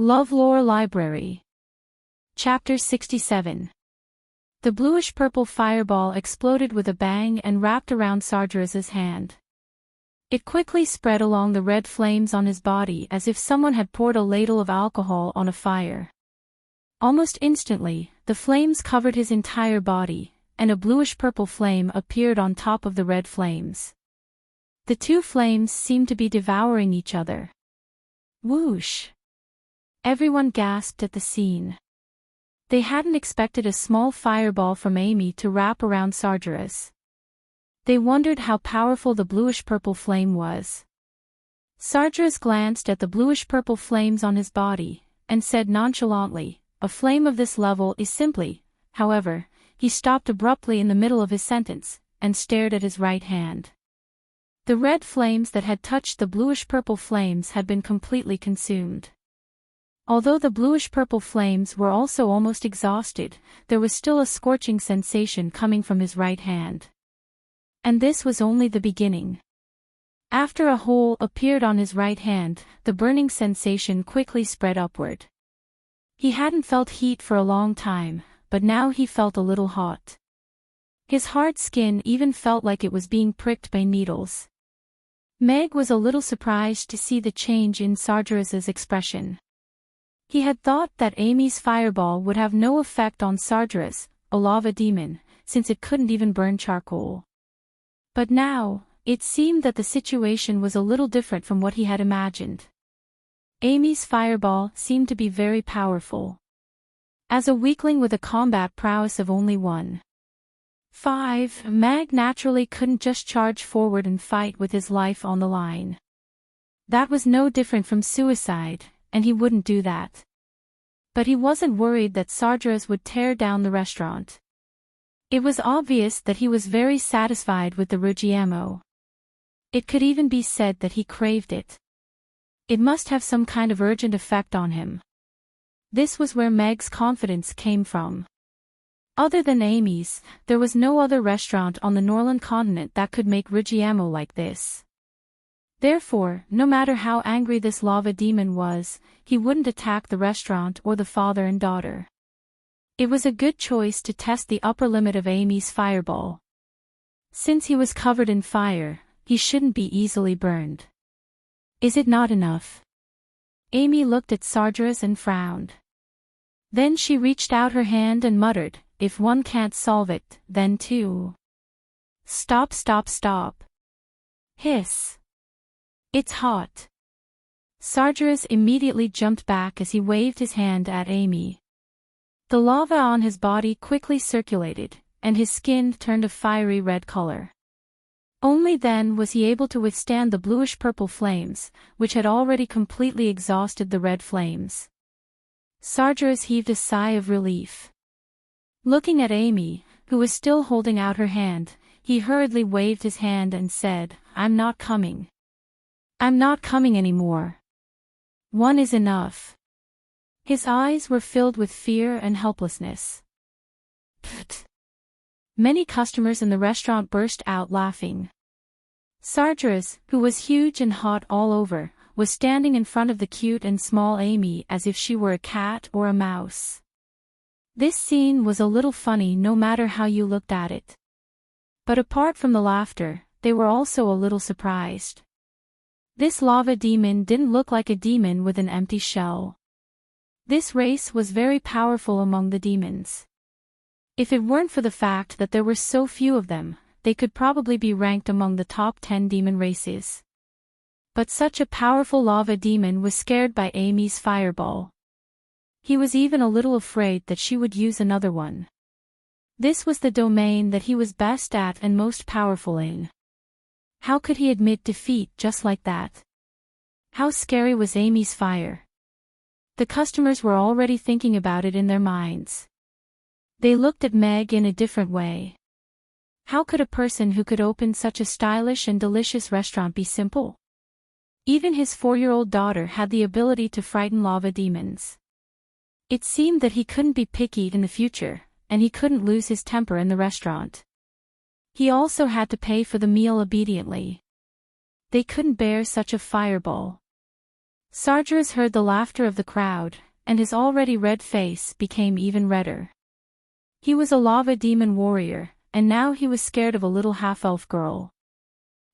LoveLore Library. Chapter 67. The bluish-purple fireball exploded with a bang and wrapped around Sargeras's hand. It quickly spread along the red flames on his body as if someone had poured a ladle of alcohol on a fire. Almost instantly, the flames covered his entire body, and a bluish-purple flame appeared on top of the red flames. The two flames seemed to be devouring each other. Whoosh! Everyone gasped at the scene. They hadn't expected a small fireball from Amy to wrap around Sargeras. They wondered how powerful the bluish-purple flame was. Sargeras glanced at the bluish-purple flames on his body, and said nonchalantly, "A flame of this level is simply..." However, he stopped abruptly in the middle of his sentence, and stared at his right hand. The red flames that had touched the bluish-purple flames had been completely consumed. Although the bluish-purple flames were also almost exhausted, there was still a scorching sensation coming from his right hand. And this was only the beginning. After a hole appeared on his right hand, the burning sensation quickly spread upward. He hadn't felt heat for a long time, but now he felt a little hot. His hard skin even felt like it was being pricked by needles. Meg was a little surprised to see the change in Sargeras's expression. He had thought that Amy's fireball would have no effect on Sargeras, a lava demon, since it couldn't even burn charcoal. But now, it seemed that the situation was a little different from what he had imagined. Amy's fireball seemed to be very powerful. As a weakling with a combat prowess of only 1.5, Meg naturally couldn't just charge forward and fight with his life on the line. That was no different from suicide, and he wouldn't do that. But he wasn't worried that Sargeras would tear down the restaurant. It was obvious that he was very satisfied with the Ruggiemo. It could even be said that he craved it. It must have some kind of urgent effect on him. This was where Meg's confidence came from. Other than Amy's, there was no other restaurant on the Norland continent that could make Ruggiemo like this. Therefore, no matter how angry this lava demon was, he wouldn't attack the restaurant or the father and daughter. It was a good choice to test the upper limit of Amy's fireball. Since he was covered in fire, he shouldn't be easily burned. Is it not enough? Amy looked at Sargeras and frowned. Then she reached out her hand and muttered, "If one can't solve it, then two." Stop, stop, stop. Hiss. It's hot. Sargeras immediately jumped back as he waved his hand at Amy. The lava on his body quickly circulated, and his skin turned a fiery red color. Only then was he able to withstand the bluish-purple flames, which had already completely exhausted the red flames. Sargeras heaved a sigh of relief. Looking at Amy, who was still holding out her hand, he hurriedly waved his hand and said, "I'm not coming. I'm not coming anymore. One is enough." His eyes were filled with fear and helplessness. Pfft. Many customers in the restaurant burst out laughing. Sargeras, who was huge and hot all over, was standing in front of the cute and small Amy as if she were a cat or a mouse. This scene was a little funny no matter how you looked at it. But apart from the laughter, they were also a little surprised. This lava demon didn't look like a demon with an empty shell. This race was very powerful among the demons. If it weren't for the fact that there were so few of them, they could probably be ranked among the top 10 demon races. But such a powerful lava demon was scared by Amy's fireball. He was even a little afraid that she would use another one. This was the domain that he was best at and most powerful in. How could he admit defeat just like that? How scary was Amy's fire? The customers were already thinking about it in their minds. They looked at Meg in a different way. How could a person who could open such a stylish and delicious restaurant be simple? Even his 4-year-old daughter had the ability to frighten lava demons. It seemed that he couldn't be picky in the future, and he couldn't lose his temper in the restaurant. He also had to pay for the meal obediently. They couldn't bear such a fireball. Sargeras heard the laughter of the crowd, and his already red face became even redder. He was a lava demon warrior, and now he was scared of a little half-elf girl.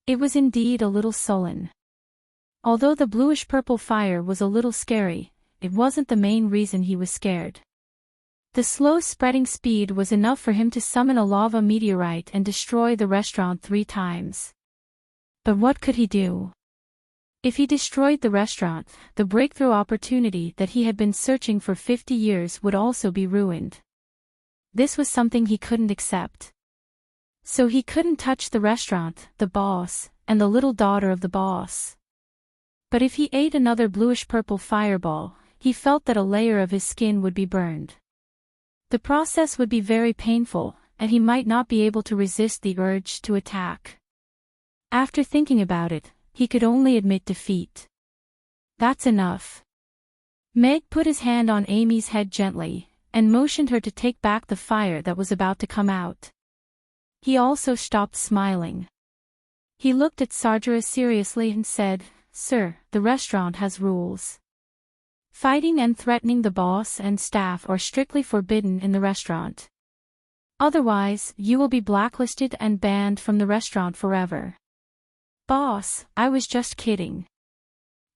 It was indeed a little sullen. Although the bluish-purple fire was a little scary, it wasn't the main reason he was scared. The slow spreading speed was enough for him to summon a lava meteorite and destroy the restaurant 3 times. But what could he do? If he destroyed the restaurant, the breakthrough opportunity that he had been searching for 50 years would also be ruined. This was something he couldn't accept. So he couldn't touch the restaurant, the boss, and the little daughter of the boss. But if he ate another bluish-purple fireball, he felt that a layer of his skin would be burned. The process would be very painful, and he might not be able to resist the urge to attack. After thinking about it, he could only admit defeat. That's enough. Meg put his hand on Amy's head gently, and motioned her to take back the fire that was about to come out. He also stopped smiling. He looked at Sargeras seriously and said, "Sir, the restaurant has rules. Fighting and threatening the boss and staff are strictly forbidden in the restaurant. Otherwise, you will be blacklisted and banned from the restaurant forever." "Boss, I was just kidding.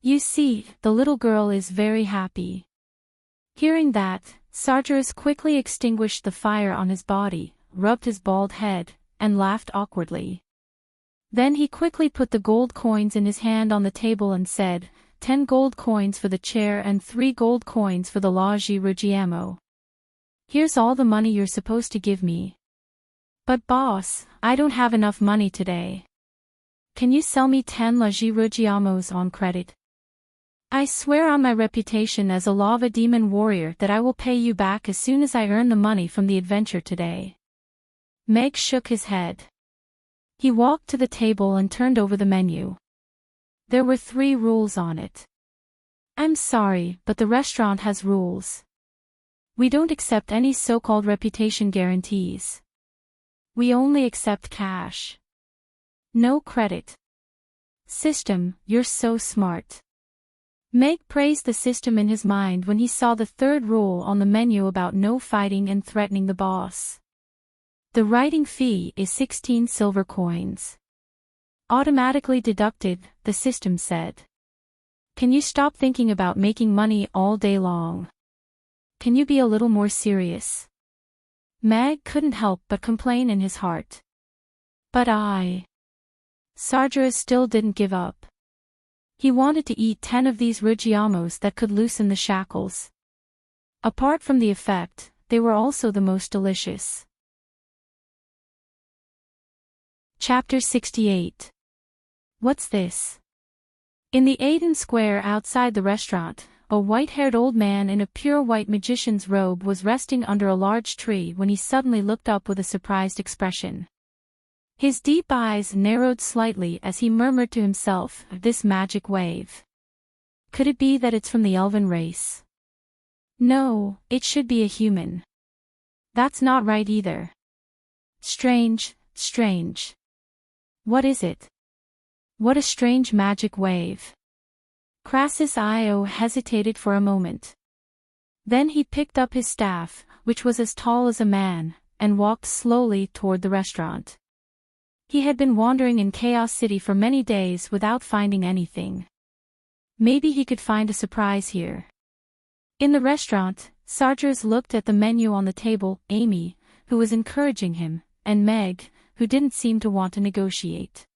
You see, the little girl is very happy." Hearing that, Sargeras quickly extinguished the fire on his body, rubbed his bald head, and laughed awkwardly. Then he quickly put the gold coins in his hand on the table and said, 10 gold coins for the chair and 3 gold coins for the Lagi Ruggiamo. Here's all the money you're supposed to give me. But boss, I don't have enough money today. Can you sell me 10 Lagi Ruggiamos on credit? I swear on my reputation as a lava demon warrior that I will pay you back as soon as I earn the money from the adventure today. Meg shook his head. He walked to the table and turned over the menu. There were 3 rules on it. I'm sorry, but the restaurant has rules. We don't accept any so-called reputation guarantees. We only accept cash. No credit. System, you're so smart. Meg praised the system in his mind when he saw the 3rd rule on the menu about no fighting and threatening the boss. The writing fee is 16 silver coins. Automatically deducted, the system said. Can you stop thinking about making money all day long? Can you be a little more serious? Meg couldn't help but complain in his heart. But Sargeras still didn't give up. He wanted to eat 10 of these Ruggiamos that could loosen the shackles. Apart from the effect, they were also the most delicious. Chapter 68. What's this? In the Aiden Square outside the restaurant, a white-haired old man in a pure white magician's robe was resting under a large tree when he suddenly looked up with a surprised expression. His deep eyes narrowed slightly as he murmured to himself, "This magic wave. Could it be that it's from the elven race? No, it should be a human. That's not right either. Strange, strange. What is it? What a strange magic wave." Crassus Io hesitated for a moment. Then he picked up his staff, which was as tall as a man, and walked slowly toward the restaurant. He had been wandering in Chaos City for many days without finding anything. Maybe he could find a surprise here. In the restaurant, Sargeras looked at the menu on the table, Amy, who was encouraging him, and Meg, who didn't seem to want to negotiate.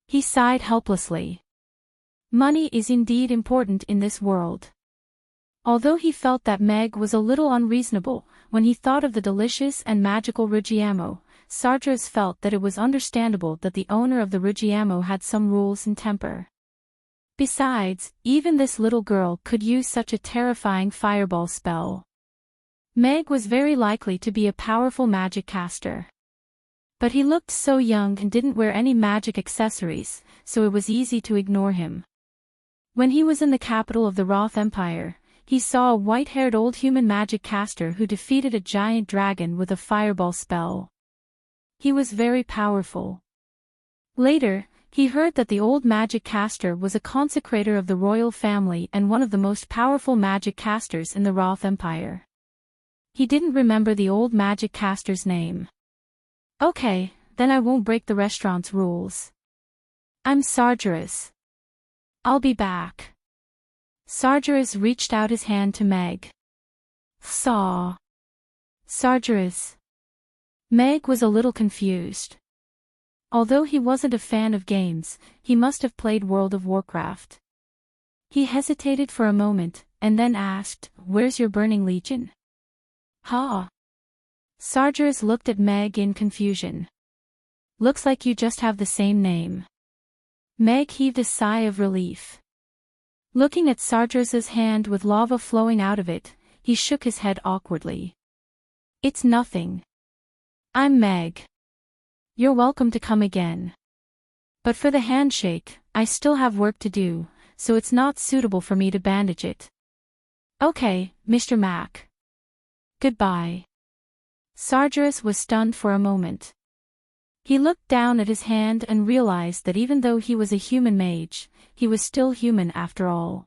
He sighed helplessly. Money is indeed important in this world. Although he felt that Meg was a little unreasonable, when he thought of the delicious and magical Ruggiamo, Sargeras felt that it was understandable that the owner of the Ruggiamo had some rules and temper. Besides, even this little girl could use such a terrifying fireball spell. Meg was very likely to be a powerful magic caster. But he looked so young and didn't wear any magic accessories, so it was easy to ignore him. When he was in the capital of the Roth Empire, he saw a white-haired old human magic caster who defeated a giant dragon with a fireball spell. He was very powerful. Later, He heard that the old magic caster was a consecrator of the royal family and one of the most powerful magic casters in the Roth Empire. He didn't remember the old magic caster's name. Okay, then I won't break the restaurant's rules. I'm Sargeras. I'll be back. Sargeras reached out his hand to Meg. Saw. Sargeras. Meg was a little confused. Although he wasn't a fan of games, he must have played World of Warcraft. He hesitated for a moment, and then asked, "Where's your Burning Legion?" Ha! Sargeras looked at Meg in confusion. Looks like you just have the same name. Meg heaved a sigh of relief. Looking at Sargeras's hand with lava flowing out of it, he shook his head awkwardly. It's nothing. I'm Meg. You're welcome to come again. But for the handshake, I still have work to do, so it's not suitable for me to bandage it. Okay, Mr. Mac. Goodbye. Sargeras was stunned for a moment. He looked down at his hand and realized that even though he was a human mage, he was still human after all.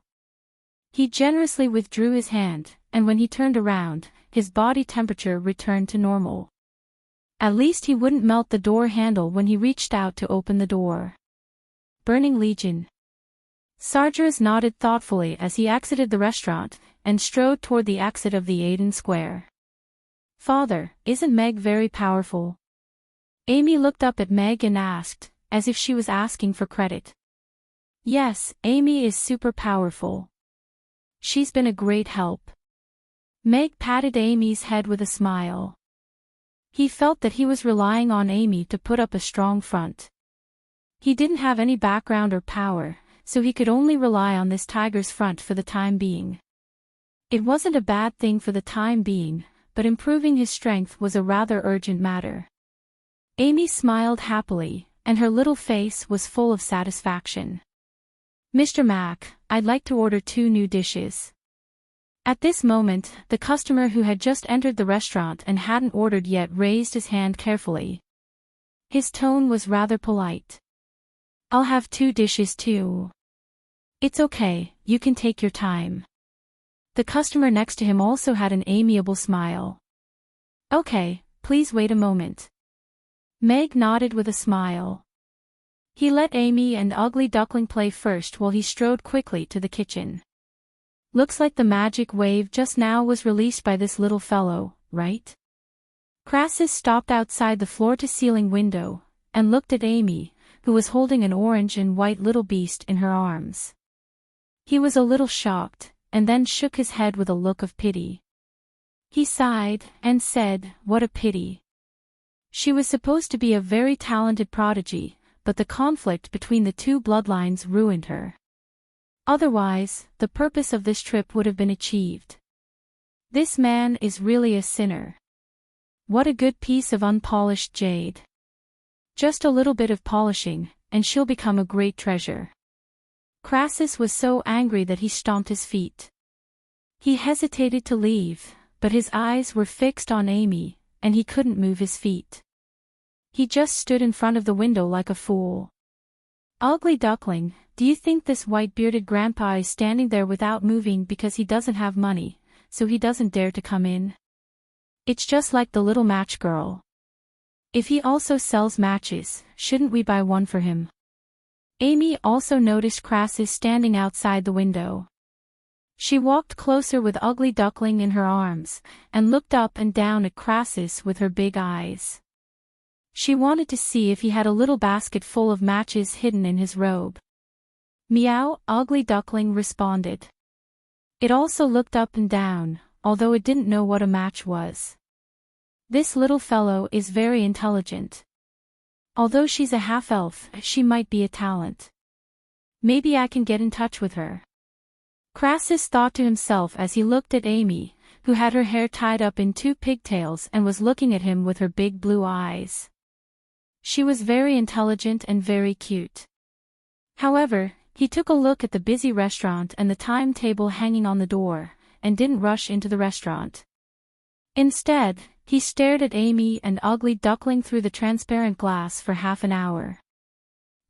He generously withdrew his hand, and when he turned around, his body temperature returned to normal. At least he wouldn't melt the door handle when he reached out to open the door. Burning Legion. Sargeras nodded thoughtfully as he exited the restaurant, and strode toward the exit of the Aiden Square. Father, isn't Meg very powerful? Amy looked up at Meg and asked, as if she was asking for credit. Yes, Amy is super powerful. She's been a great help. Meg patted Amy's head with a smile. He felt that he was relying on Amy to put up a strong front. He didn't have any background or power, so he could only rely on this tiger's front for the time being. It wasn't a bad thing for the time being, but improving his strength was a rather urgent matter. Amy smiled happily, and her little face was full of satisfaction. Mr. Mac, I'd like to order 2 new dishes. At this moment, the customer who had just entered the restaurant and hadn't ordered yet raised his hand carefully. His tone was rather polite. I'll have 2 dishes too. It's okay, you can take your time. The customer next to him also had an amiable smile. Okay, please wait a moment. Meg nodded with a smile. He let Amy and Ugly Duckling play first while he strode quickly to the kitchen. Looks like the magic wave just now was released by this little fellow, right? Crassus stopped outside the floor-to-ceiling window, and looked at Amy, who was holding an orange and white little beast in her arms. He was a little shocked, and then shook his head with a look of pity. He sighed, and said, "What a pity." She was supposed to be a very talented prodigy, but the conflict between the 2 bloodlines ruined her. Otherwise, the purpose of this trip would have been achieved. This man is really a sinner. What a good piece of unpolished jade. Just a little bit of polishing, and she'll become a great treasure. Crassus was so angry that he stomped his feet. He hesitated to leave, but his eyes were fixed on Amy, and he couldn't move his feet. He just stood in front of the window like a fool. Ugly Duckling, do you think this white-bearded grandpa is standing there without moving because he doesn't have money, so he doesn't dare to come in? It's just like the little match girl. If he also sells matches, shouldn't we buy one for him? Amy also noticed Crassus standing outside the window. She walked closer with Ugly Duckling in her arms, and looked up and down at Crassus with her big eyes. She wanted to see if he had a little basket full of matches hidden in his robe. Meow, Ugly Duckling responded. It also looked up and down, although it didn't know what a match was. This little fellow is very intelligent. Although she's a half-elf, she might be a talent. Maybe I can get in touch with her. Crassus thought to himself as he looked at Amy, who had her hair tied up in 2 pigtails and was looking at him with her big blue eyes. She was very intelligent and very cute. However, he took a look at the busy restaurant and the timetable hanging on the door, and didn't rush into the restaurant. Instead, he stared at Amy and Ugly Duckling through the transparent glass for half an hour.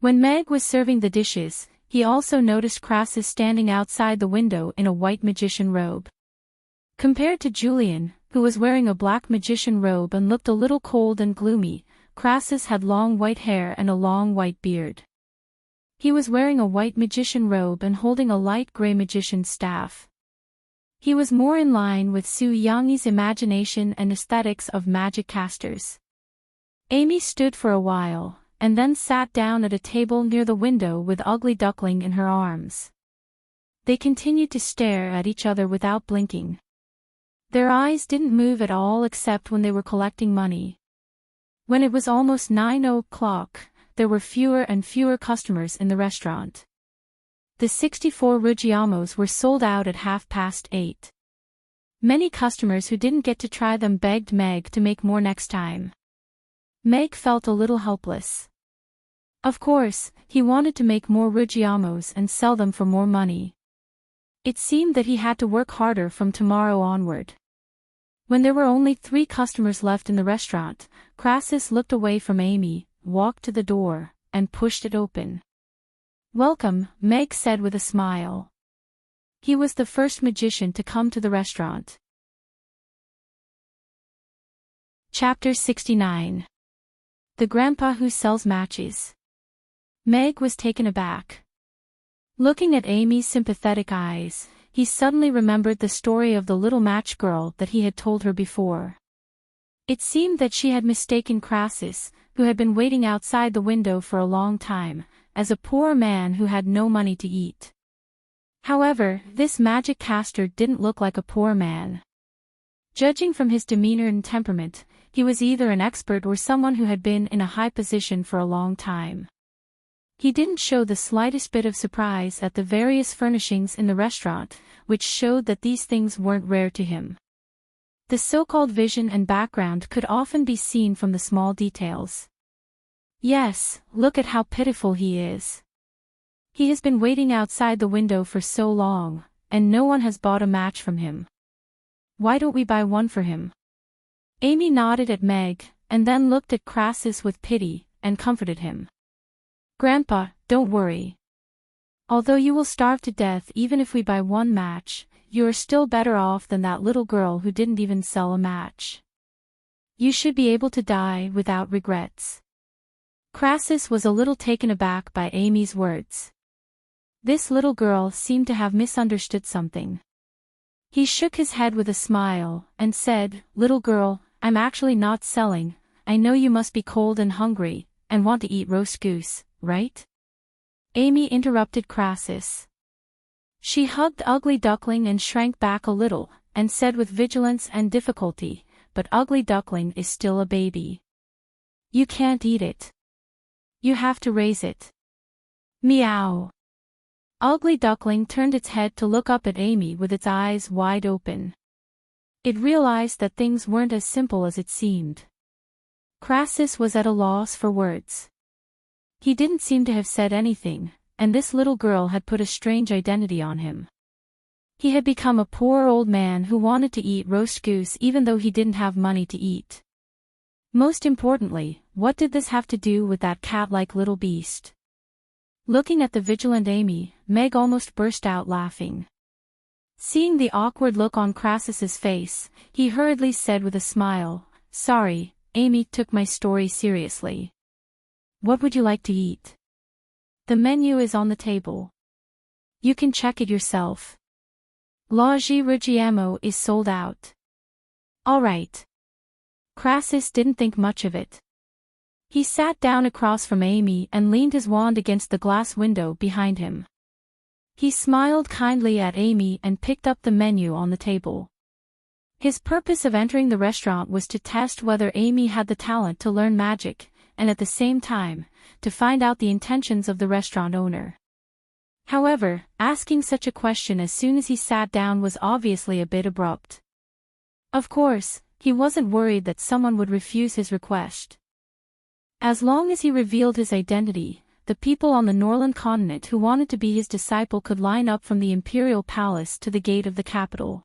When Meg was serving the dishes, he also noticed Crassus standing outside the window in a white magician robe. Compared to Julian, who was wearing a black magician robe and looked a little cold and gloomy, Crassus had long white hair and a long white beard. He was wearing a white magician robe and holding a light gray magician's staff. He was more in line with Su Yang's imagination and aesthetics of magic casters. Amy stood for a while, and then sat down at a table near the window with Ugly Duckling in her arms. They continued to stare at each other without blinking. Their eyes didn't move at all except when they were collecting money. When it was almost 9 o'clock, there were fewer and fewer customers in the restaurant. The 64 Ruggiamos were sold out at 8:30. Many customers who didn't get to try them begged Meg to make more next time. Meg felt a little helpless. Of course, he wanted to make more Ruggiamos and sell them for more money. It seemed that he had to work harder from tomorrow onward. When there were only 3 customers left in the restaurant, Crassus looked away from Amy, walked to the door, and pushed it open. "Welcome," Meg said with a smile. He was the first magician to come to the restaurant. Chapter 69. The Grandpa Who Sells Matches. Meg was taken aback. Looking at Amy's sympathetic eyes, he suddenly remembered the story of the little match girl that he had told her before. It seemed that she had mistaken Crassus, who had been waiting outside the window for a long time, as a poor man who had no money to eat. However, this magic caster didn't look like a poor man. Judging from his demeanor and temperament, he was either an expert or someone who had been in a high position for a long time. He didn't show the slightest bit of surprise at the various furnishings in the restaurant, which showed that these things weren't rare to him. The so-called vision and background could often be seen from the small details. Yes, look at how pitiful he is. He has been waiting outside the window for so long, and no one has bought a match from him. Why don't we buy one for him? Amy nodded at Meg, and then looked at Crassus with pity, and comforted him. "Grandpa, don't worry. Although you will starve to death even if we buy one match, you are still better off than that little girl who didn't even sell a match. You should be able to die without regrets." Crassus was a little taken aback by Amy's words. This little girl seemed to have misunderstood something. He shook his head with a smile, and said, "Little girl, I'm actually not selling. I know you must be cold and hungry, and want to eat roast goose, right?" Amy interrupted Crassus. She hugged Ugly Duckling and shrank back a little, and said with vigilance and difficulty, "But Ugly Duckling is still a baby. You can't eat it. You have to raise it." Meow. Ugly Duckling turned its head to look up at Amy with its eyes wide open. It realized that things weren't as simple as it seemed. Crassus was at a loss for words. He didn't seem to have said anything, and this little girl had put a strange identity on him. He had become a poor old man who wanted to eat roast goose even though he didn't have money to eat. Most importantly, what did this have to do with that cat-like little beast? Looking at the vigilant Amy, Meg almost burst out laughing. Seeing the awkward look on Crassus's face, he hurriedly said with a smile, "Sorry, Amy took my story seriously. What would you like to eat? The menu is on the table. You can check it yourself. L'Auge Ruggiamo is sold out." "All right." Crassus didn't think much of it. He sat down across from Amy and leaned his wand against the glass window behind him. He smiled kindly at Amy and picked up the menu on the table. His purpose of entering the restaurant was to test whether Amy had the talent to learn magic, and at the same time, to find out the intentions of the restaurant owner. However, asking such a question as soon as he sat down was obviously a bit abrupt. Of course, he wasn't worried that someone would refuse his request. As long as he revealed his identity, the people on the Norland continent who wanted to be his disciple could line up from the imperial palace to the gate of the capital.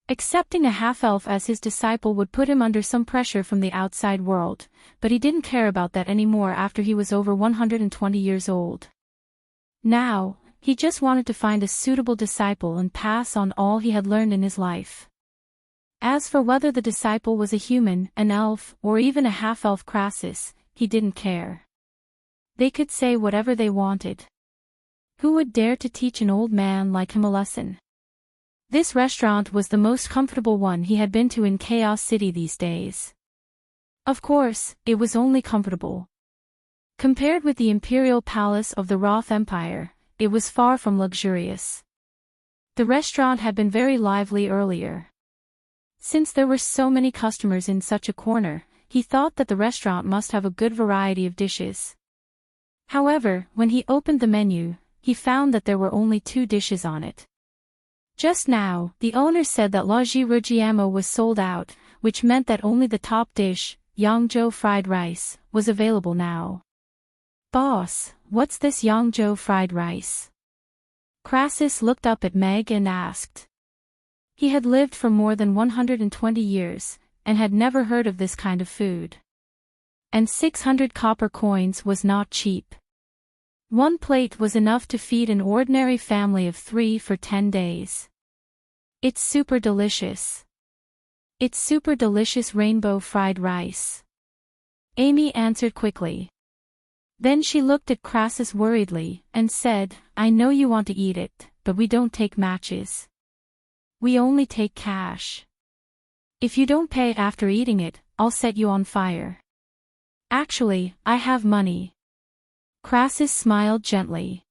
Accepting a half-elf as his disciple would put him under some pressure from the outside world, but he didn't care about that anymore after he was over 120 years old. Now, he just wanted to find a suitable disciple and pass on all he had learned in his life. As for whether the disciple was a human, an elf, or even a half-elf Crassus, he didn't care. They could say whatever they wanted. Who would dare to teach an old man like him a lesson? This restaurant was the most comfortable one he had been to in Chaos City these days. Of course, it was only comfortable. Compared with the imperial palace of the Roth Empire, it was far from luxurious. The restaurant had been very lively earlier. Since there were so many customers in such a corner, he thought that the restaurant must have a good variety of dishes. However, when he opened the menu, he found that there were only 2 dishes on it. Just now, the owner said that Laggi Ruggiamo was sold out, which meant that only the top dish, Yangzhou fried rice, was available now. "Boss, what's this Yangzhou fried rice?" Crassus looked up at Meg and asked. He had lived for more than 120 years, and had never heard of this kind of food. And 600 copper coins was not cheap. 1 plate was enough to feed an ordinary family of 3 for 10 days. It's super delicious. It's super delicious rainbow fried rice. Amy answered quickly. Then she looked at Crassus worriedly, and said, "I know you want to eat it, but we don't take matches. We only take cash. If you don't pay after eating it, I'll set you on fire." "Actually, I have money." Crassus smiled gently.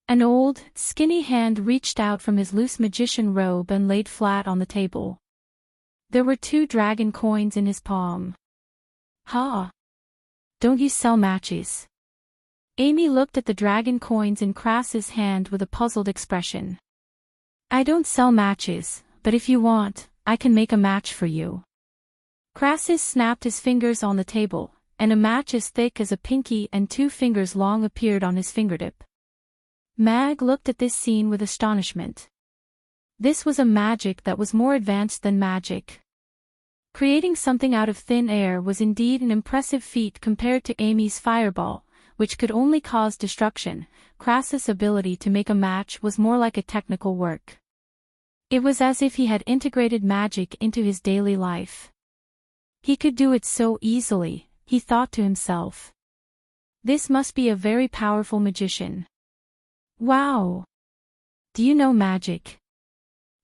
An old, skinny hand reached out from his loose magician robe and laid flat on the table. There were 2 dragon coins in his palm. "Ha! Don't you sell matches?" Amy looked at the dragon coins in Crassus' hand with a puzzled expression. "I don't sell matches, but if you want, I can make a match for you." Crassus snapped his fingers on the table, and a match as thick as a pinky and 2 fingers long appeared on his fingertip. Mag looked at this scene with astonishment. This was a magic that was more advanced than magic. Creating something out of thin air was indeed an impressive feat compared to Amy's fireball, which could only cause destruction. Crassus' ability to make a match was more like a technical work. It was as if he had integrated magic into his daily life. He could do it so easily, he thought to himself. This must be a very powerful magician. Wow! Do you know magic?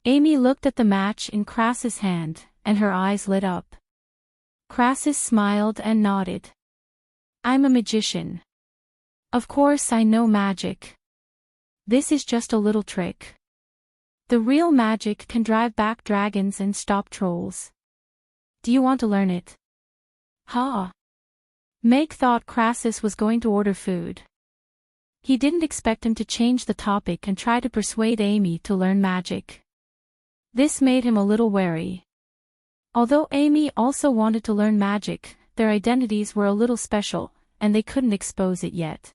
Amy looked at the match in Crassus' hand, and her eyes lit up. Crassus smiled and nodded. "I'm a magician. Of course I know magic. This is just a little trick. The real magic can drive back dragons and stop trolls. Do you want to learn it?" "Ha!" Meg thought Crassus was going to order food. He didn't expect him to change the topic and try to persuade Amy to learn magic. This made him a little wary. Although Amy also wanted to learn magic, their identities were a little special, and they couldn't expose it yet.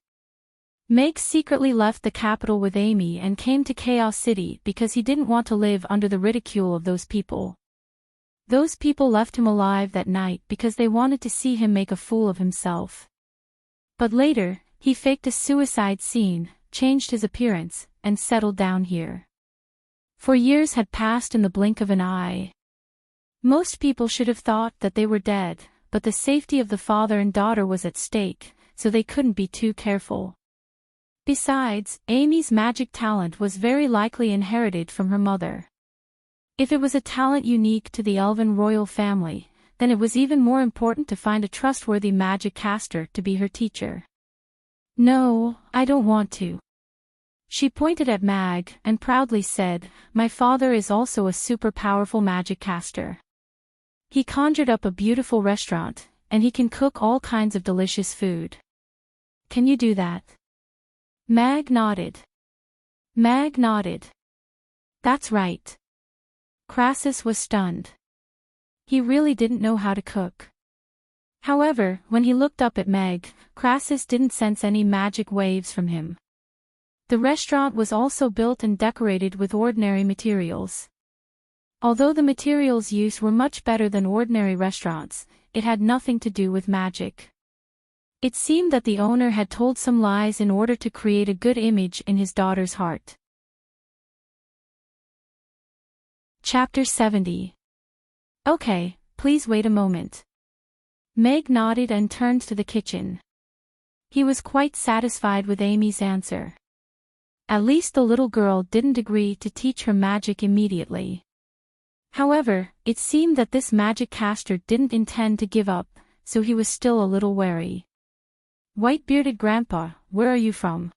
Meg secretly left the capital with Amy and came to Chaos City because he didn't want to live under the ridicule of those people. Those people left him alive that night because they wanted to see him make a fool of himself. But later, he faked a suicide scene, changed his appearance, and settled down here. For years had passed in the blink of an eye. Most people should have thought that they were dead, but the safety of the father and daughter was at stake, so they couldn't be too careful. Besides, Amy's magic talent was very likely inherited from her mother. If it was a talent unique to the elven royal family, then it was even more important to find a trustworthy magic caster to be her teacher. "No, I don't want to." She pointed at Mag and proudly said, "My father is also a super powerful magic caster. He conjured up a beautiful restaurant, and he can cook all kinds of delicious food. Can you do that?" Mag nodded. Mag nodded. "That's right." Crassus was stunned. He really didn't know how to cook. However, when he looked up at Meg, Crassus didn't sense any magic waves from him. The restaurant was also built and decorated with ordinary materials. Although the materials used were much better than ordinary restaurants, it had nothing to do with magic. It seemed that the owner had told some lies in order to create a good image in his daughter's heart. Chapter 70. Okay, please wait a moment. Meg nodded and turned to the kitchen. He was quite satisfied with Amy's answer. At least the little girl didn't agree to teach her magic immediately. However, it seemed that this magic caster didn't intend to give up, so he was still a little wary. White-bearded grandpa, where are you from?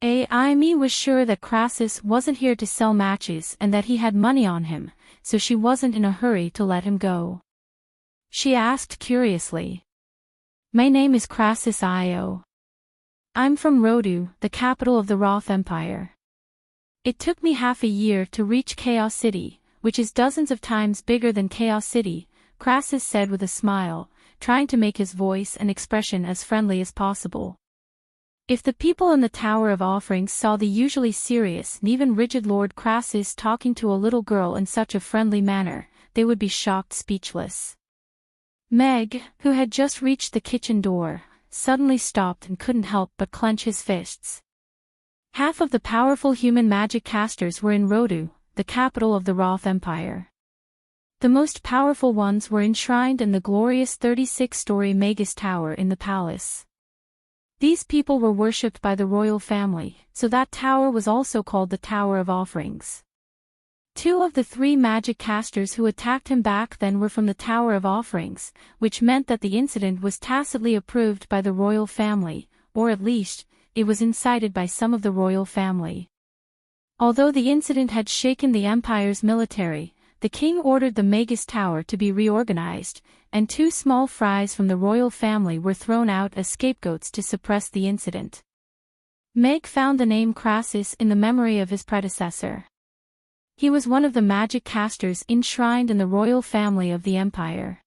Amy was sure that Crassus wasn't here to sell matches and that he had money on him, so she wasn't in a hurry to let him go. She asked curiously. My name is Crassus Io. I'm from Rhodu, the capital of the Roth Empire. It took me half a year to reach Chaos City, which is dozens of times bigger than Chaos City, Crassus said with a smile, trying to make his voice and expression as friendly as possible. If the people in the Tower of Offerings saw the usually serious and even rigid Lord Crassus talking to a little girl in such a friendly manner, they would be shocked speechless. Meg, who had just reached the kitchen door, suddenly stopped and couldn't help but clench his fists. Half of the powerful human magic casters were in Rhodu, the capital of the Roth Empire. The most powerful ones were enshrined in the glorious 36-story Magus Tower in the palace. These people were worshipped by the royal family, so that tower was also called the Tower of Offerings. 2 of the 3 magic casters who attacked him back then were from the Tower of Offerings, which meant that the incident was tacitly approved by the royal family, or at least, it was incited by some of the royal family. Although the incident had shaken the empire's military, the king ordered the Magus Tower to be reorganized, and 2 small fries from the royal family were thrown out as scapegoats to suppress the incident. Meg found the name Crassus in the memory of his predecessor. He was one of the magic casters enshrined in the royal family of the empire.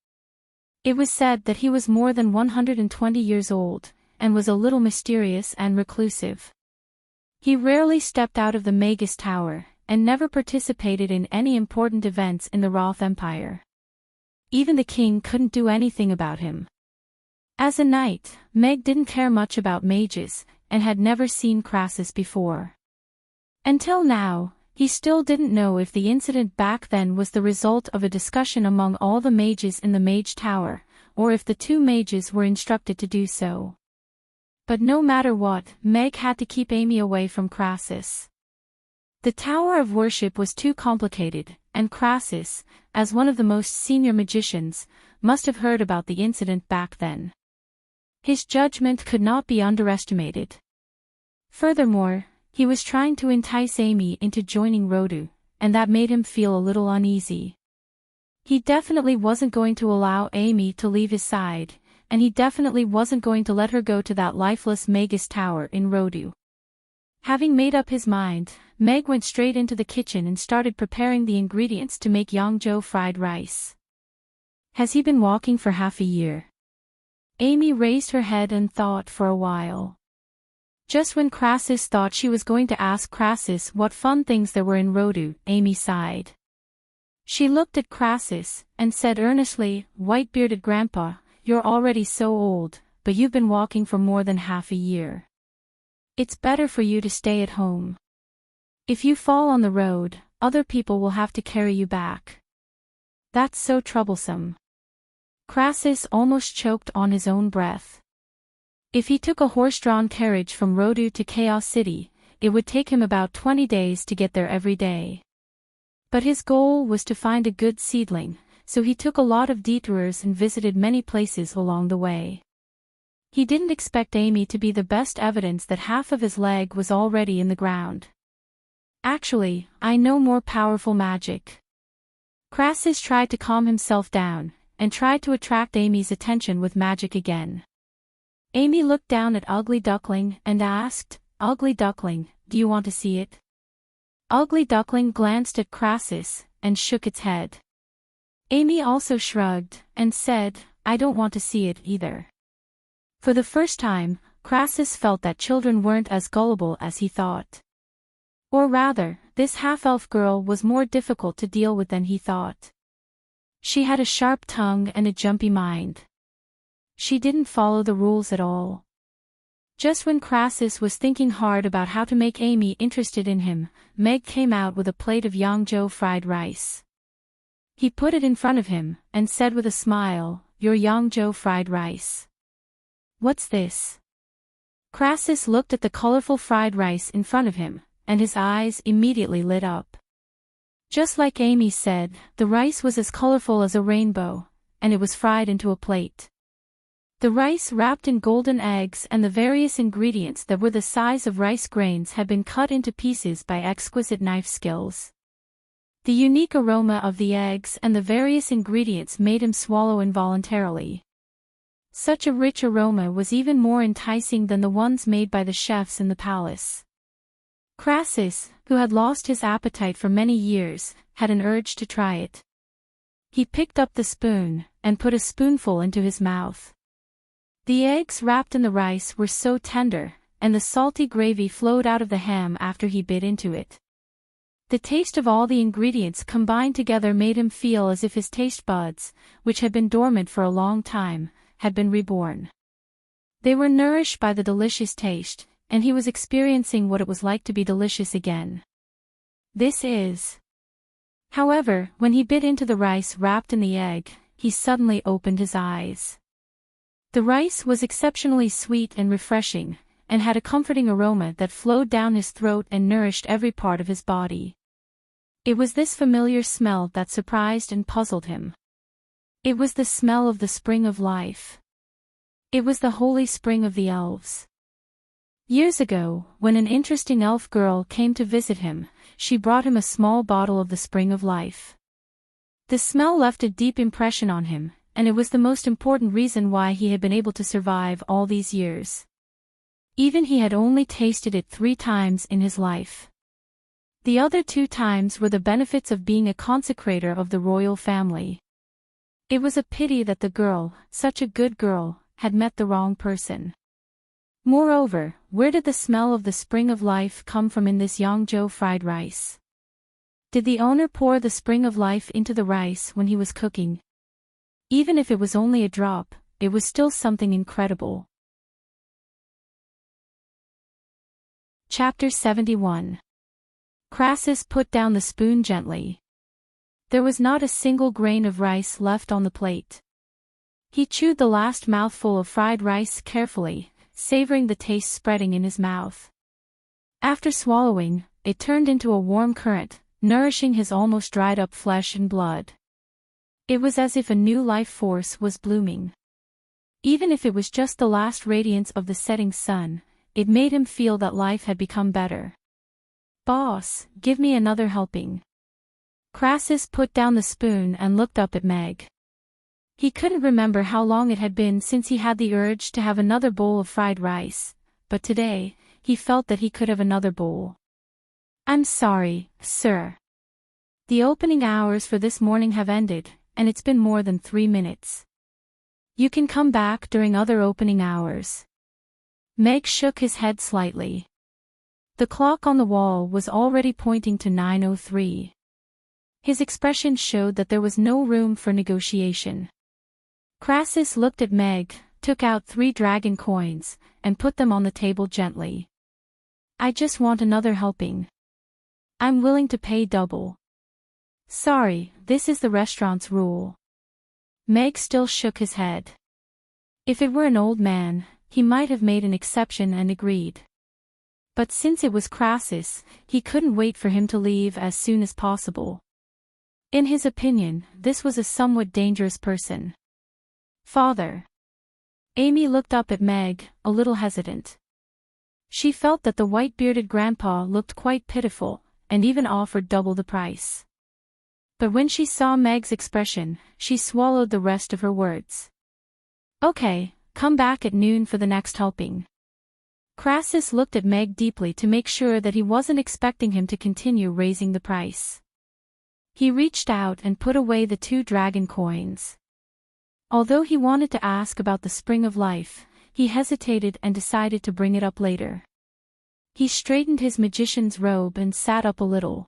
It was said that he was more than 120 years old, and was a little mysterious and reclusive. He rarely stepped out of the Magus Tower, and never participated in any important events in the Roth Empire. Even the king couldn't do anything about him. As a knight, Meg didn't care much about mages, and had never seen Crassus before. Until now, he still didn't know if the incident back then was the result of a discussion among all the mages in the Mage Tower, or if the 2 mages were instructed to do so. But no matter what, Meg had to keep Amy away from Crassus. The Tower of Worship was too complicated, and Crassus, as one of the most senior magicians, must have heard about the incident back then. His judgment could not be underestimated. Furthermore, he was trying to entice Amy into joining Rhodu, and that made him feel a little uneasy. He definitely wasn't going to allow Amy to leave his side, and he definitely wasn't going to let her go to that lifeless Magus Tower in Rhodu. Having made up his mind, Meg went straight into the kitchen and started preparing the ingredients to make Yongzhou fried rice. Has he been walking for half a year? Amy raised her head and thought for a while. Just when Crassus thought she was going to ask Crassus what fun things there were in Rhodu, Amy sighed. She looked at Crassus, and said earnestly, "White-bearded grandpa, you're already so old, but you've been walking for more than half a year. It's better for you to stay at home. If you fall on the road, other people will have to carry you back. That's so troublesome." Crassus almost choked on his own breath. If he took a horse-drawn carriage from Rhodu to Chaos City, it would take him about 20 days to get there every day. But his goal was to find a good seedling, so he took a lot of detours and visited many places along the way. He didn't expect Amy to be the best evidence that half of his leg was already in the ground. "Actually, I know more powerful magic." Crassus tried to calm himself down, and tried to attract Amy's attention with magic again. Amy looked down at Ugly Duckling and asked, "Ugly Duckling, do you want to see it?" Ugly Duckling glanced at Crassus, and shook its head. Amy also shrugged, and said, "I don't want to see it either." For the first time, Crassus felt that children weren't as gullible as he thought. Or rather, this half-elf girl was more difficult to deal with than he thought. She had a sharp tongue and a jumpy mind. She didn't follow the rules at all. Just when Crassus was thinking hard about how to make Amy interested in him, Meg came out with a plate of Yangzhou fried rice. He put it in front of him, and said with a smile, "Your Yangzhou fried rice." "What's this?" Crassus looked at the colorful fried rice in front of him, and his eyes immediately lit up. Just like Amy said, the rice was as colorful as a rainbow, and it was fried into a plate. The rice wrapped in golden eggs and the various ingredients that were the size of rice grains had been cut into pieces by exquisite knife skills. The unique aroma of the eggs and the various ingredients made him swallow involuntarily. Such a rich aroma was even more enticing than the ones made by the chefs in the palace. Crassus, who had lost his appetite for many years, had an urge to try it. He picked up the spoon, and put a spoonful into his mouth. The eggs wrapped in the rice were so tender, and the salty gravy flowed out of the ham after he bit into it. The taste of all the ingredients combined together made him feel as if his taste buds, which had been dormant for a long time, had been reborn. They were nourished by the delicious taste, and he was experiencing what it was like to be delicious again. However, when he bit into the rice wrapped in the egg, he suddenly opened his eyes. The rice was exceptionally sweet and refreshing, and had a comforting aroma that flowed down his throat and nourished every part of his body. It was this familiar smell that surprised and puzzled him. It was the smell of the spring of life. It was the holy spring of the elves. Years ago, when an interesting elf girl came to visit him, she brought him a small bottle of the spring of life. The smell left a deep impression on him, and it was the most important reason why he had been able to survive all these years. Even he had only tasted it 3 times in his life. The other 2 times were the benefits of being a consecrator of the royal family. It was a pity that the girl, such a good girl, had met the wrong person. Moreover, where did the smell of the spring of life come from in this Yangzhou fried rice? Did the owner pour the spring of life into the rice when he was cooking? Even if it was only a drop, it was still something incredible. Chapter 71. Crassus put down the spoon gently. There was not a single grain of rice left on the plate. He chewed the last mouthful of fried rice carefully, savoring the taste spreading in his mouth. After swallowing, it turned into a warm current, nourishing his almost dried-up flesh and blood. It was as if a new life force was blooming. Even if it was just the last radiance of the setting sun, it made him feel that life had become better. "Boss, give me another helping." Crassus put down the spoon and looked up at Meg. He couldn't remember how long it had been since he had the urge to have another bowl of fried rice, but today, he felt that he could have another bowl. "I'm sorry, sir. The opening hours for this morning have ended, and it's been more than 3 minutes. You can come back during other opening hours." Meg shook his head slightly. The clock on the wall was already pointing to 9:03. His expression showed that there was no room for negotiation. Crassus looked at Meg, took out 3 dragon coins, and put them on the table gently. "I just want another helping. I'm willing to pay double." "Sorry, this is the restaurant's rule." Meg still shook his head. If it were an old man, he might have made an exception and agreed. But since it was Crassus, he couldn't wait for him to leave as soon as possible. In his opinion, this was a somewhat dangerous person. "Father." Amy looked up at Meg, a little hesitant. She felt that the white-bearded grandpa looked quite pitiful, and even offered double the price. But when she saw Meg's expression, she swallowed the rest of her words. "Okay, come back at noon for the next helping." Crassus looked at Meg deeply to make sure that he wasn't expecting him to continue raising the price. He reached out and put away the 2 dragon coins. Although he wanted to ask about the spring of life, he hesitated and decided to bring it up later. He straightened his magician's robe and sat up a little.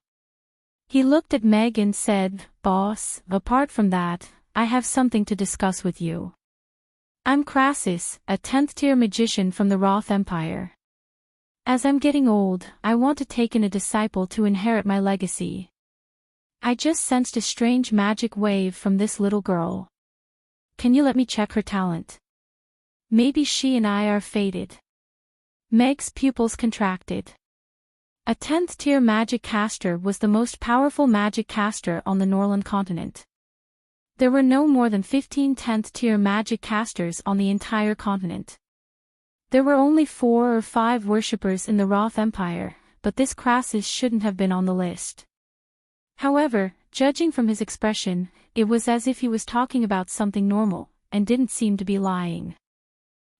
He looked at Meg and said, "Boss, apart from that, I have something to discuss with you. I'm Crassus, a 10th-tier magician from the Roth Empire. As I'm getting old, I want to take in a disciple to inherit my legacy. I just sensed a strange magic wave from this little girl. Can you let me check her talent? Maybe she and I are fated." Meg's pupils contracted. A 10th-tier magic caster was the most powerful magic caster on the Norland continent. There were no more than 15 10th-tier magic casters on the entire continent. There were only 4 or 5 worshippers in the Roth Empire, but this Crassus shouldn't have been on the list. However, judging from his expression, it was as if he was talking about something normal, and didn't seem to be lying.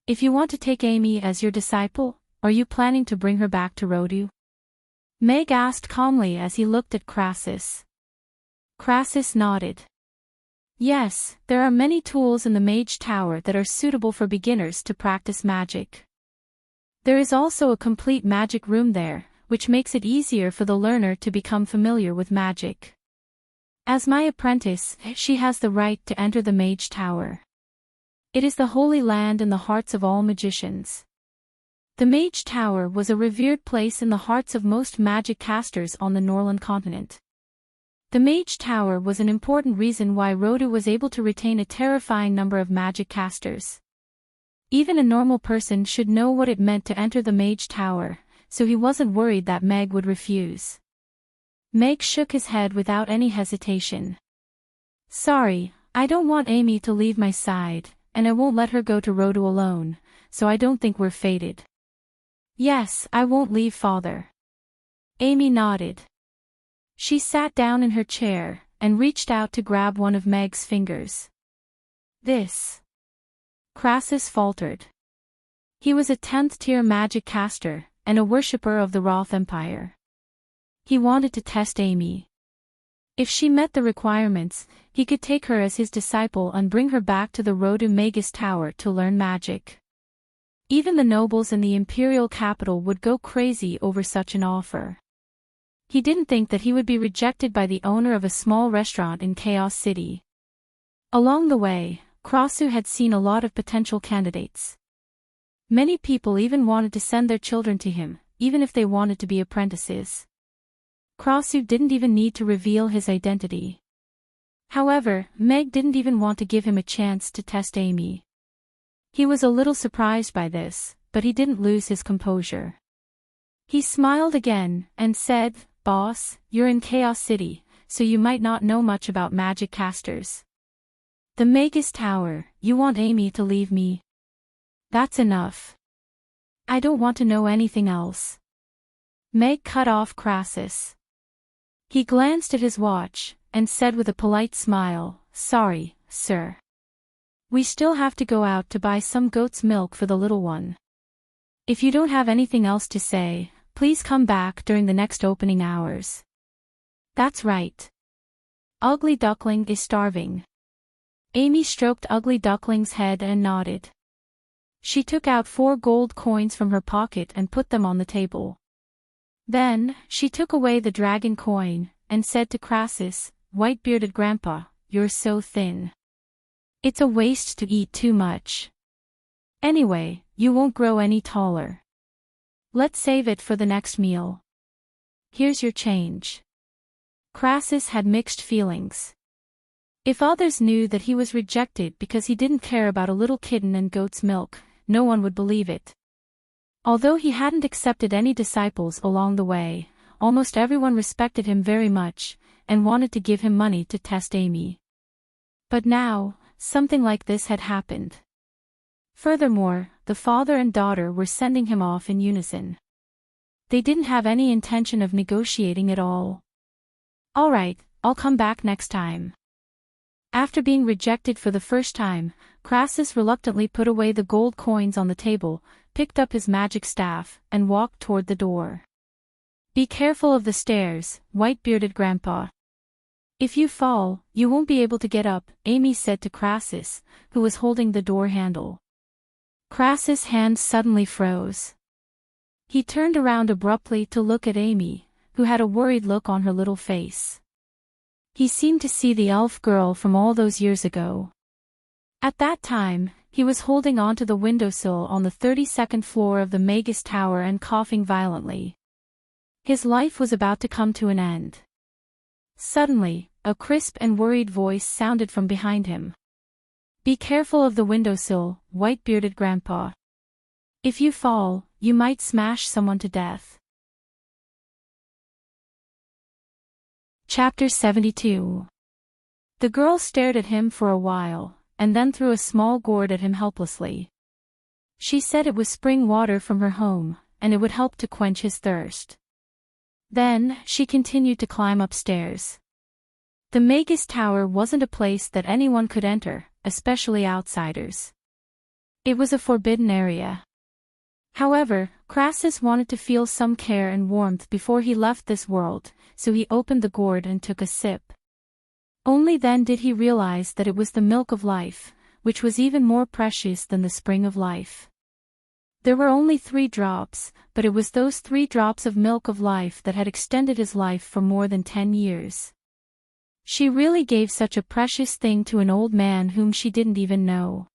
"If you want to take Amy as your disciple, are you planning to bring her back to Rodu?" Meg asked calmly as he looked at Crassus. Crassus nodded. "Yes, there are many tools in the Mage Tower that are suitable for beginners to practice magic. There is also a complete magic room there, which makes it easier for the learner to become familiar with magic. As my apprentice, she has the right to enter the Mage Tower. It is the holy land in the hearts of all magicians." The Mage Tower was a revered place in the hearts of most magic casters on the Norland continent. The Mage Tower was an important reason why Rodu was able to retain a terrifying number of magic casters. Even a normal person should know what it meant to enter the Mage Tower, so he wasn't worried that Meg would refuse. Meg shook his head without any hesitation. "Sorry, I don't want Amy to leave my side, and I won't let her go to Rodu alone, so I don't think we're fated." "Yes, I won't leave father." Amy nodded. She sat down in her chair, and reached out to grab one of Meg's fingers. "This." Crassus faltered. He was a 10th-tier magic caster, and a worshipper of the Roth Empire. He wanted to test Amy. If she met the requirements, he could take her as his disciple and bring her back to the Rodu Magus Tower to learn magic. Even the nobles in the imperial capital would go crazy over such an offer. He didn't think that he would be rejected by the owner of a small restaurant in Chaos City. Along the way, Crassus had seen a lot of potential candidates. Many people even wanted to send their children to him, even if they wanted to be apprentices. Crassus didn't even need to reveal his identity. However, Meg didn't even want to give him a chance to test Amy. He was a little surprised by this, but he didn't lose his composure. He smiled again, and said, "Boss, you're in Chaos City, so you might not know much about magic casters. The Magus Tower, you want Amy to leave me? That's enough. I don't want to know anything else." Meg cut off Crassus. He glanced at his watch, and said with a polite smile, "Sorry, sir. We still have to go out to buy some goat's milk for the little one. If you don't have anything else to say, please come back during the next opening hours." "That's right. Ugly Duckling is starving." Amy stroked Ugly Duckling's head and nodded. She took out 4 gold coins from her pocket and put them on the table. Then, she took away the dragon coin, and said to Crassus, "White-bearded grandpa, you're so thin. It's a waste to eat too much. Anyway, you won't grow any taller. Let's save it for the next meal. Here's your change." Crassus had mixed feelings. If others knew that he was rejected because he didn't care about a little kitten and goat's milk, no one would believe it. Although he hadn't accepted any disciples along the way, almost everyone respected him very much, and wanted to give him money to test Amy. But now, something like this had happened. Furthermore, the father and daughter were sending him off in unison. They didn't have any intention of negotiating at all. "All right, I'll come back next time." After being rejected for the first time, Crassus reluctantly put away the gold coins on the table, picked up his magic staff, and walked toward the door. "Be careful of the stairs, white-bearded grandpa. If you fall, you won't be able to get up," Amy said to Crassus, who was holding the door handle. Crassus' hand suddenly froze. He turned around abruptly to look at Amy, who had a worried look on her little face. He seemed to see the elf girl from all those years ago. At that time, he was holding onto the windowsill on the 32nd floor of the Magus Tower and coughing violently. His life was about to come to an end. Suddenly, a crisp and worried voice sounded from behind him. "Be careful of the windowsill, white-bearded grandpa. If you fall, you might smash someone to death." Chapter 72. The girl stared at him for a while, and then threw a small gourd at him helplessly. She said it was spring water from her home, and it would help to quench his thirst. Then, she continued to climb upstairs. The Magus Tower wasn't a place that anyone could enter, especially outsiders. It was a forbidden area. However, Crassus wanted to feel some care and warmth before he left this world, so he opened the gourd and took a sip. Only then did he realize that it was the milk of life, which was even more precious than the spring of life. There were only 3 drops, but it was those 3 drops of milk of life that had extended his life for more than 10 years. She really gave such a precious thing to an old man whom she didn't even know.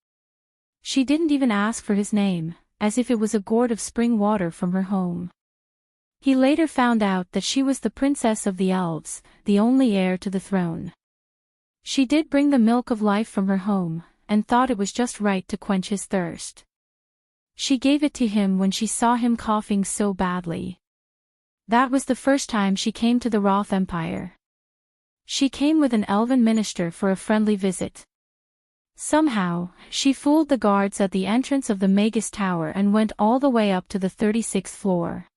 She didn't even ask for his name, as if it was a gourd of spring water from her home. He later found out that she was the princess of the elves, the only heir to the throne. She did bring the milk of life from her home, and thought it was just right to quench his thirst. She gave it to him when she saw him coughing so badly. That was the first time she came to the Roth Empire. She came with an elven minister for a friendly visit. Somehow, she fooled the guards at the entrance of the Magus Tower and went all the way up to the 36th floor.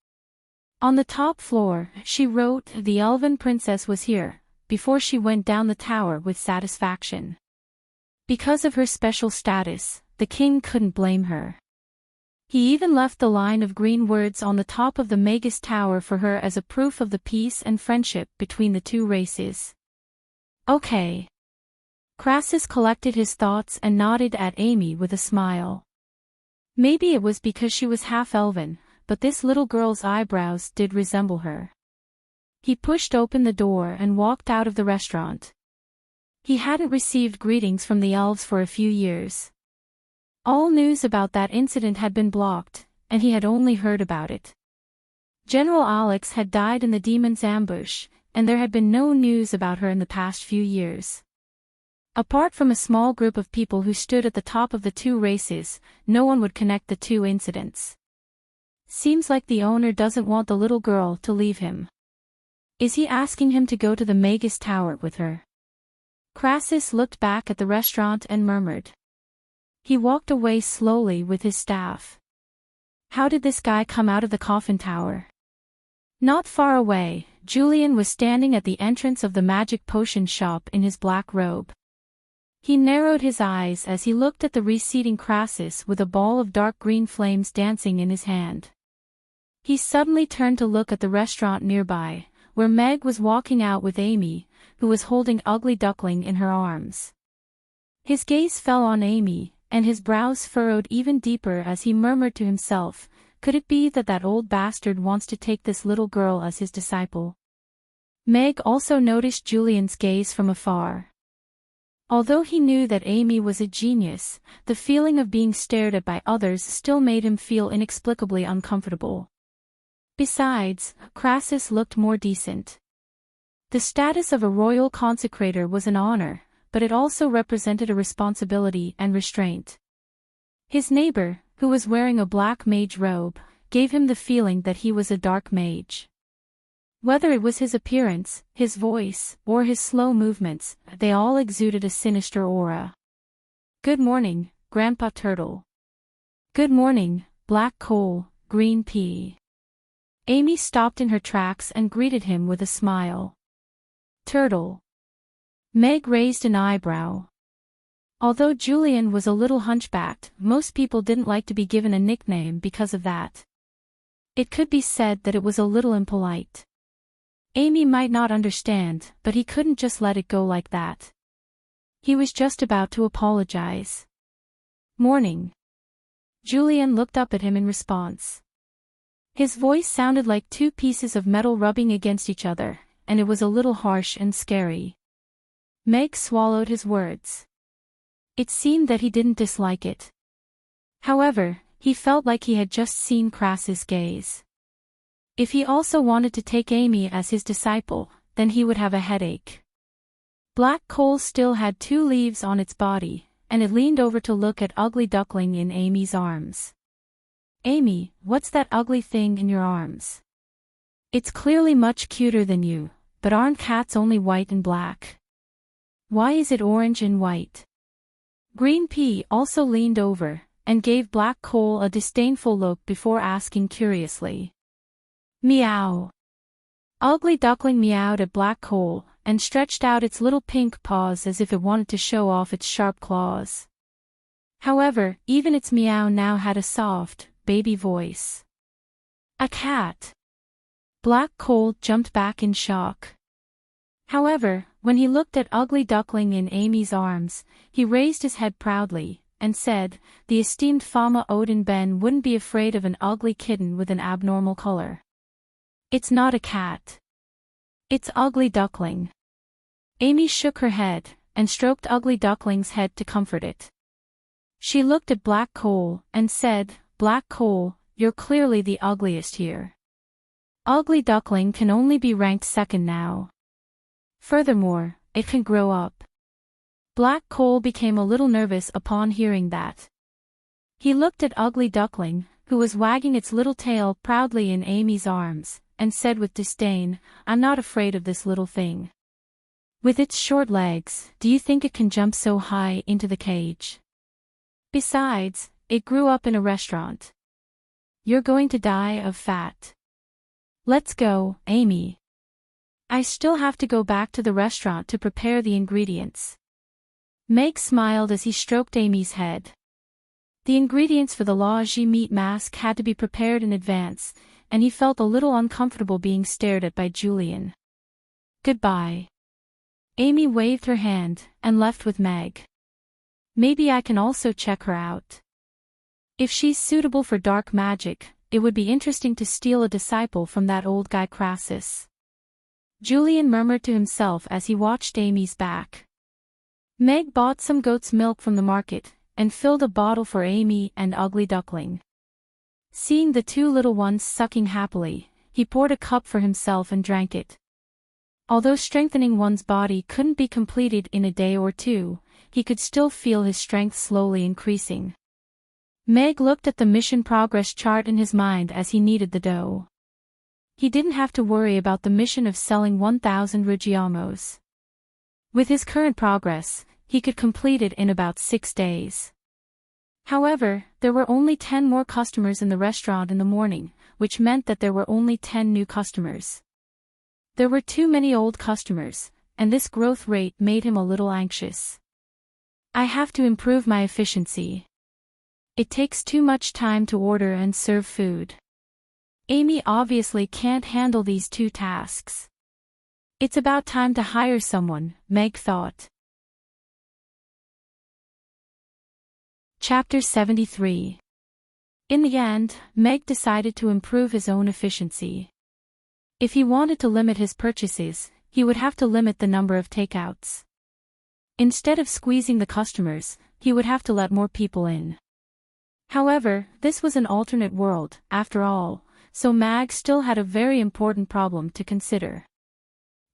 On the top floor, she wrote, "The elven princess was here," before she went down the tower with satisfaction. Because of her special status, the king couldn't blame her. He even left the line of green words on the top of the Magus Tower for her as a proof of the peace and friendship between the 2 races. Okay. Crassus collected his thoughts and nodded at Amy with a smile. Maybe it was because she was half-elven, but this little girl's eyebrows did resemble her. He pushed open the door and walked out of the restaurant. He hadn't received greetings from the elves for a few years. All news about that incident had been blocked, and he had only heard about it. General Alex had died in the demon's ambush, and there had been no news about her in the past few years. Apart from a small group of people who stood at the top of the 2 races, no one would connect the 2 incidents. Seems like the owner doesn't want the little girl to leave him. Is he asking him to go to the Magus Tower with her? Crassus looked back at the restaurant and murmured. He walked away slowly with his staff. How did this guy come out of the coffin tower? Not far away, Julian was standing at the entrance of the magic potion shop in his black robe. He narrowed his eyes as he looked at the receding Crassus with a ball of dark green flames dancing in his hand. He suddenly turned to look at the restaurant nearby, where Meg was walking out with Amy, who was holding Ugly Duckling in her arms. His gaze fell on Amy, and his brows furrowed even deeper as he murmured to himself, "Could it be that that old bastard wants to take this little girl as his disciple?" Meg also noticed Julian's gaze from afar. Although he knew that Amy was a genius, the feeling of being stared at by others still made him feel inexplicably uncomfortable. Besides, Crassus looked more decent. The status of a royal consecrator was an honor, but it also represented a responsibility and restraint. His neighbor, who was wearing a black mage robe, gave him the feeling that he was a dark mage. Whether it was his appearance, his voice, or his slow movements, they all exuded a sinister aura. "Good morning, Grandpa Turtle." "Good morning, Black Coal, Green Pea." Amy stopped in her tracks and greeted him with a smile. "Turtle." Meg raised an eyebrow. Although Julian was a little hunchbacked, most people didn't like to be given a nickname because of that. It could be said that it was a little impolite. Amy might not understand, but he couldn't just let it go like that. He was just about to apologize. "Morning." Julian looked up at him in response. His voice sounded like two pieces of metal rubbing against each other, and it was a little harsh and scary. Meg swallowed his words. It seemed that he didn't dislike it. However, he felt like he had just seen Crass's gaze. If he also wanted to take Amy as his disciple, then he would have a headache. Black coal still had 2 leaves on its body, and it leaned over to look at Ugly Duckling in Amy's arms. Amy, what's that ugly thing in your arms? It's clearly much cuter than you, but aren't cats only white and black? Why is it orange and white? Green Pea also leaned over, and gave Black Coal a disdainful look before asking curiously. Meow. Ugly Duckling meowed at Black Coal, and stretched out its little pink paws as if it wanted to show off its sharp claws. However, even its meow now had a soft, baby voice. A cat. Black Coal jumped back in shock. However, when he looked at Ugly Duckling in Amy's arms, he raised his head proudly, and said, the esteemed Fama Odin Ben wouldn't be afraid of an ugly kitten with an abnormal color. It's not a cat. It's Ugly Duckling. Amy shook her head, and stroked Ugly Duckling's head to comfort it. She looked at Black Coal, and said, Black Coal, you're clearly the ugliest here. Ugly Duckling can only be ranked second now. Furthermore, it can grow up. Black Coal became a little nervous upon hearing that. He looked at Ugly Duckling, who was wagging its little tail proudly in Amy's arms, and said with disdain, I'm not afraid of this little thing. With its short legs, do you think it can jump so high into the cage? Besides, it grew up in a restaurant. You're going to die of fat. Let's go, Amy. I still have to go back to the restaurant to prepare the ingredients. Meg smiled as he stroked Amy's head. The ingredients for the Laji meat mask had to be prepared in advance, and he felt a little uncomfortable being stared at by Julian. Goodbye. Amy waved her hand, and left with Meg. Maybe I can also check her out. If she's suitable for dark magic, it would be interesting to steal a disciple from that old guy Crassus. Julian murmured to himself as he watched Amy's back. Meg bought some goat's milk from the market, and filled a bottle for Amy and Ugly Duckling. Seeing the 2 little ones sucking happily, he poured a cup for himself and drank it. Although strengthening one's body couldn't be completed in a day or 2, he could still feel his strength slowly increasing. Meg looked at the mission progress chart in his mind as he kneaded the dough. He didn't have to worry about the mission of selling 1,000 Rugiamos. With his current progress, he could complete it in about 6 days. However, there were only 10 more customers in the restaurant in the morning, which meant that there were only 10 new customers. There were too many old customers, and this growth rate made him a little anxious. I have to improve my efficiency. It takes too much time to order and serve food. Amy obviously can't handle these 2 tasks. It's about time to hire someone, Meg thought. Chapter 73. In the end, Meg decided to improve his own efficiency. If he wanted to limit his purchases, he would have to limit the number of takeouts. Instead of squeezing the customers, he would have to let more people in. However, this was an alternate world, after all, so Mag still had a very important problem to consider.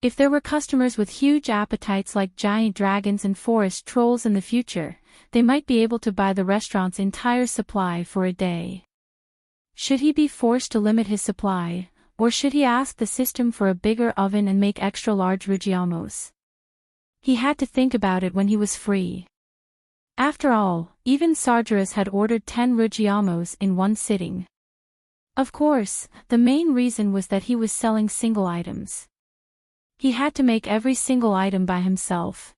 If there were customers with huge appetites like giant dragons and forest trolls in the future, they might be able to buy the restaurant's entire supply for a day. Should he be forced to limit his supply, or should he ask the system for a bigger oven and make extra large Rugiamos? He had to think about it when he was free. After all, even Sargeras had ordered 10 Rugiamos in one sitting. Of course, the main reason was that he was selling single items. He had to make every single item by himself.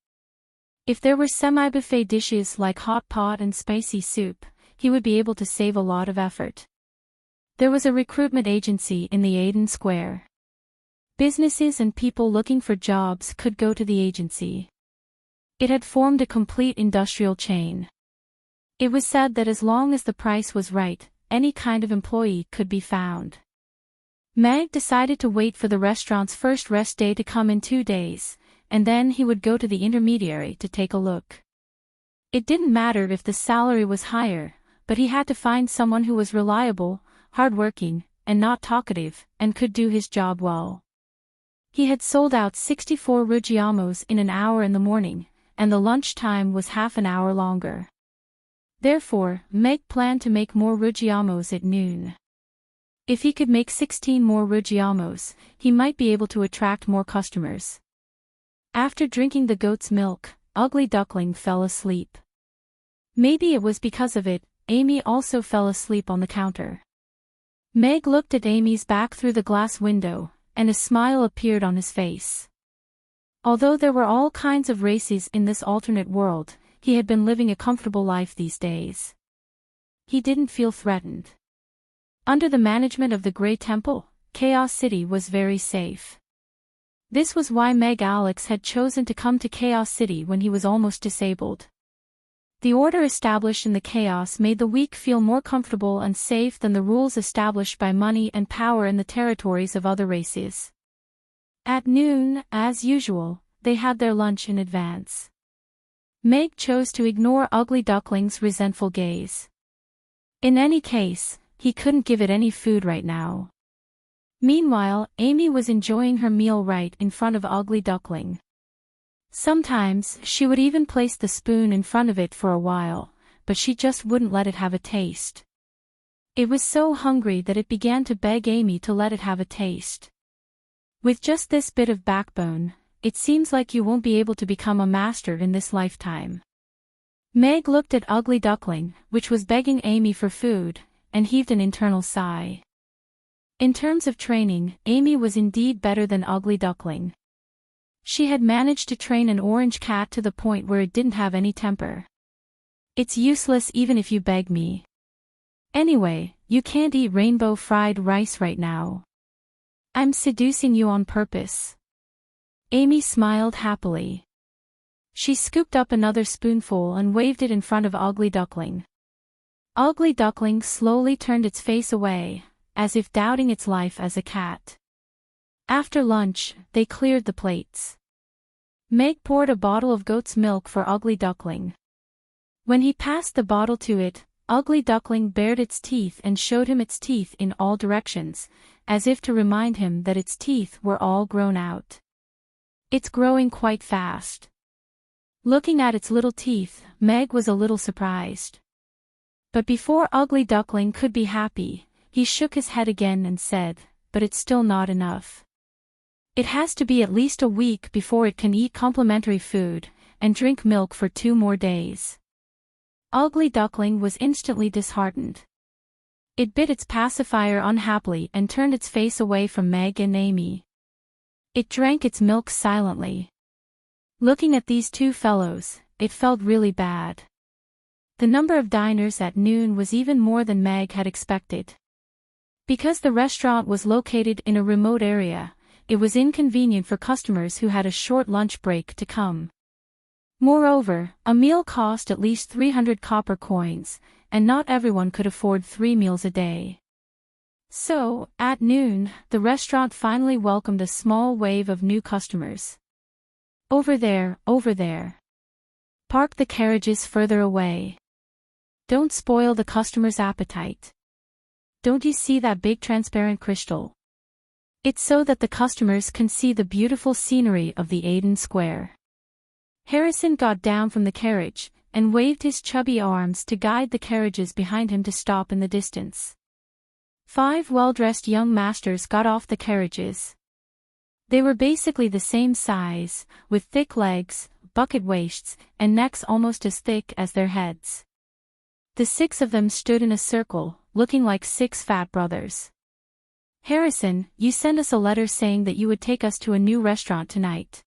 If there were semi-buffet dishes like hot pot and spicy soup, he would be able to save a lot of effort. There was a recruitment agency in the Aden Square. Businesses and people looking for jobs could go to the agency. It had formed a complete industrial chain. It was said that as long as the price was right, any kind of employee could be found. Meg decided to wait for the restaurant's first rest day to come in 2 days, and then he would go to the intermediary to take a look. It didn't matter if the salary was higher, but he had to find someone who was reliable, hardworking, and not talkative, and could do his job well. He had sold out 64 Ruggiamos in an hour in the morning, and the lunch time was half an hour longer. Therefore, Meg planned to make more Ruggiamos at noon. If he could make 16 more Ruggiamos, he might be able to attract more customers. After drinking the goat's milk, Ugly Duckling fell asleep. Maybe it was because of it, Amy also fell asleep on the counter. Meg looked at Amy's back through the glass window, and a smile appeared on his face. Although there were all kinds of races in this alternate world, he had been living a comfortable life these days. He didn't feel threatened. Under the management of the Grey Temple, Chaos City was very safe. This was why Meg Alex had chosen to come to Chaos City when he was almost disabled. The order established in the chaos made the weak feel more comfortable and safe than the rules established by money and power in the territories of other races. At noon, as usual, they had their lunch in advance. Meg chose to ignore Ugly Duckling's resentful gaze. In any case, he couldn't give it any food right now. Meanwhile, Amy was enjoying her meal right in front of Ugly Duckling. Sometimes, she would even place the spoon in front of it for a while, but she just wouldn't let it have a taste. It was so hungry that it began to beg Amy to let it have a taste. With just this bit of backbone, it seems like you won't be able to become a master in this lifetime. Meg looked at Ugly Duckling, which was begging Amy for food, and heaved an internal sigh. In terms of training, Amy was indeed better than Ugly Duckling. She had managed to train an orange cat to the point where it didn't have any temper. It's useless even if you beg me. Anyway, you can't eat rainbow fried rice right now. I'm seducing you on purpose. Amy smiled happily. She scooped up another spoonful and waved it in front of Ugly Duckling. Ugly Duckling slowly turned its face away, as if doubting its life as a cat. After lunch, they cleared the plates. Meg poured a bottle of goat's milk for Ugly Duckling. When he passed the bottle to it, Ugly Duckling bared its teeth and showed him its teeth in all directions, as if to remind him that its teeth were all grown out. It's growing quite fast. Looking at its little teeth, Meg was a little surprised. But before Ugly Duckling could be happy, he shook his head again and said, "But it's still not enough. It has to be at least a week before it can eat complimentary food, and drink milk for 2 more days." Ugly Duckling was instantly disheartened. It bit its pacifier unhappily and turned its face away from Meg and Amy. It drank its milk silently. Looking at these two fellows, it felt really bad. The number of diners at noon was even more than Meg had expected. Because the restaurant was located in a remote area, it was inconvenient for customers who had a short lunch break to come. Moreover, a meal cost at least 300 copper coins, and not everyone could afford 3 meals a day. So, at noon, the restaurant finally welcomed a small wave of new customers. Over there, over there. Park the carriages further away. Don't spoil the customer's appetite. Don't you see that big transparent crystal? It's so that the customers can see the beautiful scenery of the Aden Square. Harrison got down from the carriage, and waved his chubby arms to guide the carriages behind him to stop in the distance. 5 well-dressed young masters got off the carriages. They were basically the same size, with thick legs, bucket waists, and necks almost as thick as their heads. The 6 of them stood in a circle, looking like 6 fat brothers. "Harrison, you sent us a letter saying that you would take us to a new restaurant tonight.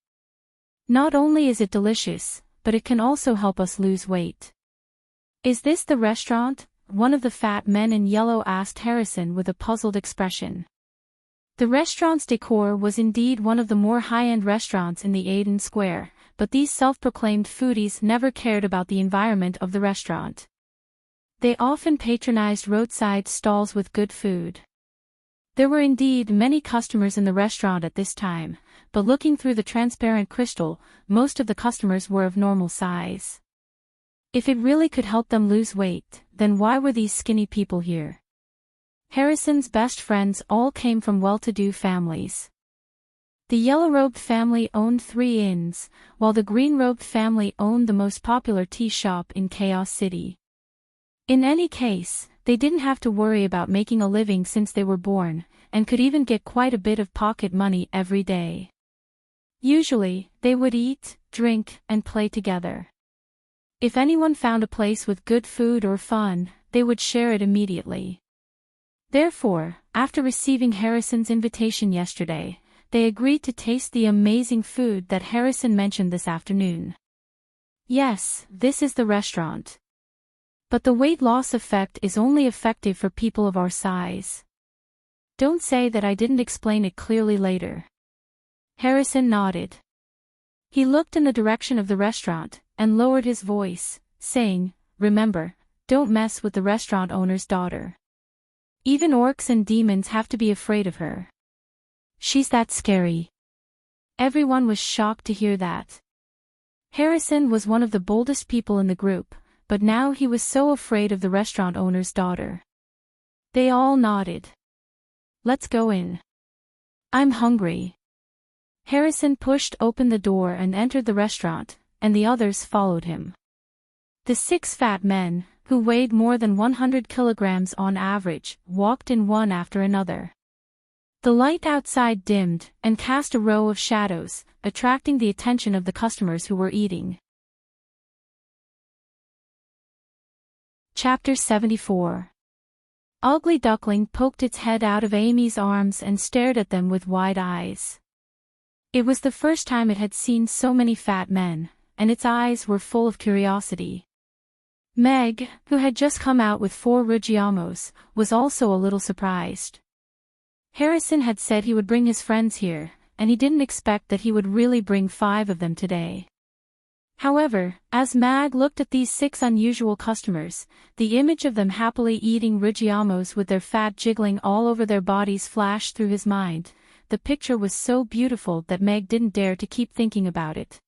Not only is it delicious, but it can also help us lose weight." "Is this the restaurant?" one of the fat men in yellow asked Harrison with a puzzled expression. The restaurant's decor was indeed one of the more high-end restaurants in the Aden Square, but these self-proclaimed foodies never cared about the environment of the restaurant. They often patronized roadside stalls with good food. There were indeed many customers in the restaurant at this time, but looking through the transparent crystal, most of the customers were of normal size. If it really could help them lose weight, then why were these skinny people here? Harrison's best friends all came from well-to-do families. The yellow-robed family owned 3 inns, while the green-robed family owned the most popular tea shop in Chaos City. In any case, they didn't have to worry about making a living since they were born, and could even get quite a bit of pocket money every day. Usually, they would eat, drink, and play together. If anyone found a place with good food or fun, they would share it immediately. Therefore, after receiving Harrison's invitation yesterday, they agreed to taste the amazing food that Harrison mentioned this afternoon. Yes, this is the restaurant. But the weight loss effect is only effective for people of our size. Don't say that I didn't explain it clearly later. Harrison nodded. He looked in the direction of the restaurant, and lowered his voice, saying, "Remember, don't mess with the restaurant owner's daughter. Even orcs and demons have to be afraid of her. She's that scary." Everyone was shocked to hear that. Harrison was one of the boldest people in the group, but now he was so afraid of the restaurant owner's daughter. They all nodded. "Let's go in. I'm hungry." Harrison pushed open the door and entered the restaurant, and the others followed him. The 6 fat men, who weighed more than 100 kilograms on average, walked in one after another. The light outside dimmed, and cast a row of shadows, attracting the attention of the customers who were eating. Chapter 74. Ugly Duckling poked its head out of Amy's arms and stared at them with wide eyes. It was the first time it had seen so many fat men, and its eyes were full of curiosity. Meg, who had just come out with 4 Ruggiamos, was also a little surprised. Harrison had said he would bring his friends here, and he didn't expect that he would really bring 5 of them today. However, as Mag looked at these 6 unusual customers, the image of them happily eating Ruggiamos with their fat jiggling all over their bodies flashed through his mind. The picture was so beautiful that Meg didn't dare to keep thinking about it.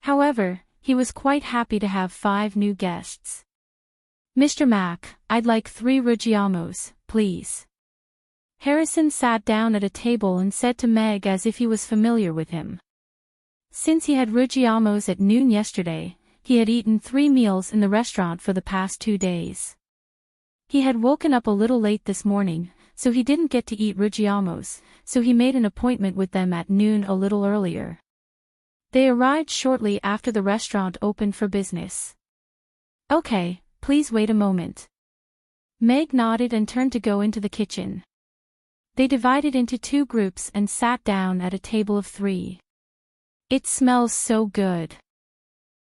However, he was quite happy to have 5 new guests. "Mr. Mac, I'd like 3 Ruggiamos, please." Harrison sat down at a table and said to Meg as if he was familiar with him. Since he had Ruggiamos at noon yesterday, he had eaten 3 meals in the restaurant for the past 2 days. He had woken up a little late this morning, so he didn't get to eat Ruggiamos, so he made an appointment with them at noon a little earlier. They arrived shortly after the restaurant opened for business. "Okay, please wait a moment." Meg nodded and turned to go into the kitchen. They divided into 2 groups and sat down at a table of 3. "It smells so good."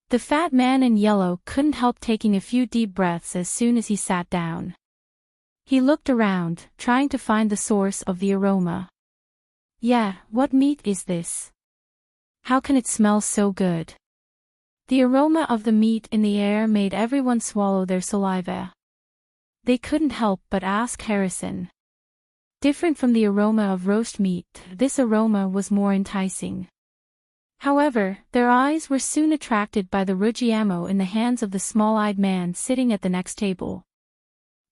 The fat man in yellow couldn't help taking a few deep breaths as soon as he sat down. He looked around, trying to find the source of the aroma. "Yeah, what meat is this? How can it smell so good?" The aroma of the meat in the air made everyone swallow their saliva. They couldn't help but ask Harrison. Different from the aroma of roast meat, this aroma was more enticing. However, their eyes were soon attracted by the Ruggiamo in the hands of the small-eyed man sitting at the next table.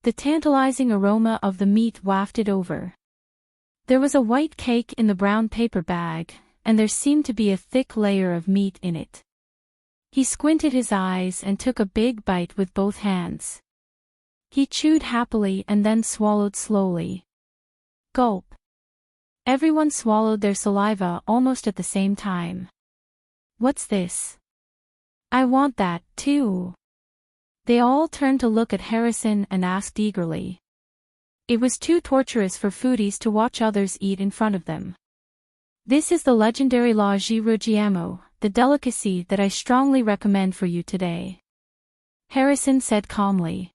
The tantalizing aroma of the meat wafted over. There was a white cake in the brown paper bag, and there seemed to be a thick layer of meat in it. He squinted his eyes and took a big bite with both hands. He chewed happily and then swallowed slowly. Gulp. Everyone swallowed their saliva almost at the same time. "What's this? I want that, too." They all turned to look at Harrison and asked eagerly. It was too torturous for foodies to watch others eat in front of them. "This is the legendary La Ruggiamo, the delicacy that I strongly recommend for you today," Harrison said calmly.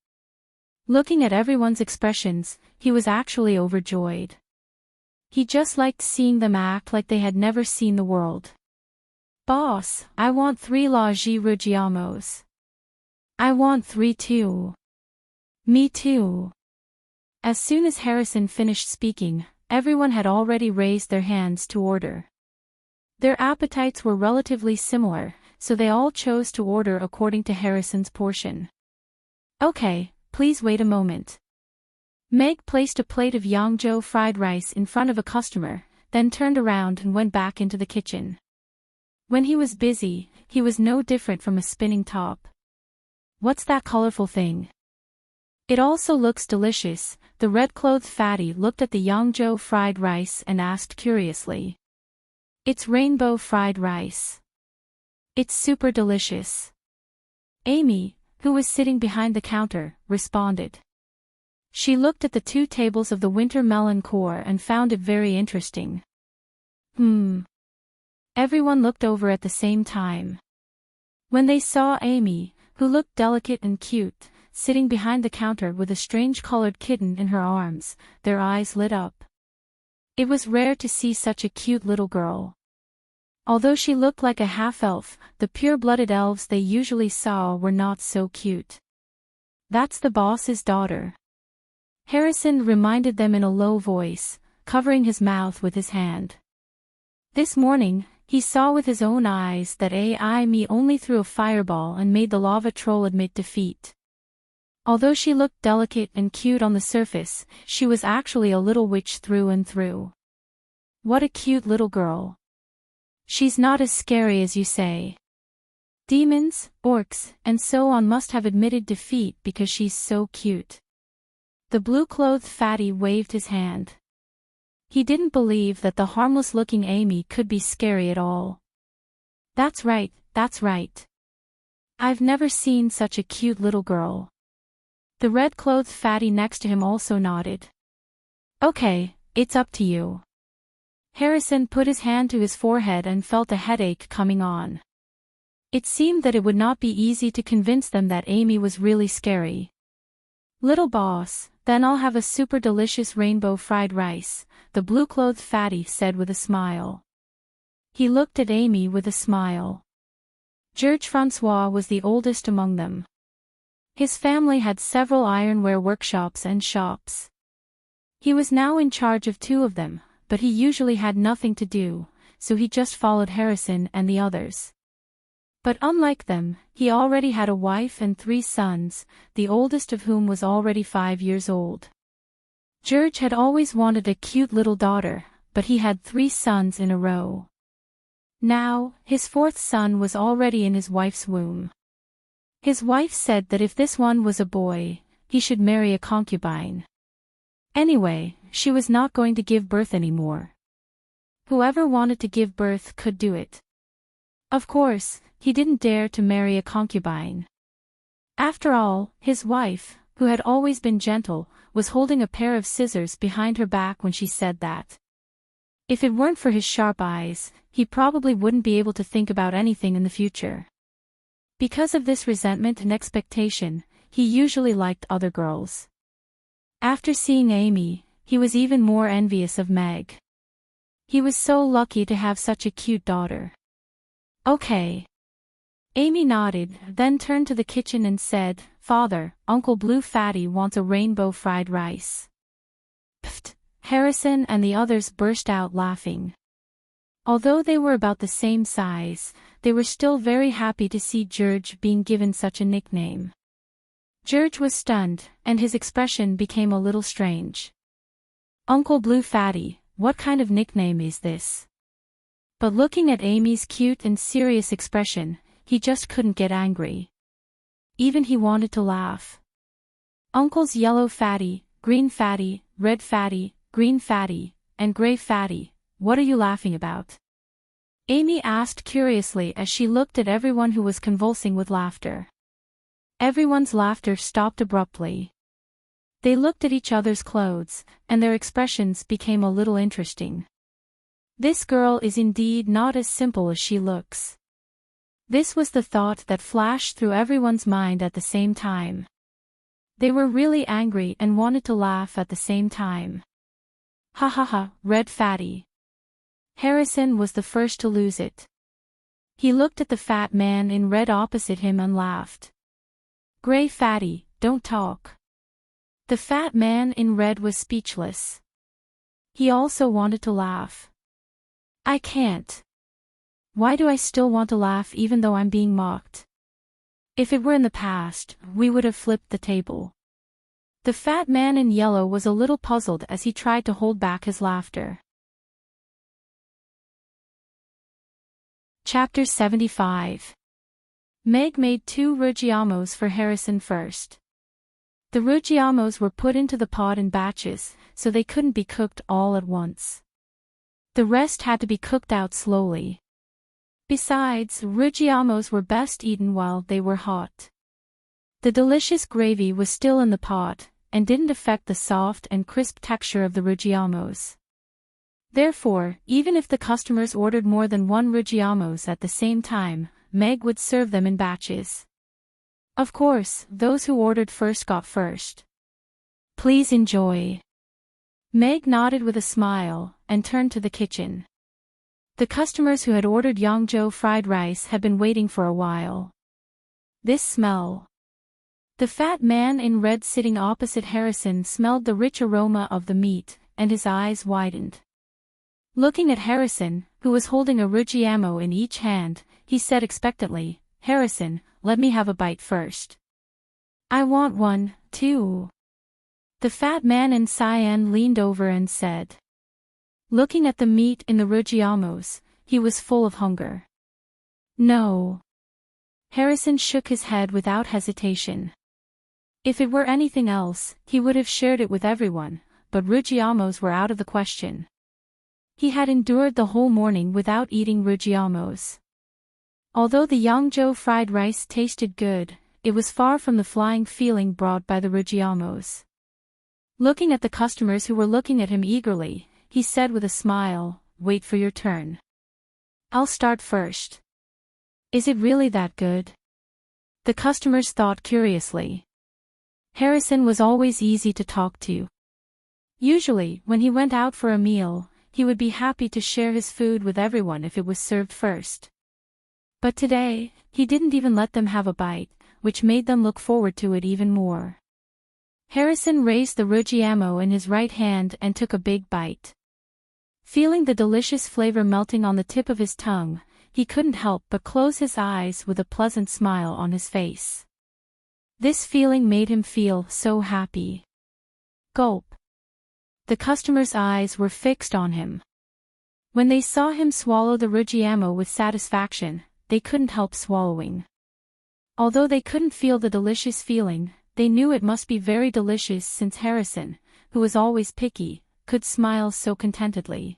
Looking at everyone's expressions, he was actually overjoyed. He just liked seeing them act like they had never seen the world. "Boss, I want 3 La Ruggiamos." "I want 3 too." "Me too." As soon as Harrison finished speaking, everyone had already raised their hands to order. Their appetites were relatively similar, so they all chose to order according to Harrison's portion. Okay, please wait a moment. Meg placed a plate of Yangzhou fried rice in front of a customer, then turned around and went back into the kitchen. When he was busy, he was no different from a spinning top. What's that colorful thing? It also looks delicious. The red-clothed fatty looked at the Yangzhou fried rice and asked curiously. It's rainbow fried rice. It's super delicious. Amy, who was sitting behind the counter, responded. She looked at the 2 tables of the winter melon core and found it very interesting. Everyone looked over at the same time. When they saw Amy, who looked delicate and cute, sitting behind the counter with a strange-colored kitten in her arms, their eyes lit up. It was rare to see such a cute little girl. Although she looked like a half-elf, the pure-blooded elves they usually saw were not so cute. That's the boss's daughter. Harrison reminded them in a low voice, covering his mouth with his hand. This morning, he saw with his own eyes that Amy only threw a fireball and made the lava troll admit defeat. Although she looked delicate and cute on the surface, she was actually a little witch through and through. What a cute little girl. She's not as scary as you say. Demons, orcs, and so on must have admitted defeat because she's so cute. The blue-clothed fatty waved his hand. He didn't believe that the harmless-looking Amy could be scary at all. That's right, that's right. I've never seen such a cute little girl. The red-clothed fatty next to him also nodded. Okay, it's up to you. Harrison put his hand to his forehead and felt a headache coming on. It seemed that it would not be easy to convince them that Amy was really scary. Little boss, then I'll have a super delicious rainbow fried rice, the blue-clothed fatty said with a smile. He looked at Amy with a smile. George Francois was the oldest among them. His family had several ironware workshops and shops. He was now in charge of 2 of them, but he usually had nothing to do, so he just followed Harrison and the others. But unlike them, he already had a wife and 3 sons, the oldest of whom was already 5 years old. George had always wanted a cute little daughter, but he had 3 sons in a row. Now, his 4th son was already in his wife's womb. His wife said that if this one was a boy, he should marry a concubine. Anyway, she was not going to give birth anymore. Whoever wanted to give birth could do it. Of course, he didn't dare to marry a concubine. After all, his wife, who had always been gentle, was holding a pair of scissors behind her back when she said that. If it weren't for his sharp eyes, he probably wouldn't be able to think about anything in the future. Because of this resentment and expectation, he usually liked other girls. After seeing Amy, he was even more envious of Meg. He was so lucky to have such a cute daughter. Okay. Amy nodded, then turned to the kitchen and said, Father, Uncle Blue Fatty wants a rainbow fried rice. Pfft! Harrison and the others burst out laughing. Although they were about the same size, they were still very happy to see George being given such a nickname. George was stunned, and his expression became a little strange. Uncle Blue Fatty, what kind of nickname is this? But looking at Amy's cute and serious expression, he just couldn't get angry. Even he wanted to laugh. Uncle's yellow fatty, green fatty, red fatty, green fatty, and gray fatty, what are you laughing about? Amy asked curiously as she looked at everyone who was convulsing with laughter. Everyone's laughter stopped abruptly. They looked at each other's clothes, and their expressions became a little interesting. This girl is indeed not as simple as she looks. This was the thought that flashed through everyone's mind at the same time. They were really angry and wanted to laugh at the same time. Ha ha ha, red fatty. Harrison was the first to lose it. He looked at the fat man in red opposite him and laughed. Gray fatty, don't talk. The fat man in red was speechless. He also wanted to laugh. I can't. Why do I still want to laugh even though I'm being mocked? If it were in the past, we would have flipped the table. The fat man in yellow was a little puzzled as he tried to hold back his laughter. Chapter 75. Meg made 2 ruggiamos for Harrison first. The ruggiamos were put into the pot in batches, so they couldn't be cooked all at once. The rest had to be cooked out slowly. Besides, ruggiamos were best eaten while they were hot. The delicious gravy was still in the pot, and didn't affect the soft and crisp texture of the ruggiamos. Therefore, even if the customers ordered more than 1 ruggiamos at the same time, Meg would serve them in batches. Of course, those who ordered first got first. Please enjoy. Meg nodded with a smile, and turned to the kitchen. The customers who had ordered Yangzhou fried rice had been waiting for a while. This smell. The fat man in red sitting opposite Harrison smelled the rich aroma of the meat, and his eyes widened. Looking at Harrison, who was holding a ruggiamo in each hand, he said expectantly, "Harrison, let me have a bite first." "I want one, too." The fat man in cyan leaned over and said. Looking at the meat in the ruggiamos, he was full of hunger. "No." Harrison shook his head without hesitation. If it were anything else, he would have shared it with everyone, but ruggiamos were out of the question. He had endured the whole morning without eating ruggiamos. Although the Yangzhou fried rice tasted good, it was far from the flying feeling brought by the ruggiamos. Looking at the customers who were looking at him eagerly, he said with a smile, "Wait for your turn. I'll start first." "Is it really that good?" The customers thought curiously. Harrison was always easy to talk to. Usually, when he went out for a meal, he would be happy to share his food with everyone if it was served first. But today, he didn't even let them have a bite, which made them look forward to it even more. Harrison raised the ruggiamo in his right hand and took a big bite. Feeling the delicious flavor melting on the tip of his tongue, he couldn't help but close his eyes with a pleasant smile on his face. This feeling made him feel so happy. Gulp. The customers' eyes were fixed on him. When they saw him swallow the ruggiamo with satisfaction, they couldn't help swallowing. Although they couldn't feel the delicious feeling, they knew it must be very delicious since Harrison, who was always picky, could smile so contentedly.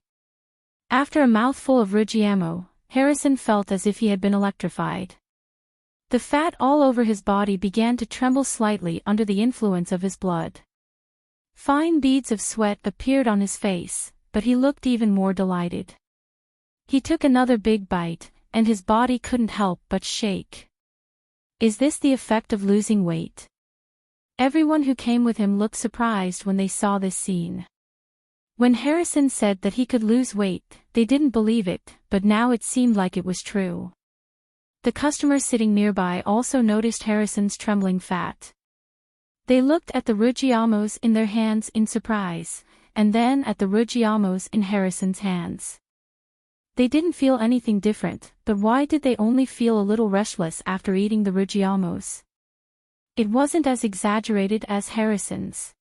After a mouthful of ruggiamo, Harrison felt as if he had been electrified. The fat all over his body began to tremble slightly under the influence of his blood. Fine beads of sweat appeared on his face, but he looked even more delighted. He took another big bite, and his body couldn't help but shake. Is this the effect of losing weight? Everyone who came with him looked surprised when they saw this scene. When Harrison said that he could lose weight, they didn't believe it, but now it seemed like it was true. The customers sitting nearby also noticed Harrison's trembling fat. They looked at the ruggiamos in their hands in surprise, and then at the ruggiamos in Harrison's hands. They didn't feel anything different, but why did they only feel a little restless after eating the ruggiamos? It wasn't as exaggerated as Harrison's.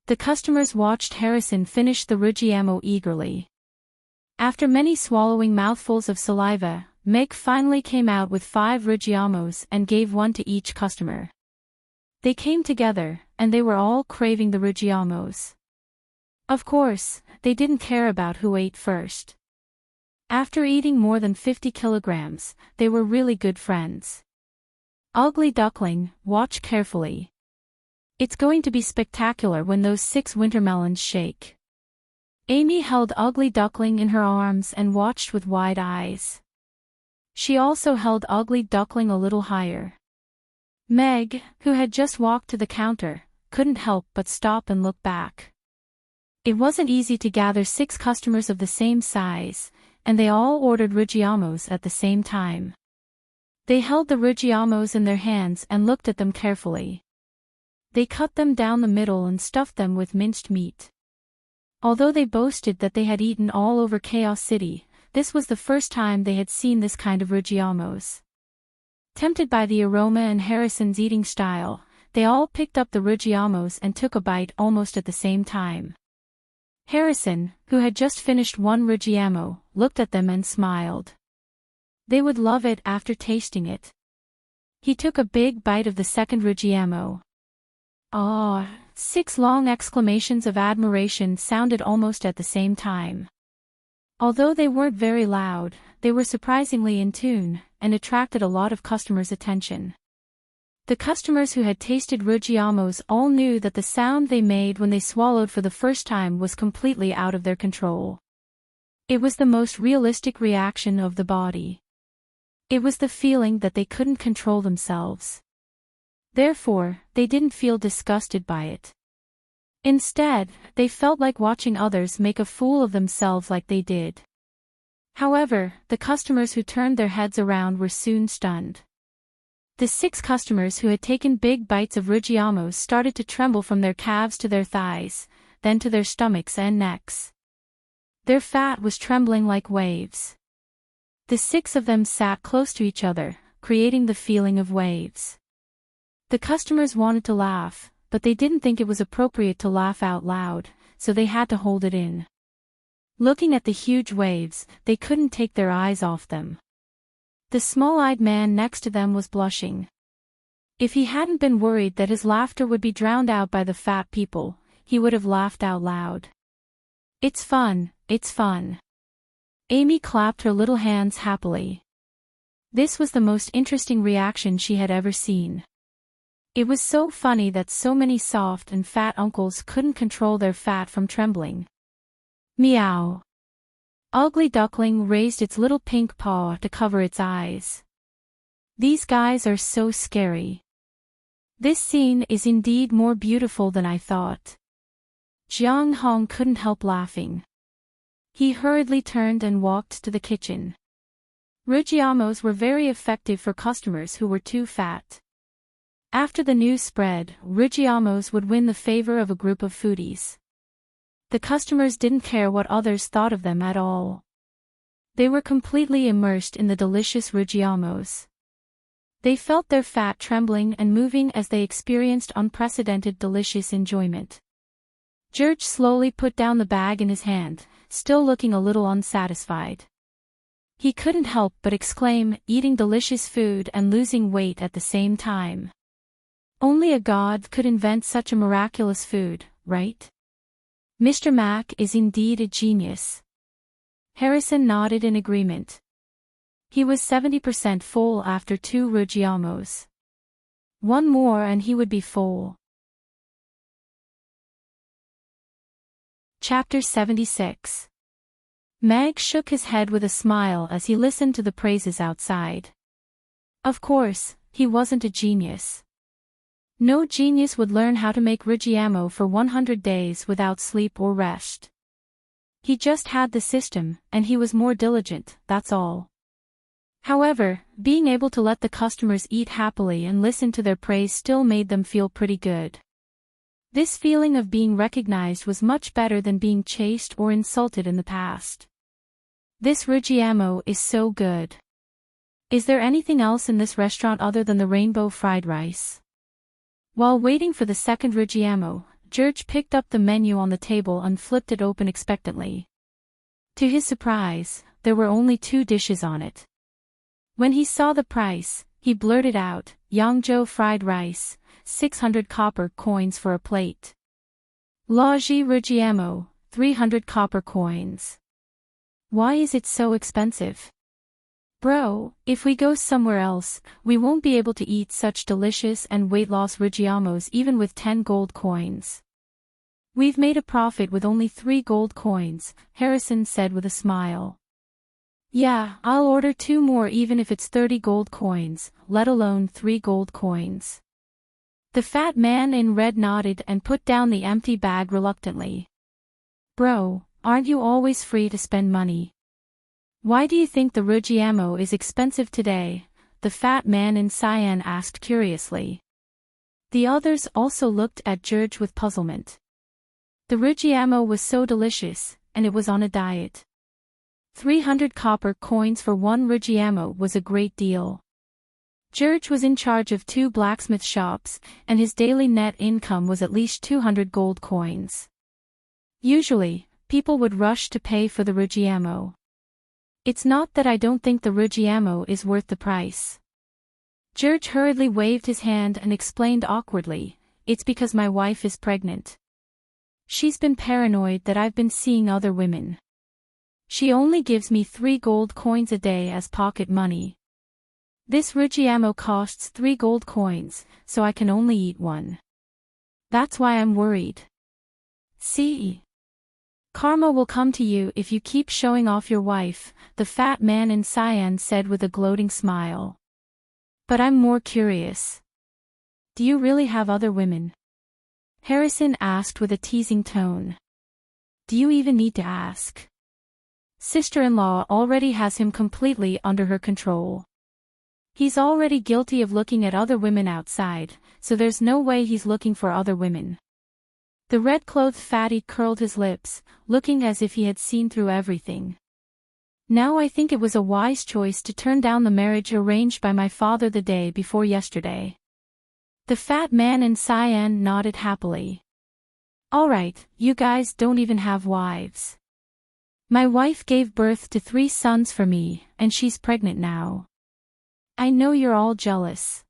The customers watched Harrison finish the ruggiamo eagerly. After many swallowing mouthfuls of saliva, Meg finally came out with 5 ruggiamos and gave one to each customer. They came together, and they were all craving the ruggiamos. Of course, they didn't care about who ate first. After eating more than 50 kilograms, they were really good friends. Ugly Duckling, watch carefully. It's going to be spectacular when those 6 wintermelons shake. Amy held Ugly Duckling in her arms and watched with wide eyes. She also held Ugly Duckling a little higher. Meg, who had just walked to the counter, couldn't help but stop and look back. It wasn't easy to gather 6 customers of the same size, and they all ordered ruggiamos at the same time. They held the ruggiamos in their hands and looked at them carefully. They cut them down the middle and stuffed them with minced meat. Although they boasted that they had eaten all over Chaos City, this was the first time they had seen this kind of ruggiamos. Tempted by the aroma and Harrison's eating style, they all picked up the ruggiamos and took a bite almost at the same time. Harrison, who had just finished one ruggiamo, looked at them and smiled. They would love it after tasting it. He took a big bite of the second ruggiamo. "Ah!" 6 long exclamations of admiration sounded almost at the same time. Although they weren't very loud, they were surprisingly in tune, and attracted a lot of customers' attention. The customers who had tasted ruggiamos all knew that the sound they made when they swallowed for the first time was completely out of their control. It was the most realistic reaction of the body. It was the feeling that they couldn't control themselves. Therefore, they didn't feel disgusted by it. Instead, they felt like watching others make a fool of themselves like they did. However, the customers who turned their heads around were soon stunned. The 6 customers who had taken big bites of ruggiamos started to tremble from their calves to their thighs, then to their stomachs and necks. Their fat was trembling like waves. The 6 of them sat close to each other, creating the feeling of waves. The customers wanted to laugh, but they didn't think it was appropriate to laugh out loud, so they had to hold it in. Looking at the huge waves, they couldn't take their eyes off them. The small-eyed man next to them was blushing. If he hadn't been worried that his laughter would be drowned out by the fat people, he would have laughed out loud. "It's fun, it's fun." Amy clapped her little hands happily. This was the most interesting reaction she had ever seen. It was so funny that so many soft and fat uncles couldn't control their fat from trembling. Meow. Ugly Duckling raised its little pink paw to cover its eyes. "These guys are so scary. This scene is indeed more beautiful than I thought." Jiang Hong couldn't help laughing. He hurriedly turned and walked to the kitchen. Ruggiamos were very effective for customers who were too fat. After the news spread, ruggiamos would win the favor of a group of foodies. The customers didn't care what others thought of them at all. They were completely immersed in the delicious ruggiamos. They felt their fat trembling and moving as they experienced unprecedented delicious enjoyment. George slowly put down the bag in his hand, still looking a little unsatisfied. He couldn't help but exclaim, eating delicious food and losing weight at the same time. Only a god could invent such a miraculous food, right? Mr. Mac is indeed a genius. Harrison nodded in agreement. He was 70% full after 2 ruggiamos. One more and he would be full. Chapter 76. Meg shook his head with a smile as he listened to the praises outside. Of course, he wasn't a genius. No genius would learn how to make ruggiamo for 100 days without sleep or rest. He just had the system, and he was more diligent, that's all. However, being able to let the customers eat happily and listen to their praise still made them feel pretty good. This feeling of being recognized was much better than being chased or insulted in the past. This ruggiamo is so good. Is there anything else in this restaurant other than the rainbow fried rice? While waiting for the second ruggiamo, George picked up the menu on the table and flipped it open expectantly. To his surprise, there were only 2 dishes on it. When he saw the price, he blurted out, "Yangzhou fried rice, 600 copper coins for a plate. Laji ruggiamo, 300 copper coins. Why is it so expensive? Bro, if we go somewhere else, we won't be able to eat such delicious and weight-loss ruggiamos even with 10 gold coins." "We've made a profit with only 3 gold coins," Harrison said with a smile. "Yeah, I'll order 2 more even if it's 30 gold coins, let alone 3 gold coins." The fat man in red nodded and put down the empty bag reluctantly. "Bro, aren't you always free to spend money? Why do you think the ruggiamo is expensive today?" the fat man in cyan asked curiously. The others also looked at George with puzzlement. The Ruggiamo was so delicious, and it was on a diet. 300 copper coins for one Ruggiamo was a great deal. George was in charge of 2 blacksmith shops, and his daily net income was at least 200 gold coins. Usually, people would rush to pay for the Ruggiamo. It's not that I don't think the Ruggiamo is worth the price. George hurriedly waved his hand and explained awkwardly, it's because my wife is pregnant. She's been paranoid that I've been seeing other women. She only gives me 3 gold coins a day as pocket money. This Ruggiamo costs 3 gold coins, so I can only eat 1. That's why I'm worried. See? Karma will come to you if you keep showing off your wife, the fat man in cyan said with a gloating smile. But I'm more curious. Do you really have other women? Harrison asked with a teasing tone. Do you even need to ask? Sister-in-law already has him completely under her control. He's already guilty of looking at other women outside, so there's no way he's looking for other women. The red-clothed fatty curled his lips, looking as if he had seen through everything. Now I think it was a wise choice to turn down the marriage arranged by my father the day before yesterday. The fat man in cyan nodded happily. All right, you guys don't even have wives. My wife gave birth to 3 sons for me, and she's pregnant now. I know you're all jealous.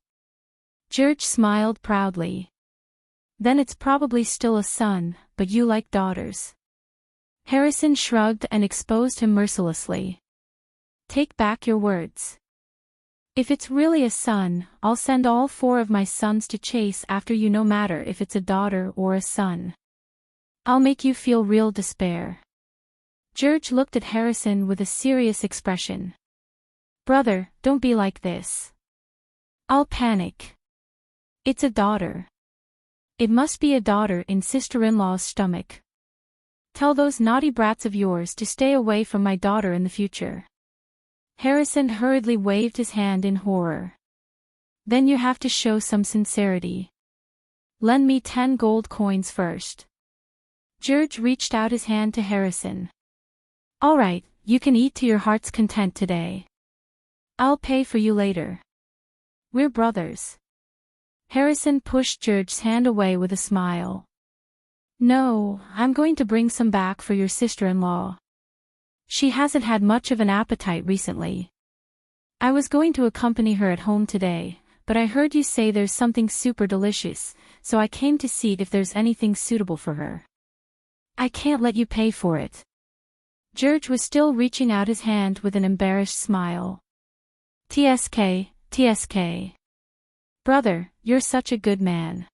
George smiled proudly. Then it's probably still a son, but you like daughters. Harrison shrugged and exposed him mercilessly. Take back your words. If it's really a son, I'll send all 4 of my sons to chase after you no matter if it's a daughter or a son. I'll make you feel real despair. George looked at Harrison with a serious expression. Brother, don't be like this. I'll panic. It's a daughter. It must be a daughter in sister-in-law's stomach. Tell those naughty brats of yours to stay away from my daughter in the future. Harrison hurriedly waved his hand in horror. Then you have to show some sincerity. Lend me 10 gold coins first. George reached out his hand to Harrison. All right, you can eat to your heart's content today. I'll pay for you later. We're brothers. Harrison pushed George's hand away with a smile. No, I'm going to bring some back for your sister-in-law. She hasn't had much of an appetite recently. I was going to accompany her at home today, but I heard you say there's something super delicious, so I came to see if there's anything suitable for her. I can't let you pay for it. George was still reaching out his hand with an embarrassed smile. TSK. Brother, you're such a good man.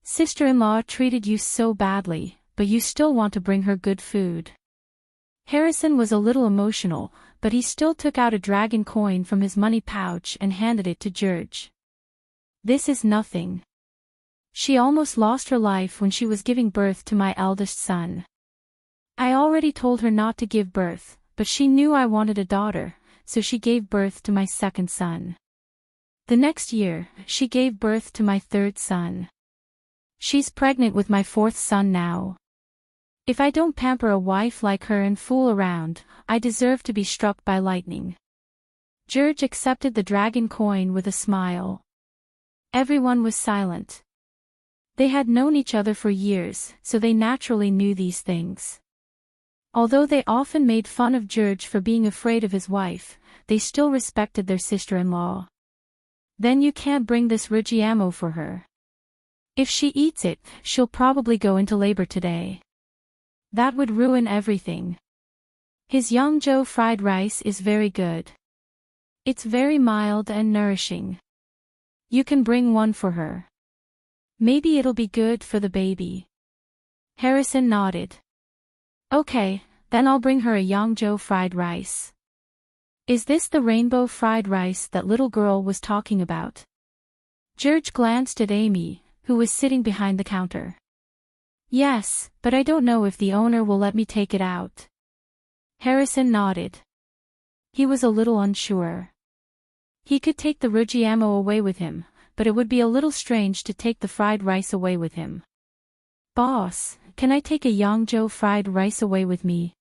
Sister-in-law treated you so badly, but you still want to bring her good food. Harrison was a little emotional, but he still took out a dragon coin from his money pouch and handed it to George. This is nothing. She almost lost her life when she was giving birth to my eldest son. I already told her not to give birth, but she knew I wanted a daughter, so she gave birth to my 2nd son. The next year, she gave birth to my 3rd son. She's pregnant with my 4th son now. If I don't pamper a wife like her and fool around, I deserve to be struck by lightning. George accepted the dragon coin with a smile. Everyone was silent. They had known each other for years, so they naturally knew these things. Although they often made fun of George for being afraid of his wife, they still respected their sister-in-law. Then you can't bring this Ruggiamo for her. If she eats it, she'll probably go into labor today. That would ruin everything. His Yangzhou fried rice is very good. It's very mild and nourishing. You can bring one for her. Maybe it'll be good for the baby. Harrison nodded. Okay, then I'll bring her a Yangzhou fried rice. Is this the rainbow fried rice that little girl was talking about? George glanced at Amy, who was sitting behind the counter. Yes, but I don't know if the owner will let me take it out. Harrison nodded. He was a little unsure. He could take the Ruggiamo away with him, but it would be a little strange to take the fried rice away with him. "Boss, can I take a Yangzhou fried rice away with me?"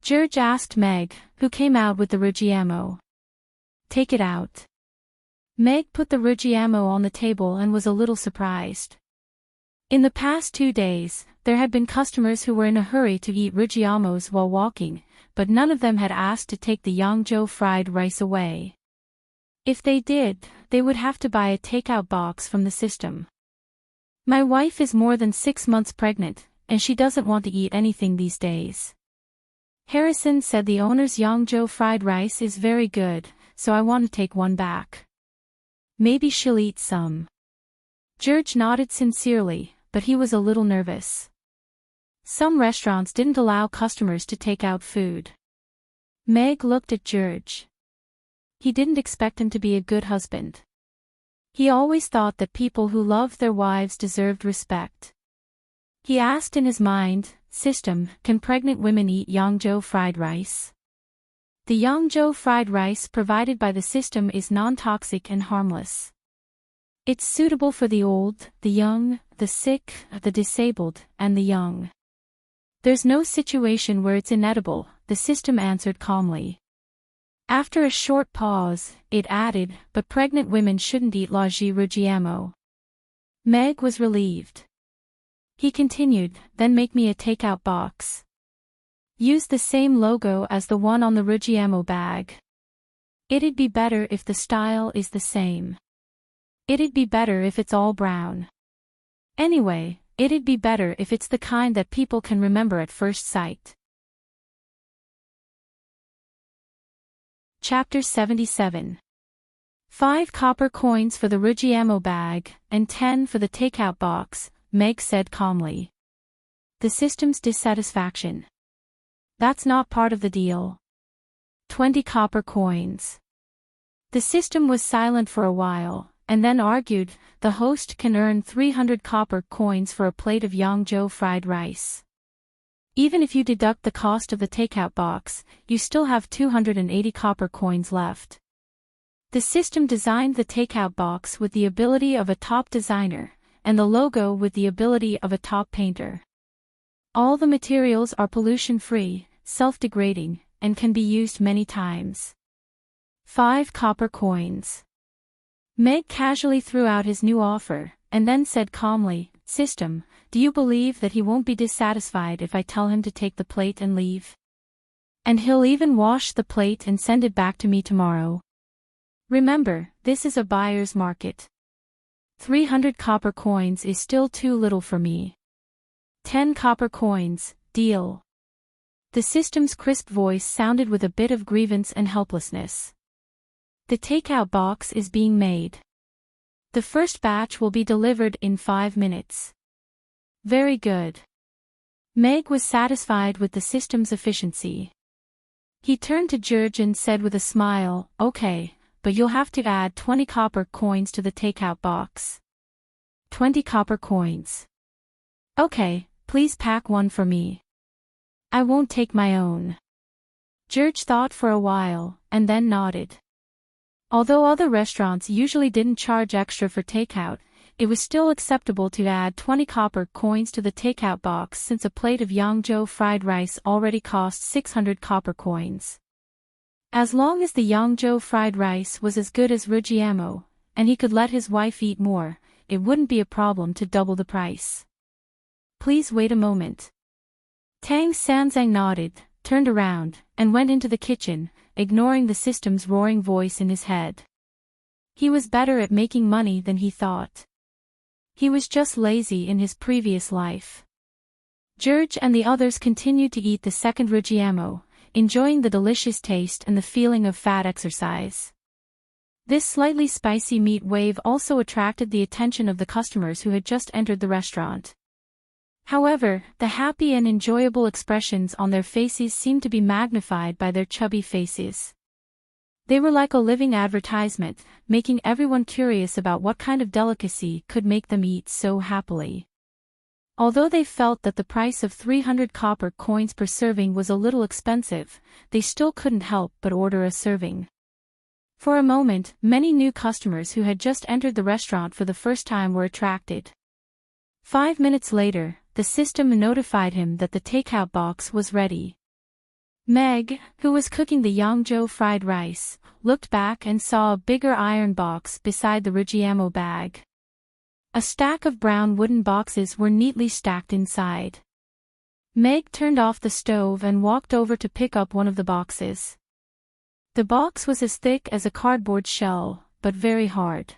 George asked Meg, who came out with the Ruggiamo. "Take it out." Meg put the Ruggiamo on the table and was a little surprised. In the past 2 days, there had been customers who were in a hurry to eat Ruggiamos while walking, but none of them had asked to take the Yangzhou fried rice away. If they did, they would have to buy a takeout box from the system. "My wife is more than 6 months pregnant, and she doesn't want to eat anything these days. Harrison said the owner's Yangzhou fried rice is very good, so I want to take one back. Maybe she'll eat some." George nodded sincerely, but he was a little nervous. Some restaurants didn't allow customers to take out food. Meg looked at George. He didn't expect him to be a good husband. He always thought that people who loved their wives deserved respect. He asked in his mind, "System, can pregnant women eat Yangzhou fried rice?" The Yangzhou fried rice provided by the system is non-toxic and harmless. It's suitable for the old, the young, the sick, the disabled, and the young. There's no situation where it's inedible, the system answered calmly. After a short pause, it added, "But pregnant women shouldn't eat Ruggiamo." Meg was relieved. He continued, "Then make me a takeout box. Use the same logo as the one on the Ruggiamo bag. It'd be better if the style is the same. It'd be better if it's all brown. Anyway, it'd be better if it's the kind that people can remember at first sight." Chapter 77. 5 copper coins for the Ruggiamo bag, and 10 for the takeout box, Meg said calmly. The system's dissatisfaction. That's not part of the deal. 20 copper coins. The system was silent for a while, and then argued, the host can earn 300 copper coins for a plate of Yangzhou fried rice. Even if you deduct the cost of the takeout box, you still have 280 copper coins left. The system designed the takeout box with the ability of a top designer, and the logo with the ability of a top painter. All the materials are pollution-free, self-degrading, and can be used many times. 5 copper coins. Meg casually threw out his new offer, and then said calmly, "System, do you believe that he won't be dissatisfied if I tell him to take the plate and leave? And he'll even wash the plate and send it back to me tomorrow. Remember, this is a buyer's market. 300 copper coins is still too little for me. 10 copper coins, deal." The system's crisp voice sounded with a bit of grievance and helplessness. "The takeout box is being made. The first batch will be delivered in 5 minutes. "Very good." Meg was satisfied with the system's efficiency. He turned to George and said with a smile, "Okay, but you'll have to add 20 copper coins to the takeout box." 20 copper coins. "Okay, please pack one for me. I won't take my own." George thought for a while, and then nodded. Although other restaurants usually didn't charge extra for takeout, it was still acceptable to add 20 copper coins to the takeout box since a plate of Yangzhou fried rice already cost 600 copper coins. As long as the Yangzhou fried rice was as good as Ruggiamo, and he could let his wife eat more, it wouldn't be a problem to double the price. "Please wait a moment." Tang Sanzang nodded, turned around, and went into the kitchen, ignoring the system's roaring voice in his head. He was better at making money than he thought. He was just lazy in his previous life. George and the others continued to eat the second Ruggiamo, enjoying the delicious taste and the feeling of fat exercise. This slightly spicy meat wave also attracted the attention of the customers who had just entered the restaurant. However, the happy and enjoyable expressions on their faces seemed to be magnified by their chubby faces. They were like a living advertisement, making everyone curious about what kind of delicacy could make them eat so happily. Although they felt that the price of 300 copper coins per serving was a little expensive, they still couldn't help but order a serving. For a moment, many new customers who had just entered the restaurant for the first time were attracted. 5 minutes later, the system notified him that the takeout box was ready. Meg, who was cooking the Yangzhou fried rice, looked back and saw a bigger iron box beside the Rigiamo bag. A stack of brown wooden boxes were neatly stacked inside. Meg turned off the stove and walked over to pick up one of the boxes. The box was as thick as a cardboard shell, but very hard.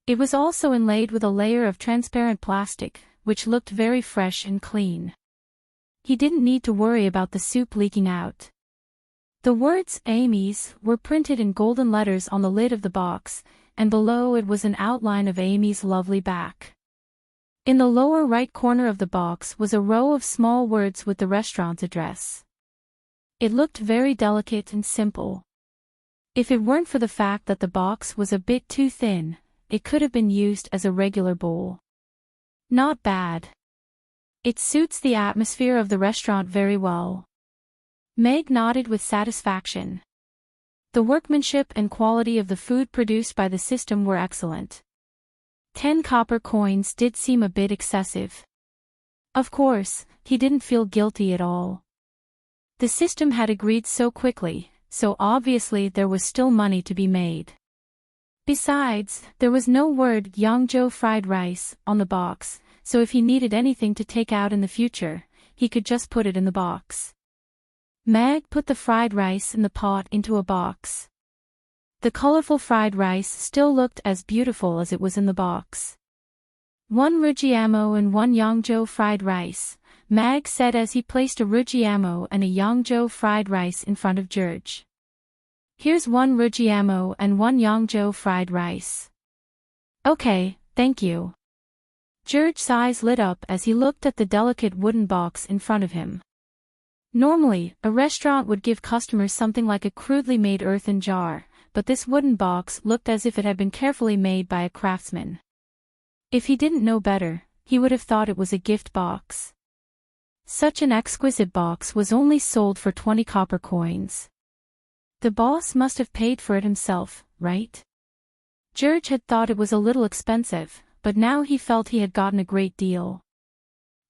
It was also inlaid with a layer of transparent plastic, which looked very fresh and clean. He didn't need to worry about the soup leaking out. The words Amy's were printed in golden letters on the lid of the box, and below it was an outline of Amy's lovely back. In the lower right corner of the box was a row of small words with the restaurant's address. It looked very delicate and simple. If it weren't for the fact that the box was a bit too thin, it could have been used as a regular bowl. Not bad. It suits the atmosphere of the restaurant very well. Meg nodded with satisfaction. The workmanship and quality of the food produced by the system were excellent. 10 copper coins did seem a bit excessive. Of course, he didn't feel guilty at all. The system had agreed so quickly, so obviously there was still money to be made. Besides, there was no word Yangzhou fried rice on the box, so if he needed anything to take out in the future, he could just put it in the box. Meg put the fried rice in the pot into a box. The colorful fried rice still looked as beautiful as it was in the box. 1 Rigiamo and 1 Yangzhou fried rice, Meg said as he placed a Rigiamo and a Yangzhou fried rice in front of George. Here's 1 Rigiamo and 1 Yangzhou fried rice. Okay, thank you. George's eyes lit up as he looked at the delicate wooden box in front of him. Normally, a restaurant would give customers something like a crudely made earthen jar, but this wooden box looked as if it had been carefully made by a craftsman. If he didn't know better, he would have thought it was a gift box. Such an exquisite box was only sold for 20 copper coins. The boss must have paid for it himself, right? George had thought it was a little expensive, but now he felt he had gotten a great deal.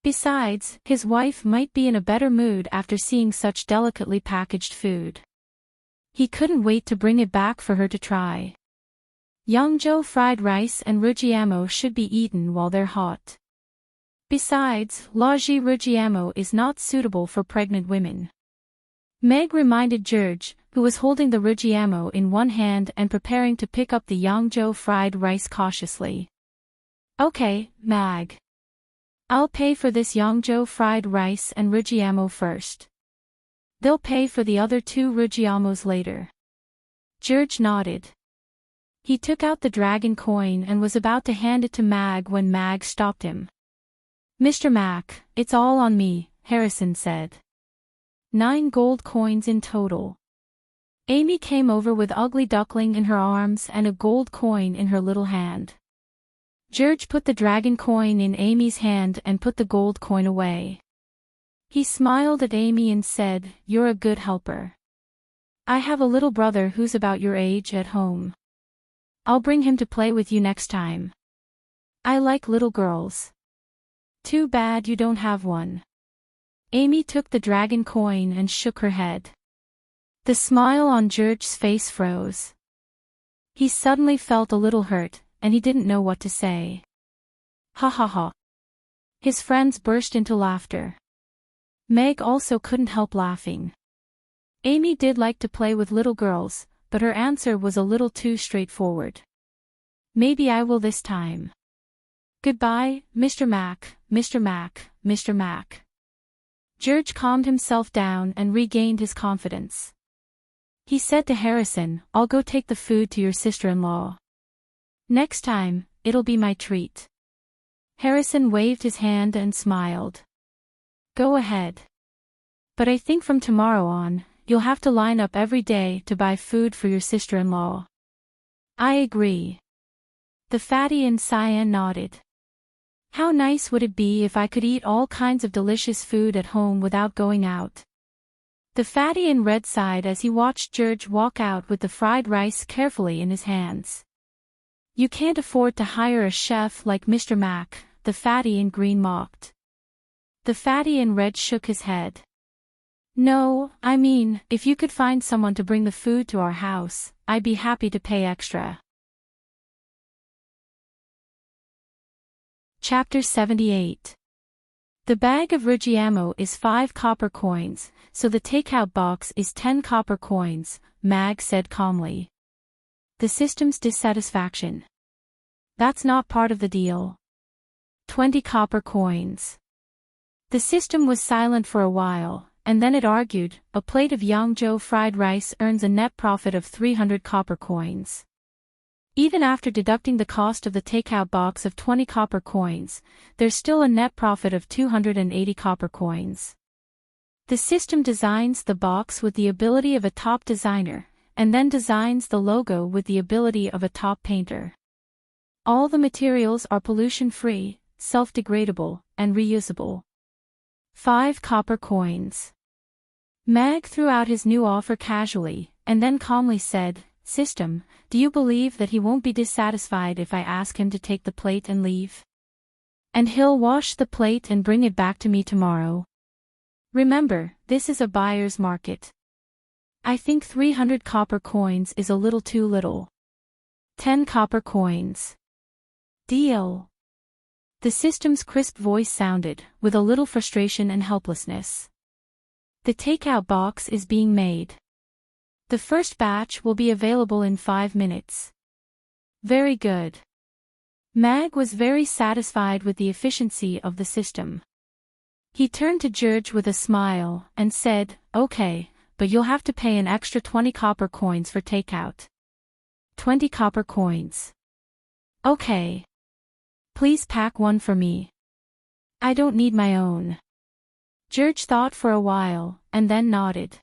Besides, his wife might be in a better mood after seeing such delicately packaged food. He couldn't wait to bring it back for her to try. Yangzhou fried rice and Rigiamo should be eaten while they're hot. Besides, Laji Rigiamo is not suitable for pregnant women. Meg reminded George, who was holding the Rigiamo in one hand and preparing to pick up the Yangzhou fried rice cautiously. Okay, Mag. I'll pay for this Yangzhou fried rice and Rigiamo first. They'll pay for the other 2 Rigiamos later. George nodded. He took out the dragon coin and was about to hand it to Mag when Mag stopped him. Mr. Mac, it's all on me, Harrison said. 9 gold coins in total. Amy came over with Ugly Duckling in her arms and a gold coin in her little hand. George put the dragon coin in Amy's hand and put the gold coin away. He smiled at Amy and said, "You're a good helper. I have a little brother who's about your age at home. I'll bring him to play with you next time. I like little girls. Too bad you don't have one." Amy took the dragon coin and shook her head. The smile on George's face froze. He suddenly felt a little hurt, and he didn't know what to say. Ha ha ha. His friends burst into laughter. Meg also couldn't help laughing. Amy did like to play with little girls, but her answer was a little too straightforward. Maybe I will this time. Goodbye, Mr. Mac, Mr. Mac, Mr. Mac. George calmed himself down and regained his confidence. He said to Harrison, "I'll go take the food to your sister-in-law. Next time, it'll be my treat." Harrison waved his hand and smiled. "Go ahead. But I think from tomorrow on, you'll have to line up every day to buy food for your sister-in-law." "I agree." The fatty and Cyan nodded. How nice would it be if I could eat all kinds of delicious food at home without going out? The fatty and red sighed as he watched George walk out with the fried rice carefully in his hands. You can't afford to hire a chef like Mr. Mac, the fatty in green mocked. The fatty in red shook his head. No, I mean, if you could find someone to bring the food to our house, I'd be happy to pay extra. Chapter 78. The bag of Ruggiamo is 5 copper coins, so the takeout box is 10 copper coins, Mag said calmly. The system's dissatisfaction. That's not part of the deal. 20 copper coins. The system was silent for a while, and then it argued, a plate of Yangzhou fried rice earns a net profit of 300 copper coins. Even after deducting the cost of the takeout box of 20 copper coins, there's still a net profit of 280 copper coins. The system designs the box with the ability of a top designer, and then designs the logo with the ability of a top painter. All the materials are pollution-free, self-degradable, and reusable. 5 copper coins. Mag threw out his new offer casually, and then calmly said, System, do you believe that he won't be dissatisfied if I ask him to take the plate and leave? And he'll wash the plate and bring it back to me tomorrow. Remember, this is a buyer's market. I think 300 copper coins is a little too little. 10 copper coins. Deal. The system's crisp voice sounded, with a little frustration and helplessness. The takeout box is being made. The first batch will be available in 5 minutes. Very good. Mag was very satisfied with the efficiency of the system. He turned to George with a smile, and said, Okay, but you'll have to pay an extra 20 copper coins for takeout. 20 copper coins. Okay. Please pack one for me. I don't need my own. George thought for a while, and then nodded.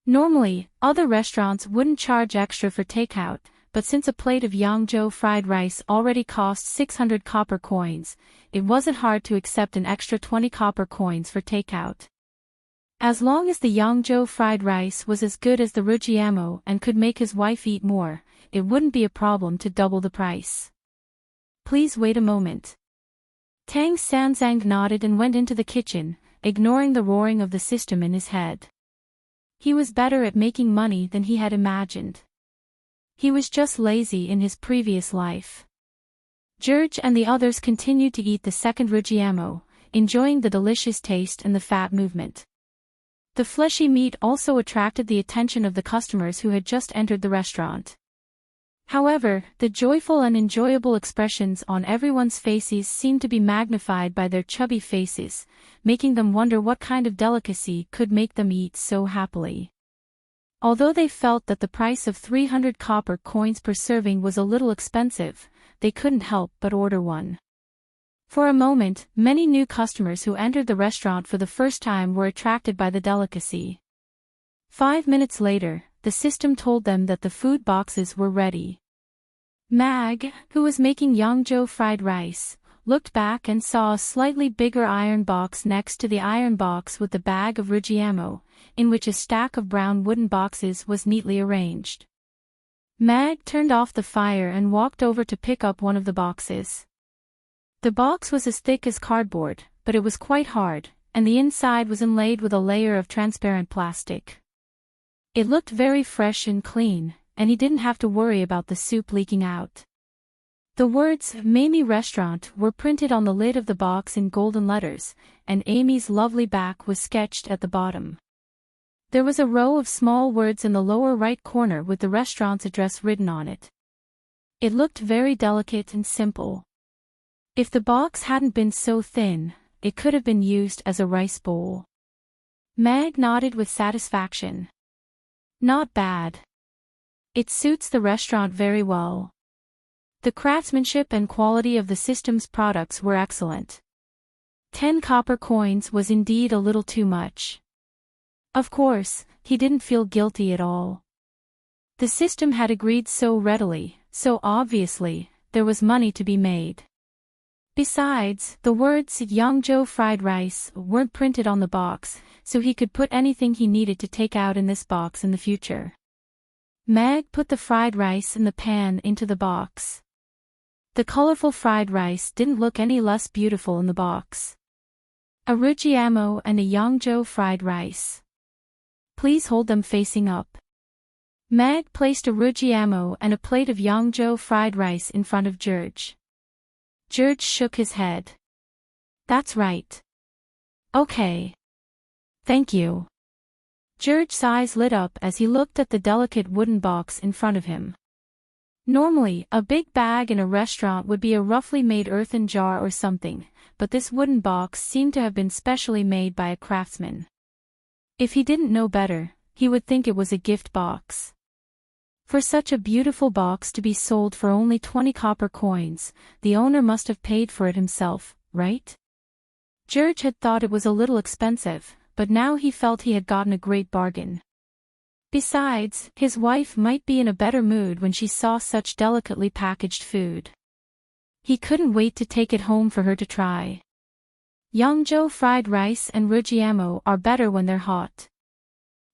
Normally, other restaurants wouldn't charge extra for takeout, but since a plate of Yangzhou fried rice already cost 600 copper coins, it wasn't hard to accept an extra 20 copper coins for takeout. As long as the Yangzhou fried rice was as good as the Ruggiamo and could make his wife eat more, it wouldn't be a problem to double the price. Please wait a moment. Tang Sanzang nodded and went into the kitchen, ignoring the roaring of the system in his head. He was better at making money than he had imagined. He was just lazy in his previous life. George and the others continued to eat the second Ruggiamo, enjoying the delicious taste and the fat movement. The fleshy meat also attracted the attention of the customers who had just entered the restaurant. However, the joyful and enjoyable expressions on everyone's faces seemed to be magnified by their chubby faces, making them wonder what kind of delicacy could make them eat so happily. Although they felt that the price of 300 copper coins per serving was a little expensive, they couldn't help but order one. For a moment, many new customers who entered the restaurant for the first time were attracted by the delicacy. 5 minutes later, the system told them that the food boxes were ready. Mag, who was making Yangzhou fried rice, looked back and saw a slightly bigger iron box next to the iron box with the bag of Ruggiamo, in which a stack of brown wooden boxes was neatly arranged. Mag turned off the fire and walked over to pick up one of the boxes. The box was as thick as cardboard, but it was quite hard, and the inside was inlaid with a layer of transparent plastic. It looked very fresh and clean, and he didn't have to worry about the soup leaking out. The words Mamie Restaurant were printed on the lid of the box in golden letters, and Amy's lovely back was sketched at the bottom. There was a row of small words in the lower right corner with the restaurant's address written on it. It looked very delicate and simple. If the box hadn't been so thin, it could have been used as a rice bowl. Mag nodded with satisfaction. Not bad. It suits the restaurant very well. The craftsmanship and quality of the system's products were excellent. 10 copper coins was indeed a little too much. Of course, he didn't feel guilty at all. The system had agreed so readily, so obviously, there was money to be made. Besides, the words Young Joe Fried Rice weren't printed on the box, so he could put anything he needed to take out in this box in the future. Meg put the fried rice in the pan into the box. The colorful fried rice didn't look any less beautiful in the box. A Ruggiamo and a Young Joe fried rice. Please hold them facing up. Meg placed a Ruggiamo and a plate of Young Joe fried rice in front of George. George shook his head. That's right. Okay. Thank you. George's eyes lit up as he looked at the delicate wooden box in front of him. Normally, a big bag in a restaurant would be a roughly made earthen jar or something, but this wooden box seemed to have been specially made by a craftsman. If he didn't know better, he would think it was a gift box. For such a beautiful box to be sold for only 20 copper coins, the owner must have paid for it himself, right? George had thought it was a little expensive, but now he felt he had gotten a great bargain. Besides, his wife might be in a better mood when she saw such delicately packaged food. He couldn't wait to take it home for her to try. Young Joe fried rice and Ruggiamo are better when they're hot.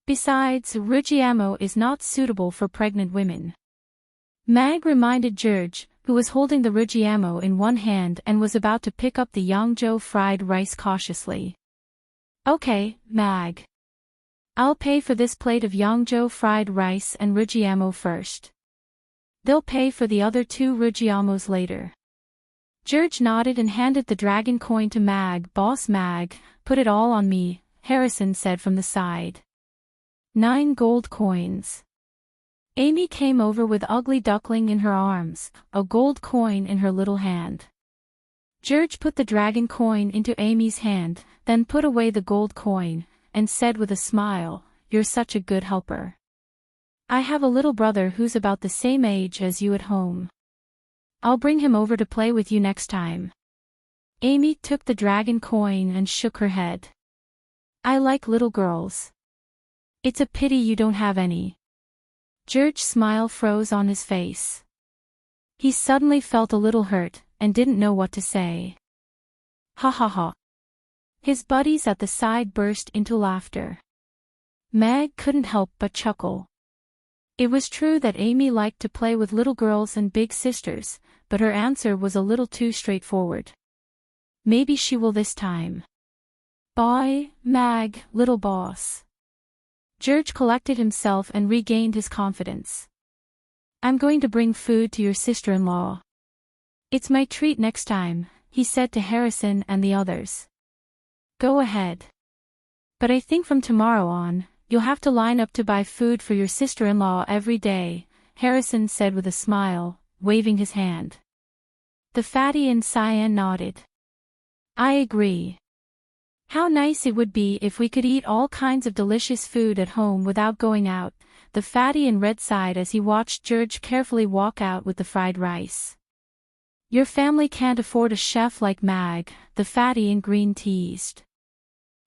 Besides, Ruggiamo is not suitable for pregnant women. Meg reminded George, who was holding the Ruggiamo in one hand and was about to pick up the Young Joe fried rice cautiously. Okay, Meg. I'll pay for this plate of Young Joe fried rice and Ruggiamo first. They'll pay for the other 2 Ruggiamos later. George nodded and handed the dragon coin to Mag. Boss Mag, put it all on me, Harrison said from the side. 9 gold coins. Amy came over with Ugly Duckling in her arms, a gold coin in her little hand. George put the dragon coin into Amy's hand, then put away the gold coin, and said with a smile, "You're such a good helper. I have a little brother who's about the same age as you at home. I'll bring him over to play with you next time." Amy took the dragon coin and shook her head. "I like little girls. It's a pity you don't have any." George's smile froze on his face. He suddenly felt a little hurt, and didn't know what to say. Ha ha ha. His buddies at the side burst into laughter. Meg couldn't help but chuckle. It was true that Amy liked to play with little girls and big sisters, but her answer was a little too straightforward. Maybe she will this time. Bye, Mag, little boss. George collected himself and regained his confidence. "I'm going to bring food to your sister-in-law. It's my treat next time," he said to Harrison and the others. "Go ahead. But I think from tomorrow on, you'll have to line up to buy food for your sister-in-law every day," Harrison said with a smile, waving his hand. The fatty in cyan nodded. "I agree. How nice it would be if we could eat all kinds of delicious food at home without going out," the fatty in red sighed as he watched George carefully walk out with the fried rice. "Your family can't afford a chef like Mag," the fatty in green teased.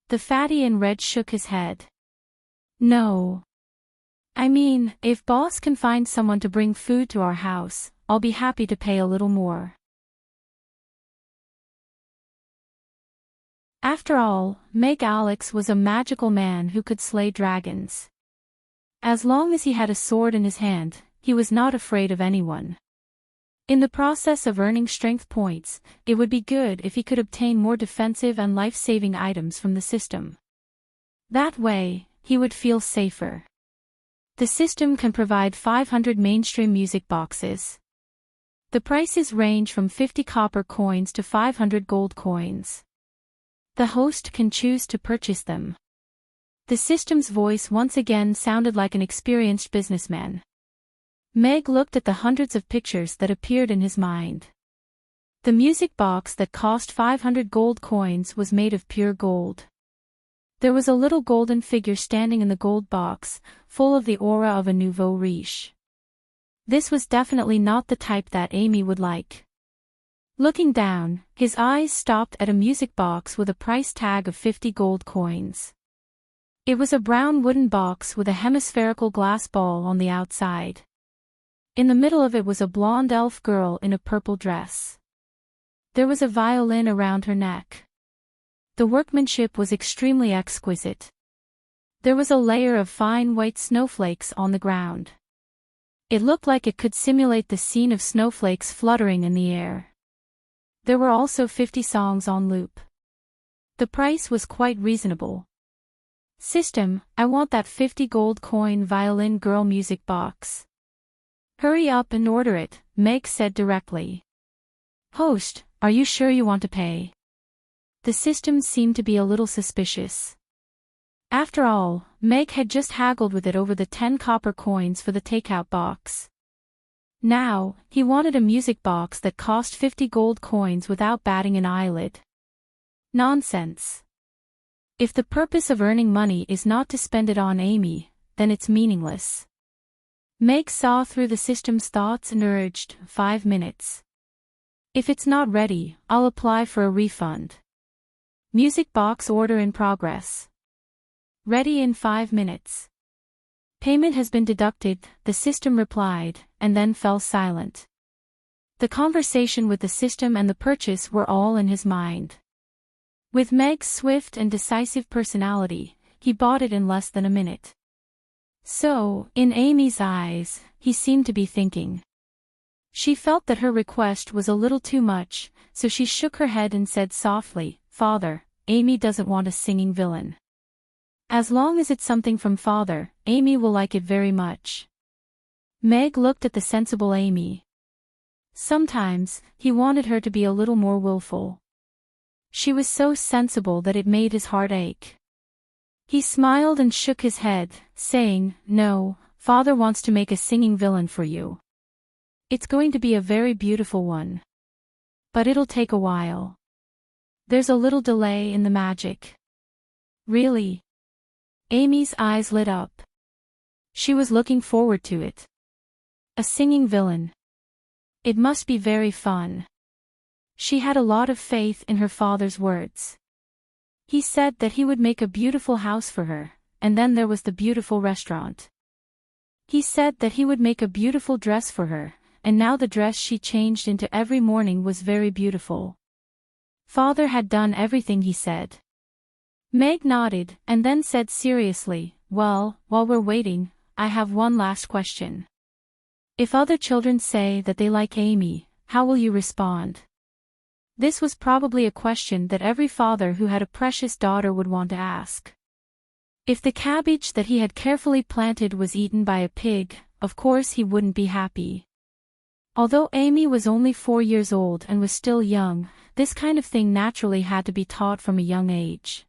The fatty in red shook his head. "No. I mean, if boss can find someone to bring food to our house, I'll be happy to pay a little more." After all, Meg Alex was a magical man who could slay dragons. As long as he had a sword in his hand, he was not afraid of anyone. In the process of earning strength points, it would be good if he could obtain more defensive and life-saving items from the system. That way, he would feel safer. The system can provide 500 mainstream music boxes. The prices range from 50 copper coins to 500 gold coins. The host can choose to purchase them. The system's voice once again sounded like an experienced businessman. Meg looked at the hundreds of pictures that appeared in his mind. The music box that cost 500 gold coins was made of pure gold. There was a little golden figure standing in the gold box, full of the aura of a nouveau riche. This was definitely not the type that Amy would like. Looking down, his eyes stopped at a music box with a price tag of 50 gold coins. It was a brown wooden box with a hemispherical glass ball on the outside. In the middle of it was a blonde elf girl in a purple dress. There was a violin around her neck. The workmanship was extremely exquisite. There was a layer of fine white snowflakes on the ground. It looked like it could simulate the scene of snowflakes fluttering in the air. There were also 50 songs on loop. The price was quite reasonable. System, I want that 50 gold coin violin girl music box. Hurry up and order it, Meg said directly. Host, are you sure you want to pay? The system seemed to be a little suspicious. After all, Meg had just haggled with it over the 10 copper coins for the takeout box. Now, he wanted a music box that cost 50 gold coins without batting an eyelid. Nonsense. If the purpose of earning money is not to spend it on Amy, then it's meaningless. Meg saw through the system's thoughts and urged, 5 minutes. If it's not ready, I'll apply for a refund. Music box order in progress. Ready in 5 minutes. Payment has been deducted, the system replied, and then fell silent. The conversation with the system and the purchase were all in his mind. With Meg's swift and decisive personality, he bought it in less than a minute. So, in Amy's eyes, he seemed to be thinking. She felt that her request was a little too much, so she shook her head and said softly, Father, Amy doesn't want a singing villain. As long as it's something from Father, Amy will like it very much. Meg looked at the sensible Amy. Sometimes, he wanted her to be a little more willful. She was so sensible that it made his heart ache. He smiled and shook his head, saying, No, Father wants to make a singing villain for you. It's going to be a very beautiful one. But it'll take a while. There's a little delay in the magic. Really? Amy's eyes lit up. She was looking forward to it. A singing villain. It must be very fun. She had a lot of faith in her father's words. He said that he would make a beautiful house for her, and then there was the beautiful restaurant. He said that he would make a beautiful dress for her, and now the dress she changed into every morning was very beautiful. Father had done everything he said. Meg nodded, and then said seriously, Well, while we're waiting, I have one last question. If other children say that they like Amy, how will you respond? This was probably a question that every father who had a precious daughter would want to ask. If the cabbage that he had carefully planted was eaten by a pig, of course he wouldn't be happy. Although Amy was only 4 years old and was still young, this kind of thing naturally had to be taught from a young age.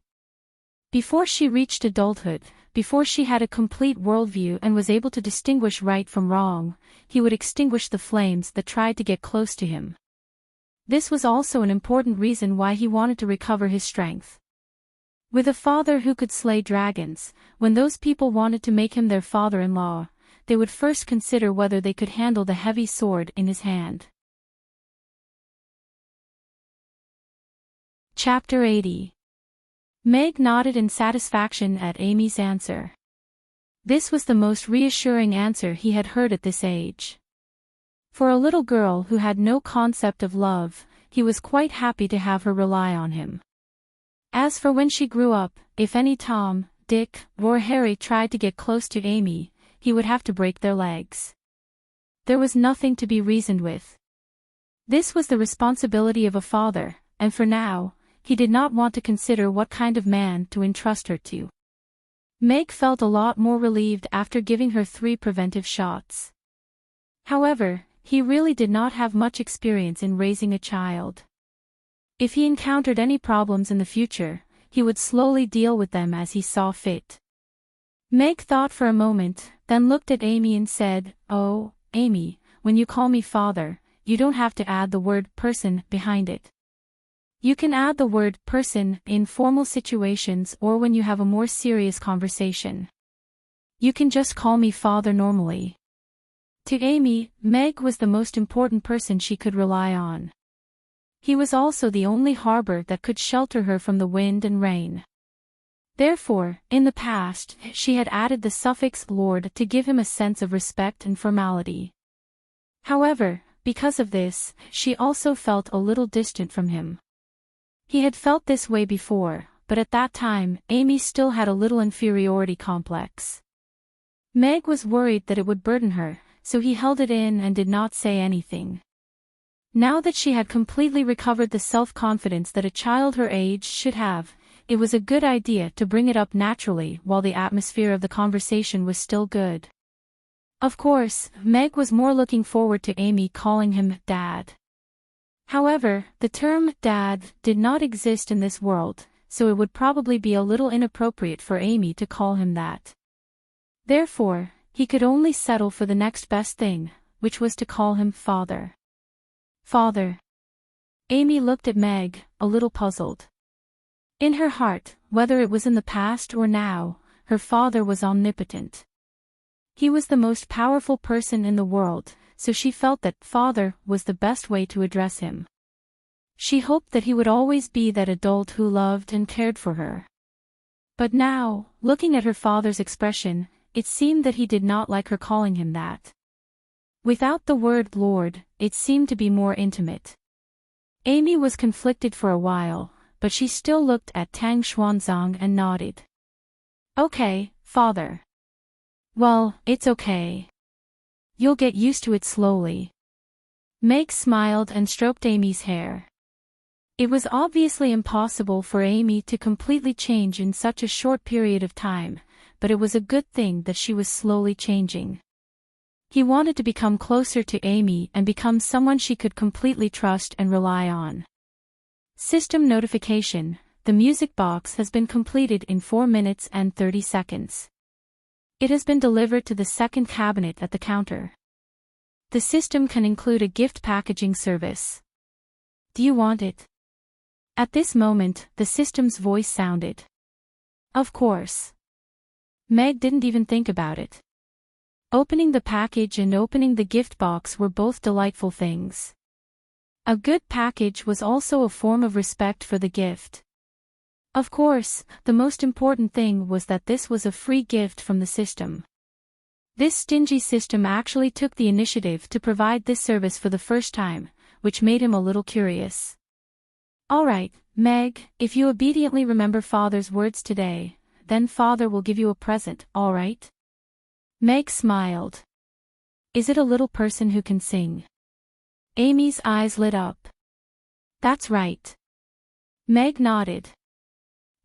Before she reached adulthood, before she had a complete worldview and was able to distinguish right from wrong, he would extinguish the flames that tried to get close to him. This was also an important reason why he wanted to recover his strength. With a father who could slay dragons, when those people wanted to make him their father-in-law, they would first consider whether they could handle the heavy sword in his hand. Chapter 80. Meg nodded in satisfaction at Amy's answer. This was the most reassuring answer he had heard at this age. For a little girl who had no concept of love, he was quite happy to have her rely on him. As for when she grew up, if any Tom, Dick, or Harry tried to get close to Amy, he would have to break their legs. There was nothing to be reasoned with. This was the responsibility of a father, and for now, he did not want to consider what kind of man to entrust her to. Meg felt a lot more relieved after giving her 3 preventive shots. However, he really did not have much experience in raising a child. If he encountered any problems in the future, he would slowly deal with them as he saw fit. Meg thought for a moment, then looked at Amy and said, Oh, Amy, when you call me father, you don't have to add the word person behind it. You can add the word person in formal situations or when you have a more serious conversation. You can just call me father normally. To Amy, Meg was the most important person she could rely on. He was also the only harbor that could shelter her from the wind and rain. Therefore, in the past, she had added the suffix Lord to give him a sense of respect and formality. However, Because of this, she also felt a little distant from him. He had felt this way before, but at that time, Amy still had a little inferiority complex. Meg was worried that it would burden her, so he held it in and did not say anything. Now that she had completely recovered the self-confidence that a child her age should have, it was a good idea to bring it up naturally while the atmosphere of the conversation was still good. Of course, Meg was more looking forward to Amy calling him Dad. However, the term Dad did not exist in this world, so it would probably be a little inappropriate for Amy to call him that. Therefore, he could only settle for the next best thing, which was to call him Father. Father. Amy looked at Meg, a little puzzled. In her heart, whether it was in the past or now, her father was omnipotent. He was the most powerful person in the world, so she felt that father was the best way to address him. She hoped that he would always be that adult who loved and cared for her. But now, looking at her father's expression, it seemed that he did not like her calling him that. Without the word Lord, it seemed to be more intimate. Amy was conflicted for a while, but she still looked at Tang Xuanzang and nodded. Okay, father. Well, it's okay. You'll get used to it slowly. Meg smiled and stroked Amy's hair. It was obviously impossible for Amy to completely change in such a short period of time, but it was a good thing that she was slowly changing. He wanted to become closer to Amy and become someone she could completely trust and rely on. System notification: the music box has been completed in 4 minutes and 30 seconds. It has been delivered to the second cabinet at the counter. The system can include a gift packaging service. Do you want it? At this moment, the system's voice sounded. Of course. Meg didn't even think about it. Opening the package and opening the gift box were both delightful things. A good package was also a form of respect for the gift. Of course, the most important thing was that this was a free gift from the system. This stingy system actually took the initiative to provide this service for the first time, which made him a little curious. Alright, Meg, if you obediently remember Father's words today, then Father will give you a present, alright? Meg smiled. Is it a little person who can sing? Amy's eyes lit up. That's right. Meg nodded.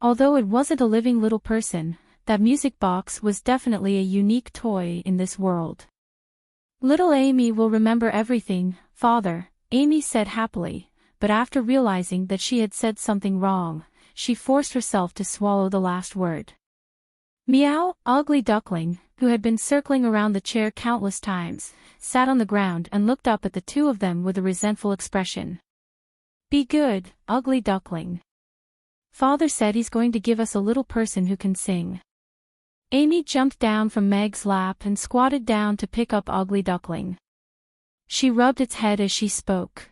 Although it wasn't a living little person, that music box was definitely a unique toy in this world. Little Amy will remember everything, Father, Amy said happily, but after realizing that she had said something wrong, she forced herself to swallow the last word. Meow, ugly duckling, who had been circling around the chair countless times, sat on the ground and looked up at the two of them with a resentful expression. Be good, ugly duckling. Father said he's going to give us a little person who can sing. Amy jumped down from Meg's lap and squatted down to pick up Ugly Duckling. She rubbed its head as she spoke.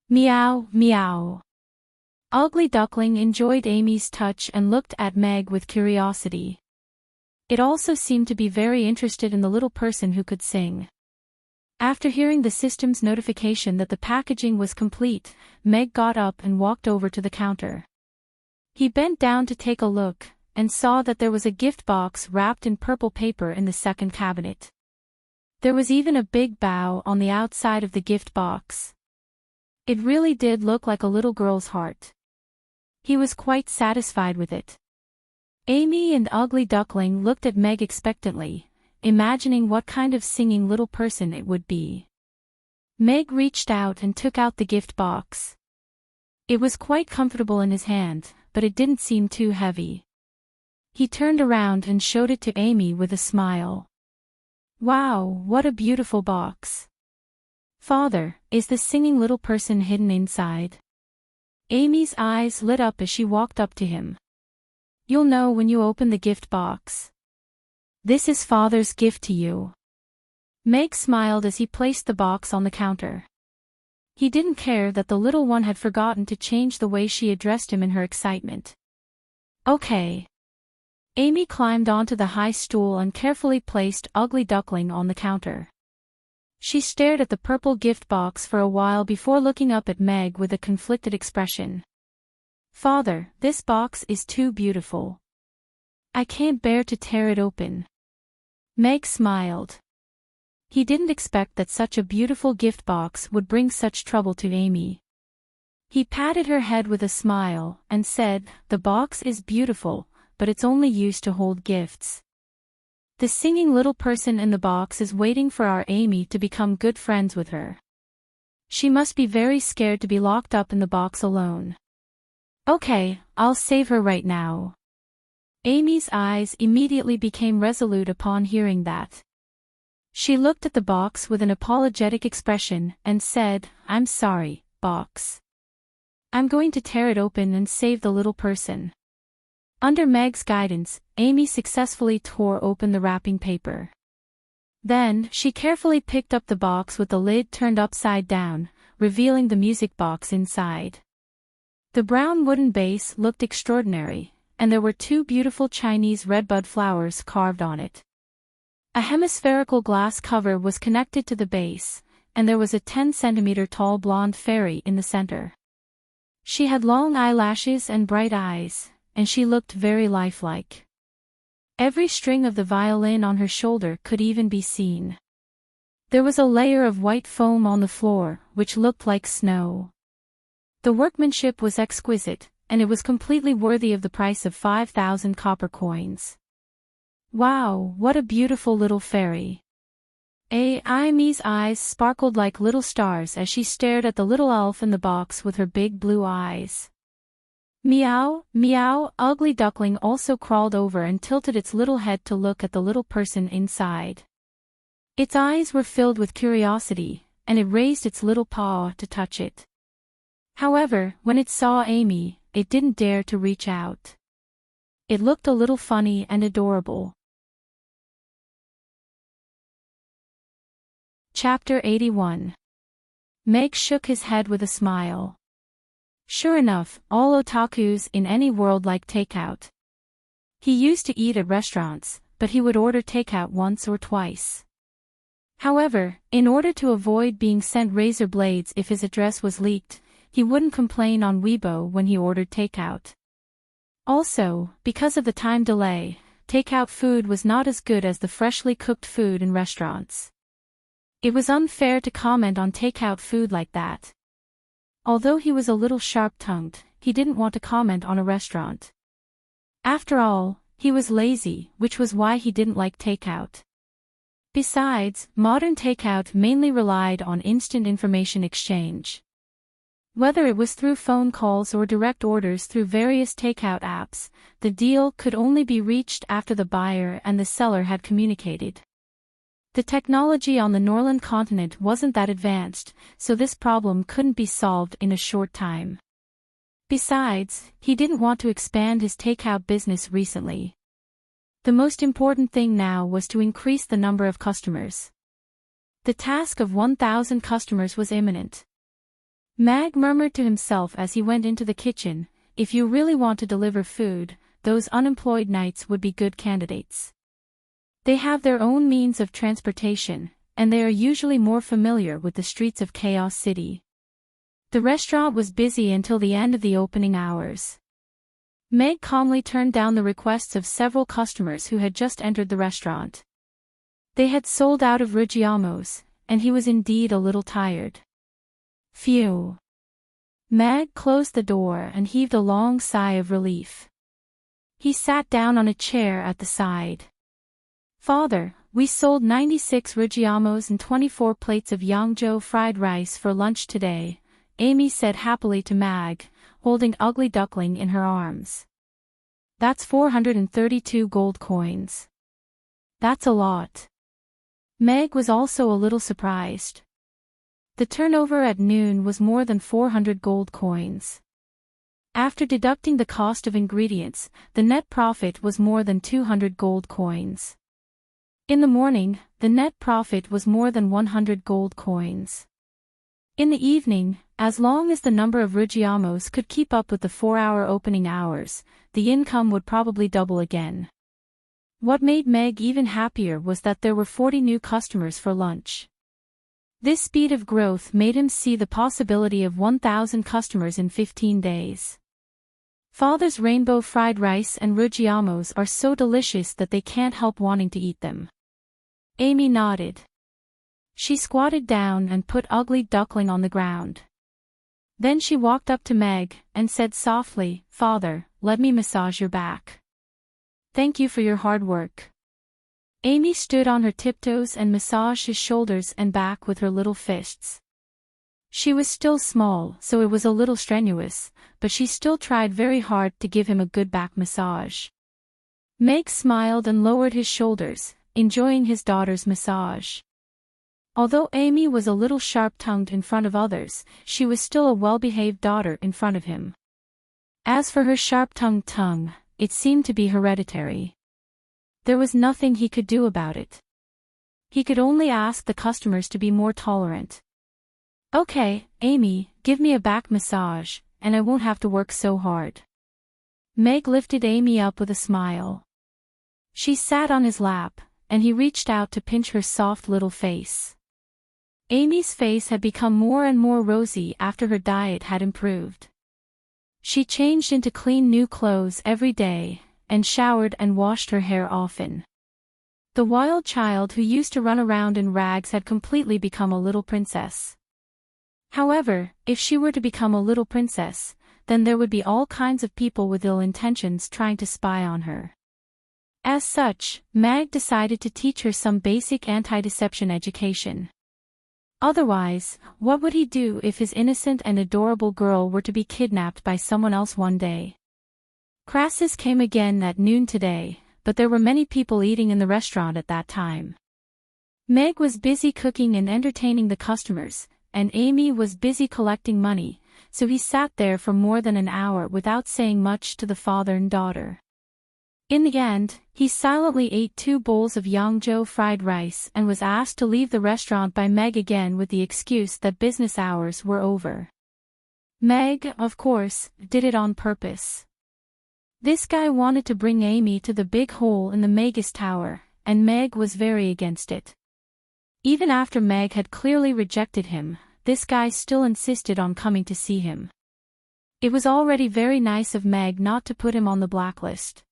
Meow, meow. Ugly Duckling enjoyed Amy's touch and looked at Meg with curiosity. It also seemed to be very interested in the little person who could sing. After hearing the system's notification that the packaging was complete, Meg got up and walked over to the counter. He bent down to take a look, and saw that there was a gift box wrapped in purple paper in the second cabinet. There was even a big bow on the outside of the gift box. It really did look like a little girl's heart. He was quite satisfied with it. Amy and Ugly Duckling looked at Meg expectantly, imagining what kind of singing little person it would be. Meg reached out and took out the gift box. It was quite comfortable in his hand, but it didn't seem too heavy. He turned around and showed it to Amy with a smile. Wow, what a beautiful box. Father, is the singing little person hidden inside? Amy's eyes lit up as she walked up to him. You'll know when you open the gift box. This is Father's gift to you. Meg smiled as he placed the box on the counter. He didn't care that the little one had forgotten to change the way she addressed him in her excitement. Okay. Amy climbed onto the high stool and carefully placed Ugly Duckling on the counter. She stared at the purple gift box for a while before looking up at Meg with a conflicted expression. "Father, this box is too beautiful. I can't bear to tear it open." Meg smiled. He didn't expect that such a beautiful gift box would bring such trouble to Amy. He patted her head with a smile and said, "The box is beautiful, but it's only used to hold gifts. The singing little person in the box is waiting for our Amy to become good friends with her. She must be very scared to be locked up in the box alone. Okay, I'll save her right now." Amy's eyes immediately became resolute upon hearing that. She looked at the box with an apologetic expression and said, "I'm sorry, box. I'm going to tear it open and save the little person." Under Meg's guidance, Amy successfully tore open the wrapping paper. Then, she carefully picked up the box with the lid turned upside down, revealing the music box inside. The brown wooden base looked extraordinary, and there were two beautiful Chinese redbud flowers carved on it. A hemispherical glass cover was connected to the base, and there was a 10-centimeter tall blonde fairy in the center. She had long eyelashes and bright eyes, and she looked very lifelike. Every string of the violin on her shoulder could even be seen. There was a layer of white foam on the floor, which looked like snow. The workmanship was exquisite, and it was completely worthy of the price of 5,000 copper coins. Wow, what a beautiful little fairy. Amy's eyes sparkled like little stars as she stared at the little elf in the box with her big blue eyes. Meow, meow, Ugly Duckling also crawled over and tilted its little head to look at the little person inside. Its eyes were filled with curiosity, and it raised its little paw to touch it. However, when it saw Amy, it didn't dare to reach out. It looked a little funny and adorable. Chapter 81. Meg shook his head with a smile. Sure enough, all otakus in any world like takeout. He used to eat at restaurants, but he would order takeout once or twice. However, in order to avoid being sent razor blades if his address was leaked, he wouldn't complain on Weibo when he ordered takeout. Also, because of the time delay, takeout food was not as good as the freshly cooked food in restaurants. It was unfair to comment on takeout food like that. Although he was a little sharp-tongued, he didn't want to comment on a restaurant. After all, he was lazy, which was why he didn't like takeout. Besides, modern takeout mainly relied on instant information exchange. Whether it was through phone calls or direct orders through various takeout apps, the deal could only be reached after the buyer and the seller had communicated. The technology on the Norland continent wasn't that advanced, so this problem couldn't be solved in a short time. Besides, he didn't want to expand his takeout business recently. The most important thing now was to increase the number of customers. The task of 1,000 customers was imminent. Mag murmured to himself as he went into the kitchen, "If you really want to deliver food, those unemployed knights would be good candidates. They have their own means of transportation, and they are usually more familiar with the streets of Chaos City." The restaurant was busy until the end of the opening hours. Meg calmly turned down the requests of several customers who had just entered the restaurant. They had sold out of Rugiamos, and he was indeed a little tired. Phew. Meg closed the door and heaved a long sigh of relief. He sat down on a chair at the side. "Father, we sold 96 Rugiamos and 24 plates of Yangzhou fried rice for lunch today," Amy said happily to Mag, holding Ugly Duckling in her arms. "That's 432 gold coins. That's a lot." Meg was also a little surprised. The turnover at noon was more than 400 gold coins. After deducting the cost of ingredients, the net profit was more than 200 gold coins. In the morning, the net profit was more than 100 gold coins. In the evening, as long as the number of Rugiamos could keep up with the 4-hour opening hours, the income would probably double again. What made Meg even happier was that there were 40 new customers for lunch. This speed of growth made him see the possibility of 1,000 customers in 15 days. Father's rainbow fried rice and rugiamos are so delicious that they can't help wanting to eat them. Amy nodded. She squatted down and put Ugly Duckling on the ground. Then she walked up to Meg and said softly, "Father, let me massage your back. Thank you for your hard work." Amy stood on her tiptoes and massaged his shoulders and back with her little fists. She was still small, so it was a little strenuous, but she still tried very hard to give him a good back massage. Meg smiled and lowered his shoulders, enjoying his daughter's massage. Although Amy was a little sharp-tongued in front of others, she was still a well-behaved daughter in front of him. As for her sharp-tongued tongue, it seemed to be hereditary. There was nothing he could do about it. He could only ask the customers to be more tolerant. "Okay, Amy, give me a back massage, and I won't have to work so hard." Meg lifted Amy up with a smile. She sat on his lap, and he reached out to pinch her soft little face. Amy's face had become more and more rosy after her diet had improved. She changed into clean new clothes every day, and showered and washed her hair often. The wild child who used to run around in rags had completely become a little princess. However, if she were to become a little princess, then there would be all kinds of people with ill intentions trying to spy on her. As such, Meg decided to teach her some basic anti-deception education. Otherwise, what would he do if his innocent and adorable girl were to be kidnapped by someone else one day? Crassus came again at noon today, but there were many people eating in the restaurant at that time. Meg was busy cooking and entertaining the customers, and Amy was busy collecting money, so he sat there for more than an hour without saying much to the father and daughter. In the end, he silently ate 2 bowls of Yangzhou fried rice and was asked to leave the restaurant by Meg again with the excuse that business hours were over. Meg, of course, did it on purpose. This guy wanted to bring Amy to the big hole in the Magus Tower, and Meg was very against it. Even after Meg had clearly rejected him, this guy still insisted on coming to see him. It was already very nice of Meg not to put him on the blacklist.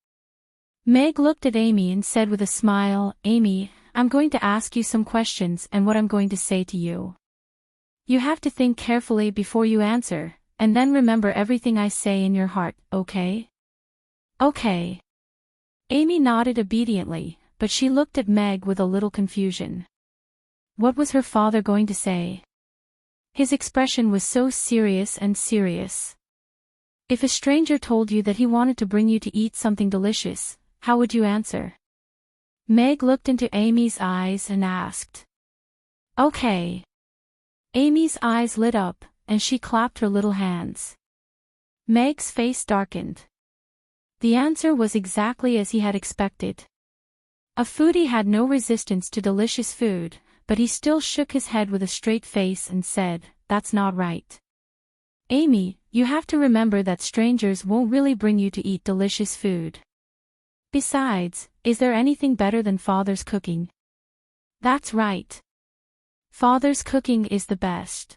Meg looked at Amy and said with a smile, "Amy, I'm going to ask you some questions and what I'm going to say to you. You have to think carefully before you answer, and then remember everything I say in your heart, okay?" "Okay." Amy nodded obediently, but she looked at Meg with a little confusion. What was her father going to say? His expression was so serious and serious. If a stranger told you that he wanted to bring you to eat something delicious, how would you answer? Meg looked into Amy's eyes and asked. "Okay." Amy's eyes lit up, and she clapped her little hands. Meg's face darkened. The answer was exactly as he had expected. A foodie had no resistance to delicious food, but he still shook his head with a straight face and said, "That's not right. Amy, you have to remember that strangers won't really bring you to eat delicious food. Besides, is there anything better than Father's cooking?" "That's right. Father's cooking is the best."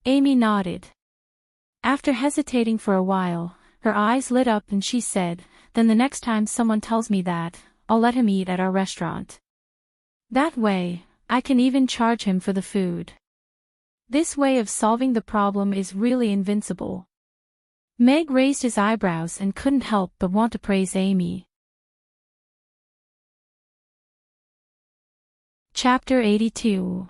Amy nodded. After hesitating for a while, her eyes lit up and she said, "Then the next time someone tells me that, I'll let him eat at our restaurant. That way, I can even charge him for the food." This way of solving the problem is really invincible. Meg raised his eyebrows and couldn't help but want to praise Amy. Chapter 82.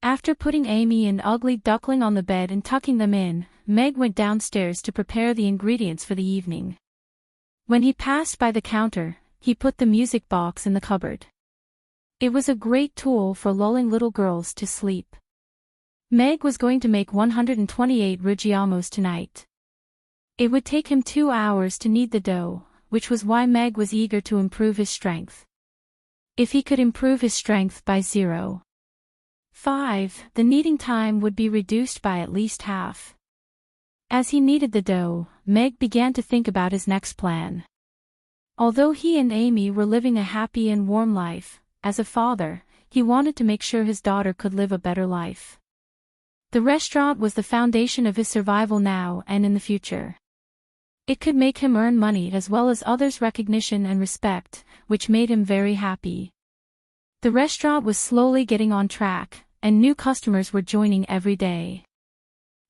After putting Amy and Ugly Duckling on the bed and tucking them in, Meg went downstairs to prepare the ingredients for the evening. When he passed by the counter, he put the music box in the cupboard. It was a great tool for lulling little girls to sleep. Meg was going to make 128 rugiamos tonight. It would take him 2 hours to knead the dough, which was why Meg was eager to improve his strength. If he could improve his strength by 0.5, the kneading time would be reduced by at least half. As he kneaded the dough, Meg began to think about his next plan. Although he and Amy were living a happy and warm life, as a father, he wanted to make sure his daughter could live a better life. The restaurant was the foundation of his survival now and in the future. It could make him earn money as well as others' recognition and respect, which made him very happy. The restaurant was slowly getting on track, and new customers were joining every day.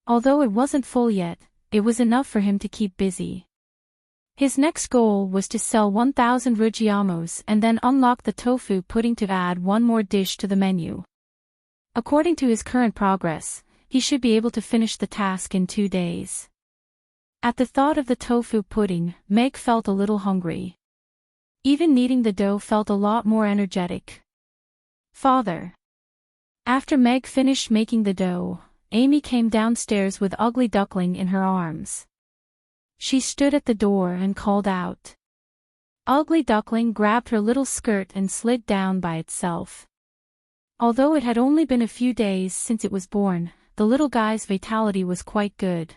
Although it wasn't full yet, it was enough for him to keep busy. His next goal was to sell 1,000 rujiamos and then unlock the tofu pudding to add one more dish to the menu. According to his current progress, he should be able to finish the task in 2 days. At the thought of the tofu pudding, Meg felt a little hungry. Even kneading the dough felt a lot more energetic. Father. After Meg finished making the dough, Amy came downstairs with Ugly Duckling in her arms. She stood at the door and called out. Ugly Duckling grabbed her little skirt and slid down by itself. Although it had only been a few days since it was born, the little guy's vitality was quite good.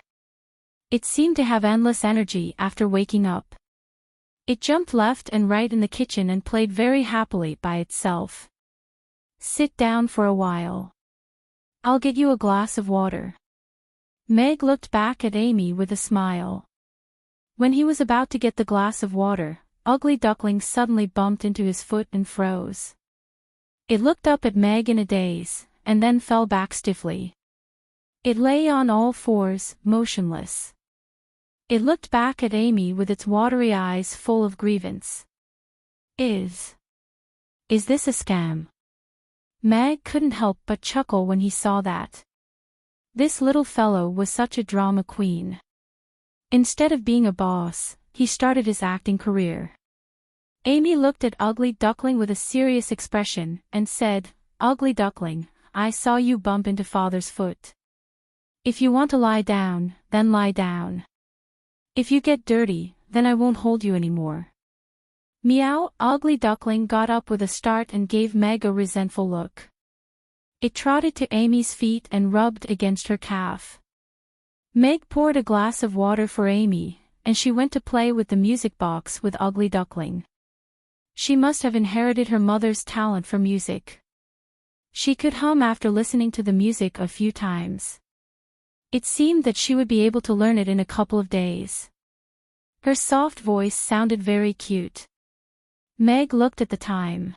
It seemed to have endless energy after waking up. It jumped left and right in the kitchen and played very happily by itself. Sit down for a while. I'll get you a glass of water. Meg looked back at Amy with a smile. When he was about to get the glass of water, Ugly Duckling suddenly bumped into his foot and froze. It looked up at Meg in a daze, and then fell back stiffly. It lay on all fours, motionless. It looked back at Amy with its watery eyes full of grievance. Is this a scam? Meg couldn't help but chuckle when he saw that. This little fellow was such a drama queen. Instead of being a boss, he started his acting career. Amy looked at Ugly Duckling with a serious expression and said, Ugly Duckling, I saw you bump into Father's foot. If you want to lie down, then lie down. If you get dirty, then I won't hold you anymore. Meow. Ugly Duckling got up with a start and gave Meg a resentful look. It trotted to Amy's feet and rubbed against her calf. Meg poured a glass of water for Amy, and she went to play with the music box with Ugly Duckling. She must have inherited her mother's talent for music. She could hum after listening to the music a few times. It seemed that she would be able to learn it in a couple of days. Her soft voice sounded very cute. Meg looked at the time.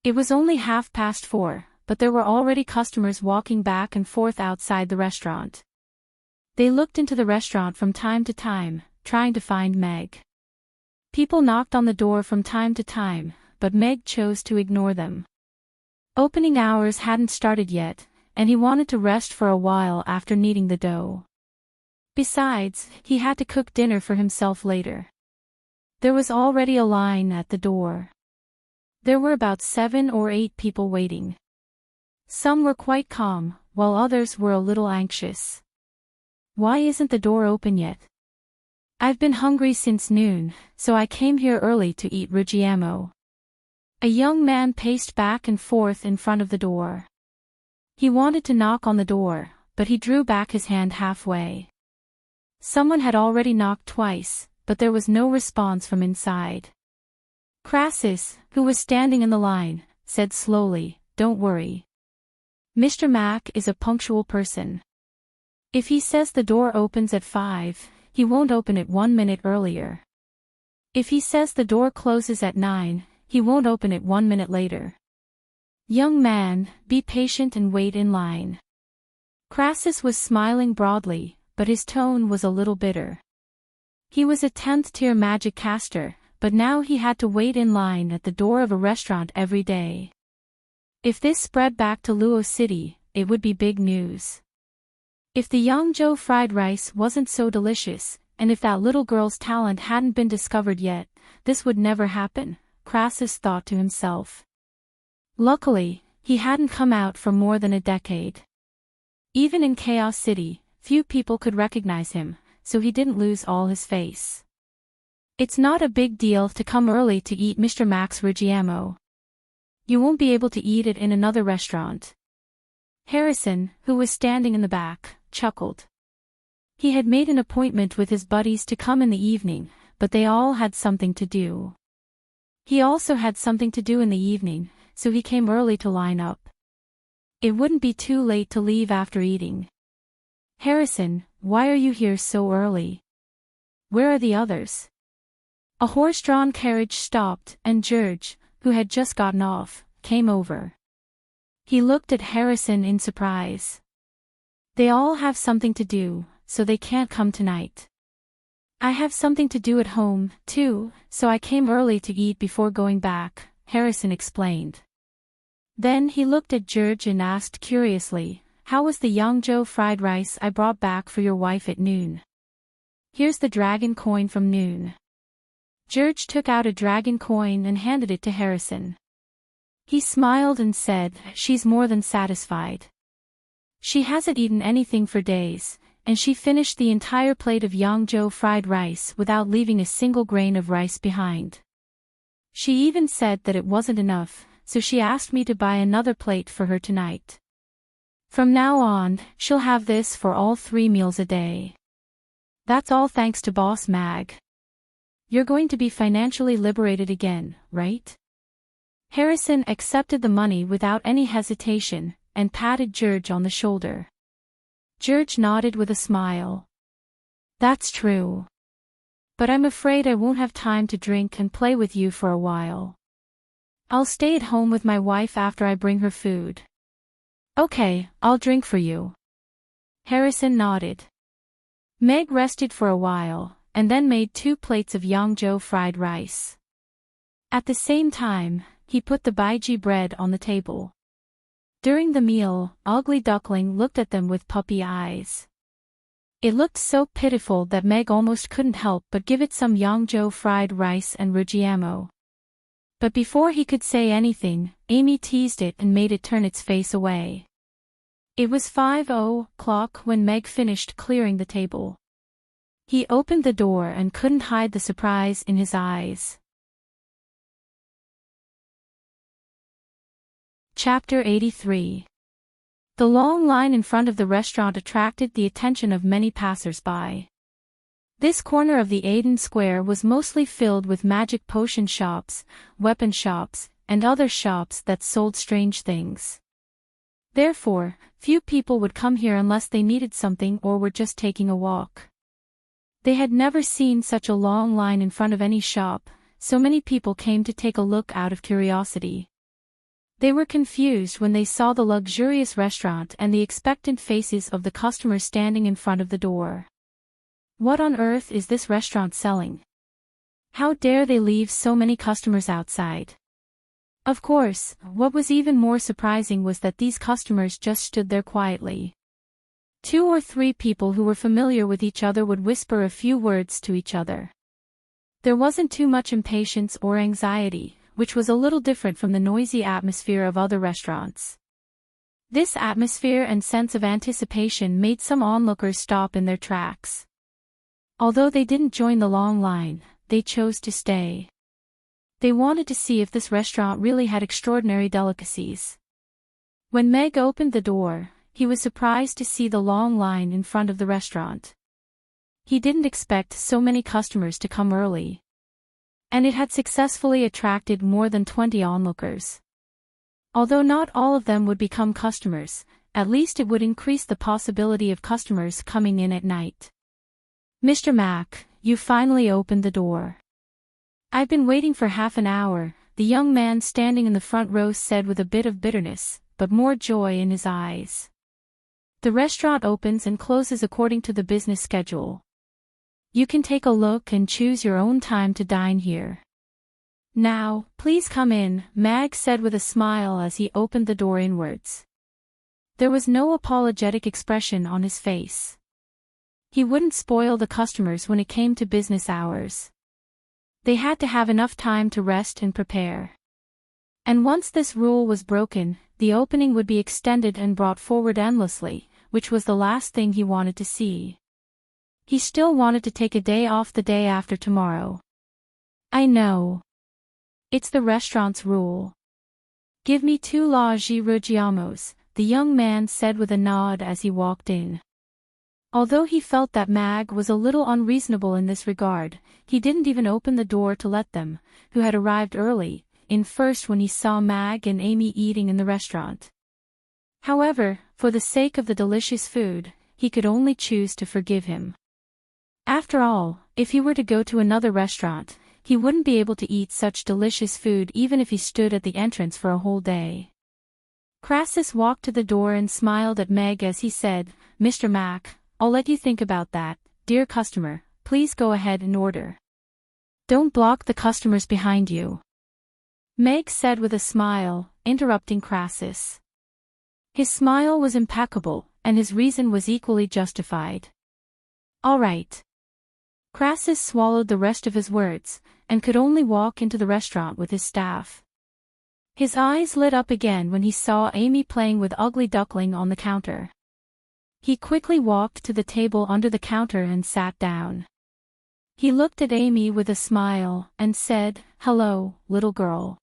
It was only 4:30, but there were already customers walking back and forth outside the restaurant. They looked into the restaurant from time to time, trying to find Meg. People knocked on the door from time to time, but Meg chose to ignore them. Opening hours hadn't started yet, and he wanted to rest for a while after kneading the dough. Besides, he had to cook dinner for himself later. There was already a line at the door. There were about 7 or 8 people waiting. Some were quite calm, while others were a little anxious. Why isn't the door open yet? I've been hungry since noon, so I came here early to eat rujiamo. A young man paced back and forth in front of the door. He wanted to knock on the door, but he drew back his hand halfway. Someone had already knocked twice, but there was no response from inside. Crassus, who was standing in the line, said slowly, "Don't worry. Mr. Mac is a punctual person. If he says the door opens at 5, he won't open it 1 minute earlier. If he says the door closes at 9, he won't open it 1 minute later. Young man, be patient and wait in line." Crassus was smiling broadly, but his tone was a little bitter. He was a 10th-tier magic caster, but now he had to wait in line at the door of a restaurant every day. If this spread back to Luo City, it would be big news. If the Yangzhou fried rice wasn't so delicious, and if that little girl's talent hadn't been discovered yet, this would never happen, Crassus thought to himself. Luckily, he hadn't come out for more than a decade. Even in Chaos City, few people could recognize him, so he didn't lose all his face. It's not a big deal to come early to eat Mr. Mac's rujiamo. You won't be able to eat it in another restaurant. Harrison, who was standing in the back, chuckled. He had made an appointment with his buddies to come in the evening, but they all had something to do. He also had something to do in the evening, so he came early to line up. It wouldn't be too late to leave after eating. Harrison, why are you here so early? Where are the others? A horse-drawn carriage stopped, and George, who had just gotten off, came over. He looked at Harrison in surprise. They all have something to do, so they can't come tonight. I have something to do at home, too, so I came early to eat before going back, Harrison explained. Then he looked at George and asked curiously, how was the Yangzhou fried rice I brought back for your wife at noon? Here's the dragon coin from noon. George took out a dragon coin and handed it to Harrison. He smiled and said, she's more than satisfied. She hasn't eaten anything for days, and she finished the entire plate of Yangzhou fried rice without leaving a single grain of rice behind. She even said that it wasn't enough, so she asked me to buy another plate for her tonight. From now on, she'll have this for all 3 meals a day. That's all thanks to Boss Mag. You're going to be financially liberated again, right? Harrison accepted the money without any hesitation, and patted George on the shoulder. George nodded with a smile. That's true. But I'm afraid I won't have time to drink and play with you for a while. I'll stay at home with my wife after I bring her food. Okay, I'll drink for you. Harrison nodded. Meg rested for a while, and then made 2 plates of Yangzhou fried rice. At the same time, he put the baiji bread on the table. During the meal, Ugly Duckling looked at them with puppy eyes. It looked so pitiful that Meg almost couldn't help but give it some Yangzhou fried rice and rujiamo. But before he could say anything, Amy teased it and made it turn its face away. It was 5:00 when Meg finished clearing the table. He opened the door and couldn't hide the surprise in his eyes. Chapter 83. The long line in front of the restaurant attracted the attention of many passers-by. This corner of the Aiden Square was mostly filled with magic potion shops, weapon shops, and other shops that sold strange things. Therefore, few people would come here unless they needed something or were just taking a walk. They had never seen such a long line in front of any shop, so many people came to take a look out of curiosity. They were confused when they saw the luxurious restaurant and the expectant faces of the customers standing in front of the door. What on earth is this restaurant selling? How dare they leave so many customers outside? Of course, what was even more surprising was that these customers just stood there quietly. 2 or 3 people who were familiar with each other would whisper a few words to each other. There wasn't too much impatience or anxiety, which was a little different from the noisy atmosphere of other restaurants. This atmosphere and sense of anticipation made some onlookers stop in their tracks. Although they didn't join the long line, they chose to stay. They wanted to see if this restaurant really had extraordinary delicacies. When Meg opened the door, he was surprised to see the long line in front of the restaurant. He didn't expect so many customers to come early. And it had successfully attracted more than 20 onlookers. Although not all of them would become customers, at least it would increase the possibility of customers coming in at night. Mr. Mack, you finally opened the door. I've been waiting for half an hour, the young man standing in the front row said with a bit of bitterness, but more joy in his eyes. The restaurant opens and closes according to the business schedule. You can take a look and choose your own time to dine here. Now, please come in, Mag said with a smile as he opened the door inwards. There was no apologetic expression on his face. He wouldn't spoil the customers when it came to business hours. They had to have enough time to rest and prepare. And once this rule was broken, the opening would be extended and brought forward endlessly, which was the last thing he wanted to see. He still wanted to take a day off the day after tomorrow. I know. It's the restaurant's rule. Give me 2 rujiamos, the young man said with a nod as he walked in. Although he felt that Mag was a little unreasonable in this regard, he didn't even open the door to let them, who had arrived early, in first when he saw Mag and Amy eating in the restaurant. However, for the sake of the delicious food, he could only choose to forgive him. After all, if he were to go to another restaurant, he wouldn't be able to eat such delicious food even if he stood at the entrance for a whole day. Crassus walked to the door and smiled at Meg as he said, "Mr. Mac, I'll let you think about that, dear customer, please go ahead and order. Don't block the customers behind you," Meg said with a smile, interrupting Crassus. His smile was impeccable, and his reason was equally justified. "All right." Crassus swallowed the rest of his words, and could only walk into the restaurant with his staff. His eyes lit up again when he saw Amy playing with Ugly Duckling on the counter. He quickly walked to the table under the counter and sat down. He looked at Amy with a smile, and said, "Hello, little girl."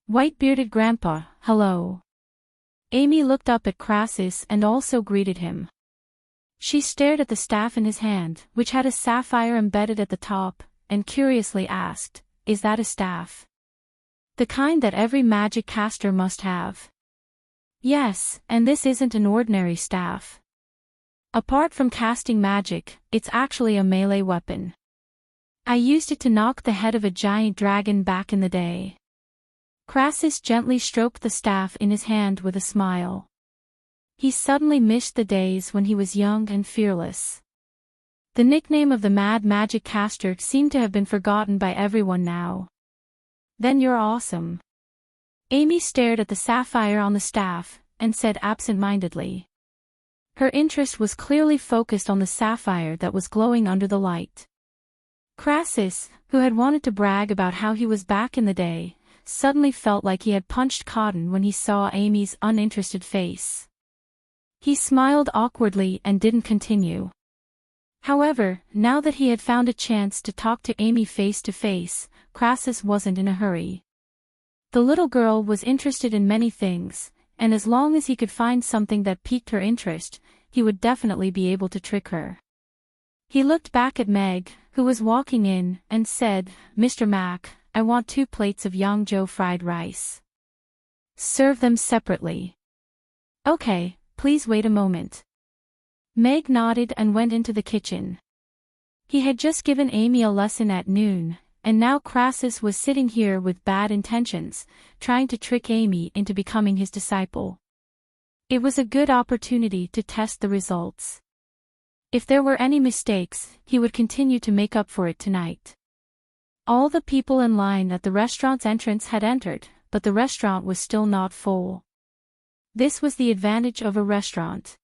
"White-bearded grandpa, hello." Amy looked up at Crassus and also greeted him. She stared at the staff in his hand, which had a sapphire embedded at the top, and curiously asked, "Is that a staff? The kind that every magic caster must have?" "Yes, and this isn't an ordinary staff. Apart from casting magic, it's actually a melee weapon. I used it to knock the head of a giant dragon back in the day." Crassus gently stroked the staff in his hand with a smile. He suddenly missed the days when he was young and fearless. The nickname of the mad magic caster seemed to have been forgotten by everyone now. "Then you're awesome." Amy stared at the sapphire on the staff, and said absent-mindedly. Her interest was clearly focused on the sapphire that was glowing under the light. Crassus, who had wanted to brag about how he was back in the day, suddenly felt like he had punched cotton when he saw Amy's uninterested face. He smiled awkwardly and didn't continue. However, now that he had found a chance to talk to Amy face to face, Crassus wasn't in a hurry. The little girl was interested in many things, and as long as he could find something that piqued her interest, he would definitely be able to trick her. He looked back at Meg, who was walking in, and said, "Mr. Mac, I want 2 plates of Yangzhou fried rice. Serve them separately." "Okay, please wait a moment." Meg nodded and went into the kitchen. He had just given Amy a lesson at noon, and now Crassus was sitting here with bad intentions, trying to trick Amy into becoming his disciple. It was a good opportunity to test the results. If there were any mistakes, he would continue to make up for it tonight. All the people in line at the restaurant's entrance had entered, but the restaurant was still not full. This was the advantage of a restaurant.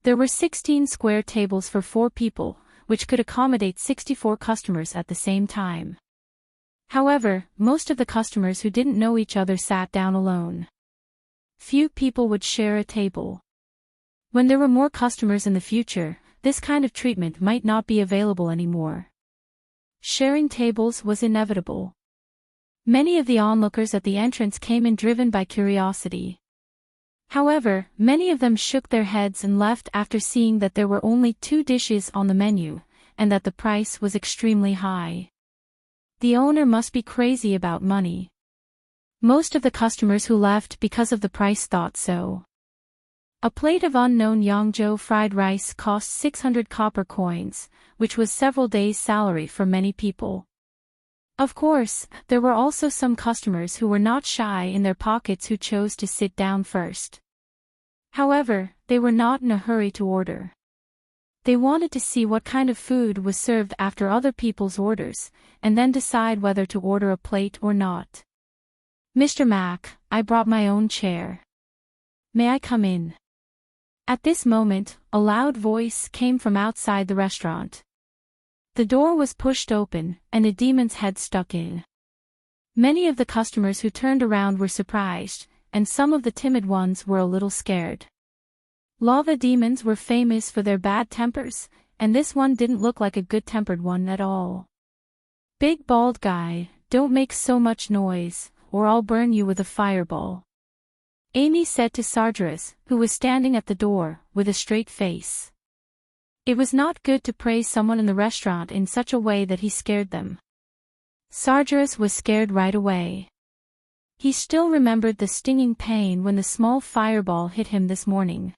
There were 16 square tables for 4 people, which could accommodate 64 customers at the same time. However, most of the customers who didn't know each other sat down alone. Few people would share a table. When there were more customers in the future, this kind of treatment might not be available anymore. Sharing tables was inevitable. Many of the onlookers at the entrance came in driven by curiosity. However, many of them shook their heads and left after seeing that there were only 2 dishes on the menu, and that the price was extremely high. The owner must be crazy about money. Most of the customers who left because of the price thought so. A plate of unknown Yangzhou fried rice cost 600 copper coins, which was several days' salary for many people. Of course, there were also some customers who were not shy in their pockets who chose to sit down first. However, they were not in a hurry to order. They wanted to see what kind of food was served after other people's orders, and then decide whether to order a plate or not. "Mr. Mac, I brought my own chair. May I come in?" At this moment, a loud voice came from outside the restaurant. The door was pushed open, and a demon's head stuck in. Many of the customers who turned around were surprised, and some of the timid ones were a little scared. Lava demons were famous for their bad tempers, and this one didn't look like a good-tempered one at all. "Big bald guy, don't make so much noise, or I'll burn you with a fireball," Amy said to Sargeras, who was standing at the door, with a straight face. It was not good to praise someone in the restaurant in such a way that he scared them. Sargeras was scared right away. He still remembered the stinging pain when the small fireball hit him this morning.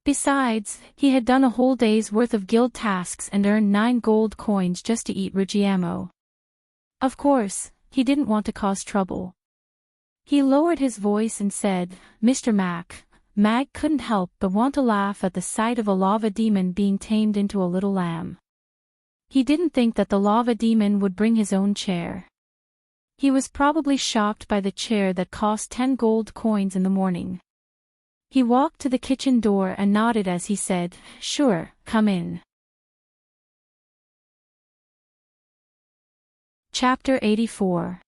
Besides, he had done a whole day's worth of guild tasks and earned 9 gold coins just to eat Rugiamo. Of course, he didn't want to cause trouble. He lowered his voice and said, "Mr. Mac." Mag couldn't help but want to laugh at the sight of a lava demon being tamed into a little lamb. He didn't think that the lava demon would bring his own chair. He was probably shocked by the chair that cost 10 gold coins in the morning. He walked to the kitchen door and nodded as he said, "Sure, come in." Chapter 84.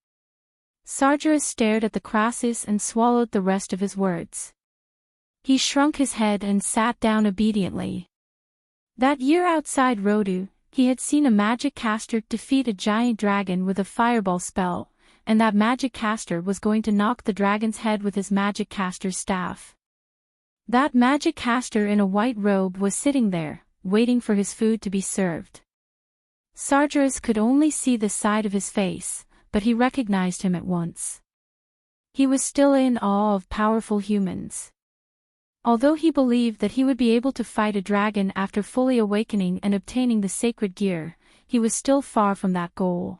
Sargeras stared at the crassus and swallowed the rest of his words. He shrunk his head and sat down obediently. That year outside Rodu, he had seen a magic caster defeat a giant dragon with a fireball spell, and that magic caster was going to knock the dragon's head with his magic caster's staff. That magic caster in a white robe was sitting there, waiting for his food to be served. Sargeras could only see the side of his face, but he recognized him at once. He was still in awe of powerful humans. Although he believed that he would be able to fight a dragon after fully awakening and obtaining the sacred gear, he was still far from that goal.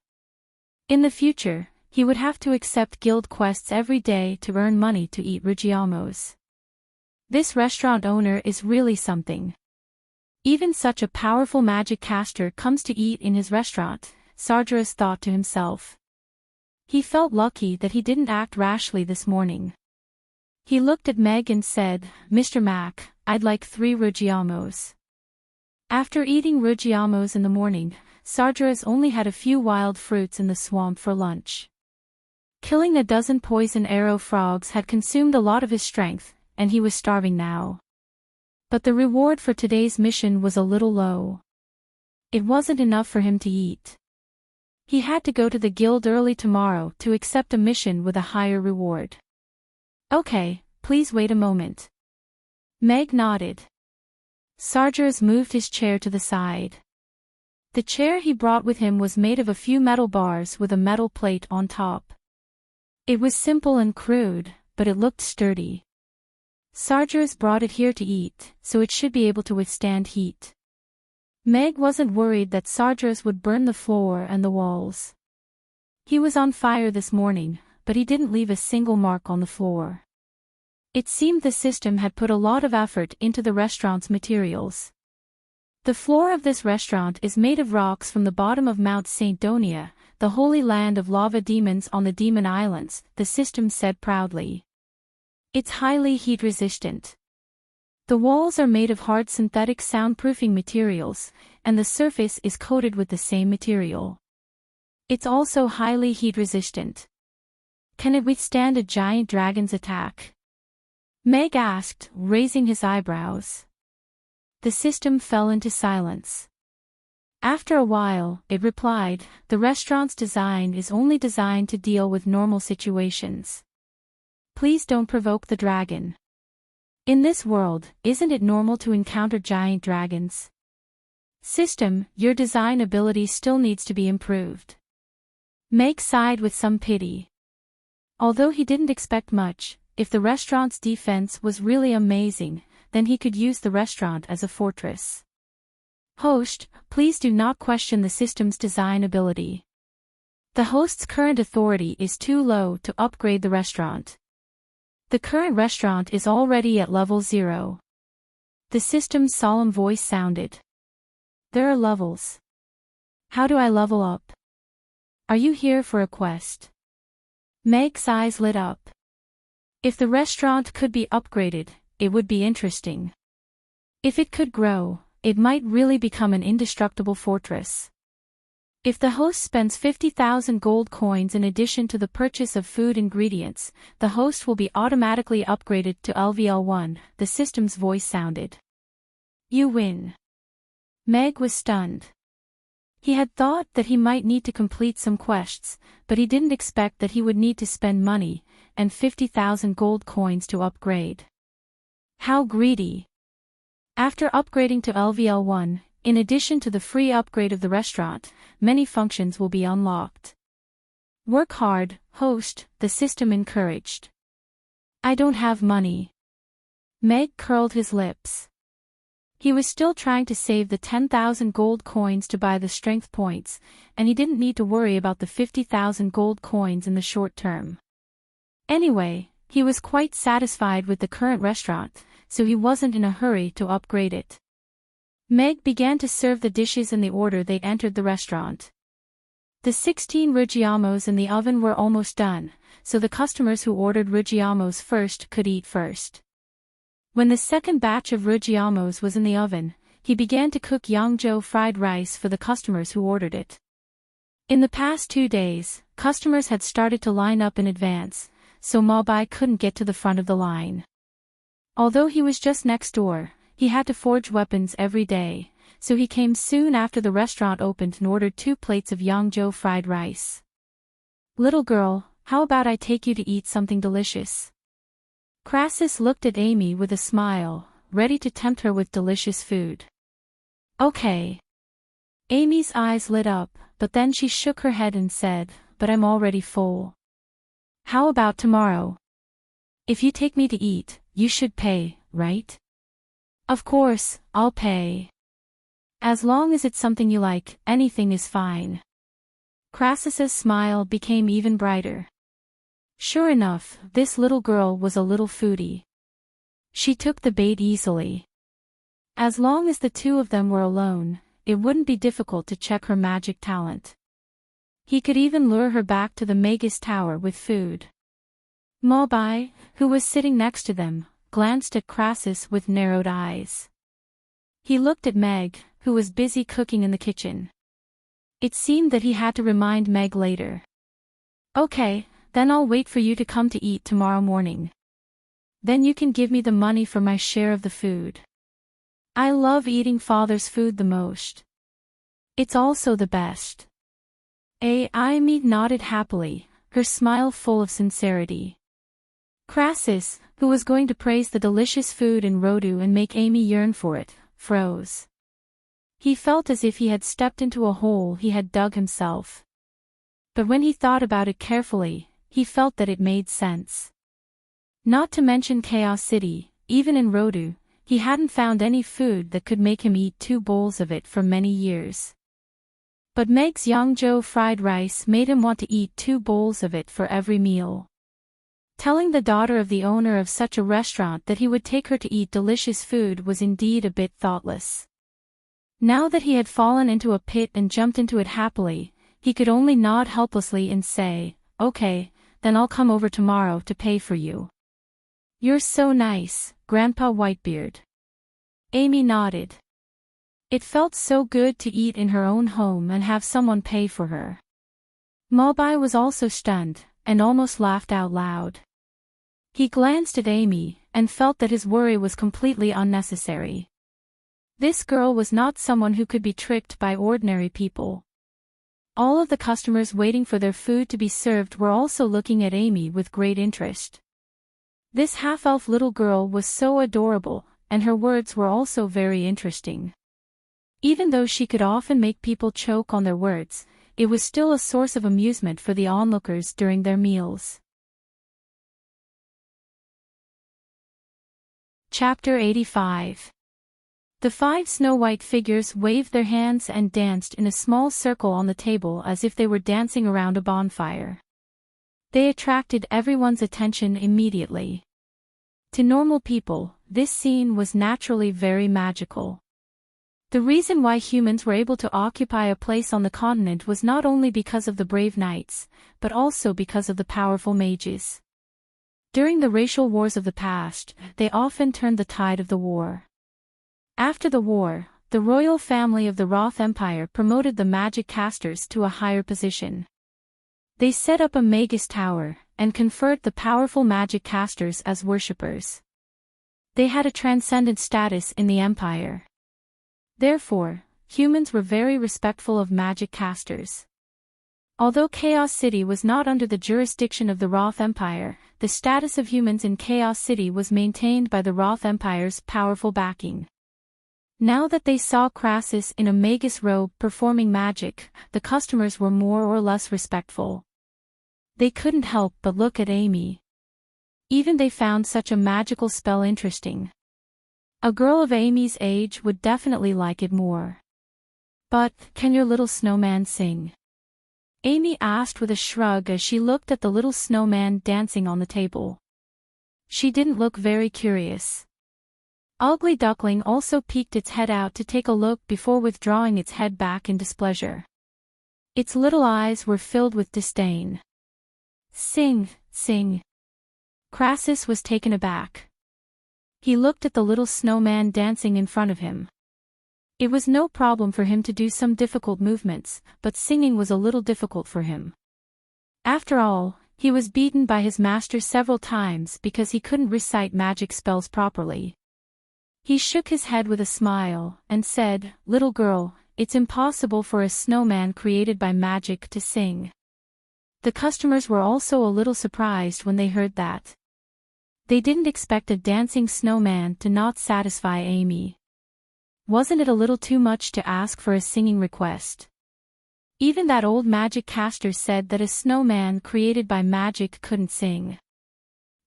In the future, he would have to accept guild quests every day to earn money to eat Rugiamos. This restaurant owner is really something. Even such a powerful magic caster comes to eat in his restaurant, Sargeras thought to himself. He felt lucky that he didn't act rashly this morning. He looked at Meg and said, "Mr. Mac, I'd like 3 Rugiamos." After eating Rugiamos in the morning, Sargeras only had a few wild fruits in the swamp for lunch. Killing a dozen poison arrow frogs had consumed a lot of his strength, and he was starving now. But the reward for today's mission was a little low. It wasn't enough for him to eat. He had to go to the guild early tomorrow to accept a mission with a higher reward. "Okay, please wait a moment." Meg nodded. Sargeras moved his chair to the side. The chair he brought with him was made of a few metal bars with a metal plate on top. It was simple and crude, but it looked sturdy. Sargeras brought it here to eat, so it should be able to withstand heat. Meg wasn't worried that Sargeras would burn the floor and the walls. He was on fire this morning, but he didn't leave a single mark on the floor. It seemed the system had put a lot of effort into the restaurant's materials. The floor of this restaurant is made of rocks from the bottom of Mount St. Donia, the holy land of lava demons on the Demon Islands, the system said proudly. It's highly heat-resistant. The walls are made of hard synthetic soundproofing materials, and the surface is coated with the same material. It's also highly heat-resistant. Can it withstand a giant dragon's attack? Meg asked, raising his eyebrows. The system fell into silence. After a while, it replied, "The restaurant's design is only designed to deal with normal situations. Please don't provoke the dragon. In this world, isn't it normal to encounter giant dragons? System, your design ability still needs to be improved." Meg sighed with some pity. Although he didn't expect much, if the restaurant's defense was really amazing, then he could use the restaurant as a fortress. "Host, please do not question the system's design ability. The host's current authority is too low to upgrade the restaurant. The current restaurant is already at level 0. The system's solemn voice sounded. "There are levels. How do I level up? Are you here for a quest?" Meg's eyes lit up. If the restaurant could be upgraded, it would be interesting. If it could grow, it might really become an indestructible fortress. If the host spends 50,000 gold coins in addition to the purchase of food ingredients, the host will be automatically upgraded to LVL1, the system's voice sounded. "You win." Meg was stunned. He had thought that he might need to complete some quests, but he didn't expect that he would need to spend money, and 50,000 gold coins to upgrade. How greedy. After upgrading to LVL1, in addition to the free upgrade of the restaurant, many functions will be unlocked. Work hard, host, the system encouraged. I don't have money. Meg curled his lips. He was still trying to save the 10,000 gold coins to buy the strength points, and he didn't need to worry about the 50,000 gold coins in the short term. Anyway, he was quite satisfied with the current restaurant, so he wasn't in a hurry to upgrade it. Meg began to serve the dishes in the order they entered the restaurant. The 16 Ruggiamos in the oven were almost done, so the customers who ordered Ruggiamos first could eat first. When the second batch of Ruggiamos was in the oven, he began to cook Yangzhou fried rice for the customers who ordered it. In the past 2 days, customers had started to line up in advance, so Ma Bai couldn't get to the front of the line. Although he was just next door, he had to forge weapons every day, so he came soon after the restaurant opened and ordered 2 plates of Yangzhou fried rice. "Little girl, how about I take you to eat something delicious?" Crassus looked at Amy with a smile, ready to tempt her with delicious food. "Okay." Amy's eyes lit up, but then she shook her head and said, "But I'm already full." "How about tomorrow? If you take me to eat, you should pay, right?" "Of course, I'll pay. As long as it's something you like, anything is fine." Crassus's smile became even brighter. Sure enough, this little girl was a little foodie. She took the bait easily. As long as the two of them were alone, it wouldn't be difficult to check her magic talent. He could even lure her back to the Magus Tower with food. Ma Bai, who was sitting next to them, glanced at Crassus with narrowed eyes. He looked at Meg, who was busy cooking in the kitchen. It seemed that he had to remind Meg later. "Okay, then I'll wait for you to come to eat tomorrow morning. Then you can give me the money for my share of the food. I love eating father's food the most. It's also the best." Amy nodded happily, her smile full of sincerity. Crassus, who was going to praise the delicious food in Rodu and make Amy yearn for it, froze. He felt as if he had stepped into a hole he had dug himself. But when he thought about it carefully, he felt that it made sense. Not to mention Chaos City, even in Rodu, he hadn't found any food that could make him eat 2 bowls of it for many years. But Meg's Yangzhou fried rice made him want to eat 2 bowls of it for every meal. Telling the daughter of the owner of such a restaurant that he would take her to eat delicious food was indeed a bit thoughtless. Now that he had fallen into a pit and jumped into it happily, he could only nod helplessly and say, "Okay, then I'll come over tomorrow to pay for you." "You're so nice, Grandpa Whitebeard." Amy nodded. It felt so good to eat in her own home and have someone pay for her. Ma Bai was also stunned, and almost laughed out loud. He glanced at Amy, and felt that his worry was completely unnecessary. This girl was not someone who could be tricked by ordinary people. All of the customers waiting for their food to be served were also looking at Amy with great interest. This half-elf little girl was so adorable, and her words were also very interesting. Even though she could often make people choke on their words, it was still a source of amusement for the onlookers during their meals. Chapter 85. The 5 snow-white figures waved their hands and danced in a small circle on the table as if they were dancing around a bonfire. They attracted everyone's attention immediately. To normal people, this scene was naturally very magical. The reason why humans were able to occupy a place on the continent was not only because of the brave knights, but also because of the powerful mages. During the racial wars of the past, they often turned the tide of the war. After the war, the royal family of the Roth Empire promoted the magic casters to a higher position. They set up a Magus Tower, and conferred the powerful magic casters as worshippers. They had a transcendent status in the empire. Therefore, humans were very respectful of magic casters. Although Chaos City was not under the jurisdiction of the Roth Empire, the status of humans in Chaos City was maintained by the Roth Empire's powerful backing. Now that they saw Crassus in a magus robe performing magic, the customers were more or less respectful. They couldn't help but look at Amy. Even they found such a magical spell interesting. A girl of Amy's age would definitely like it more. But, can your little snowman sing? Amy asked with a shrug as she looked at the little snowman dancing on the table. She didn't look very curious. Ugly Duckling also peeked its head out to take a look before withdrawing its head back in displeasure. Its little eyes were filled with disdain. Sing, sing. Crassus was taken aback. He looked at the little snowman dancing in front of him. It was no problem for him to do some difficult movements, but singing was a little difficult for him. After all, he was beaten by his master several times because he couldn't recite magic spells properly. He shook his head with a smile, and said, "Little girl, it's impossible for a snowman created by magic to sing." The customers were also a little surprised when they heard that. They didn't expect a dancing snowman to not satisfy Amy. Wasn't it a little too much to ask for a singing request? Even that old magic caster said that a snowman created by magic couldn't sing.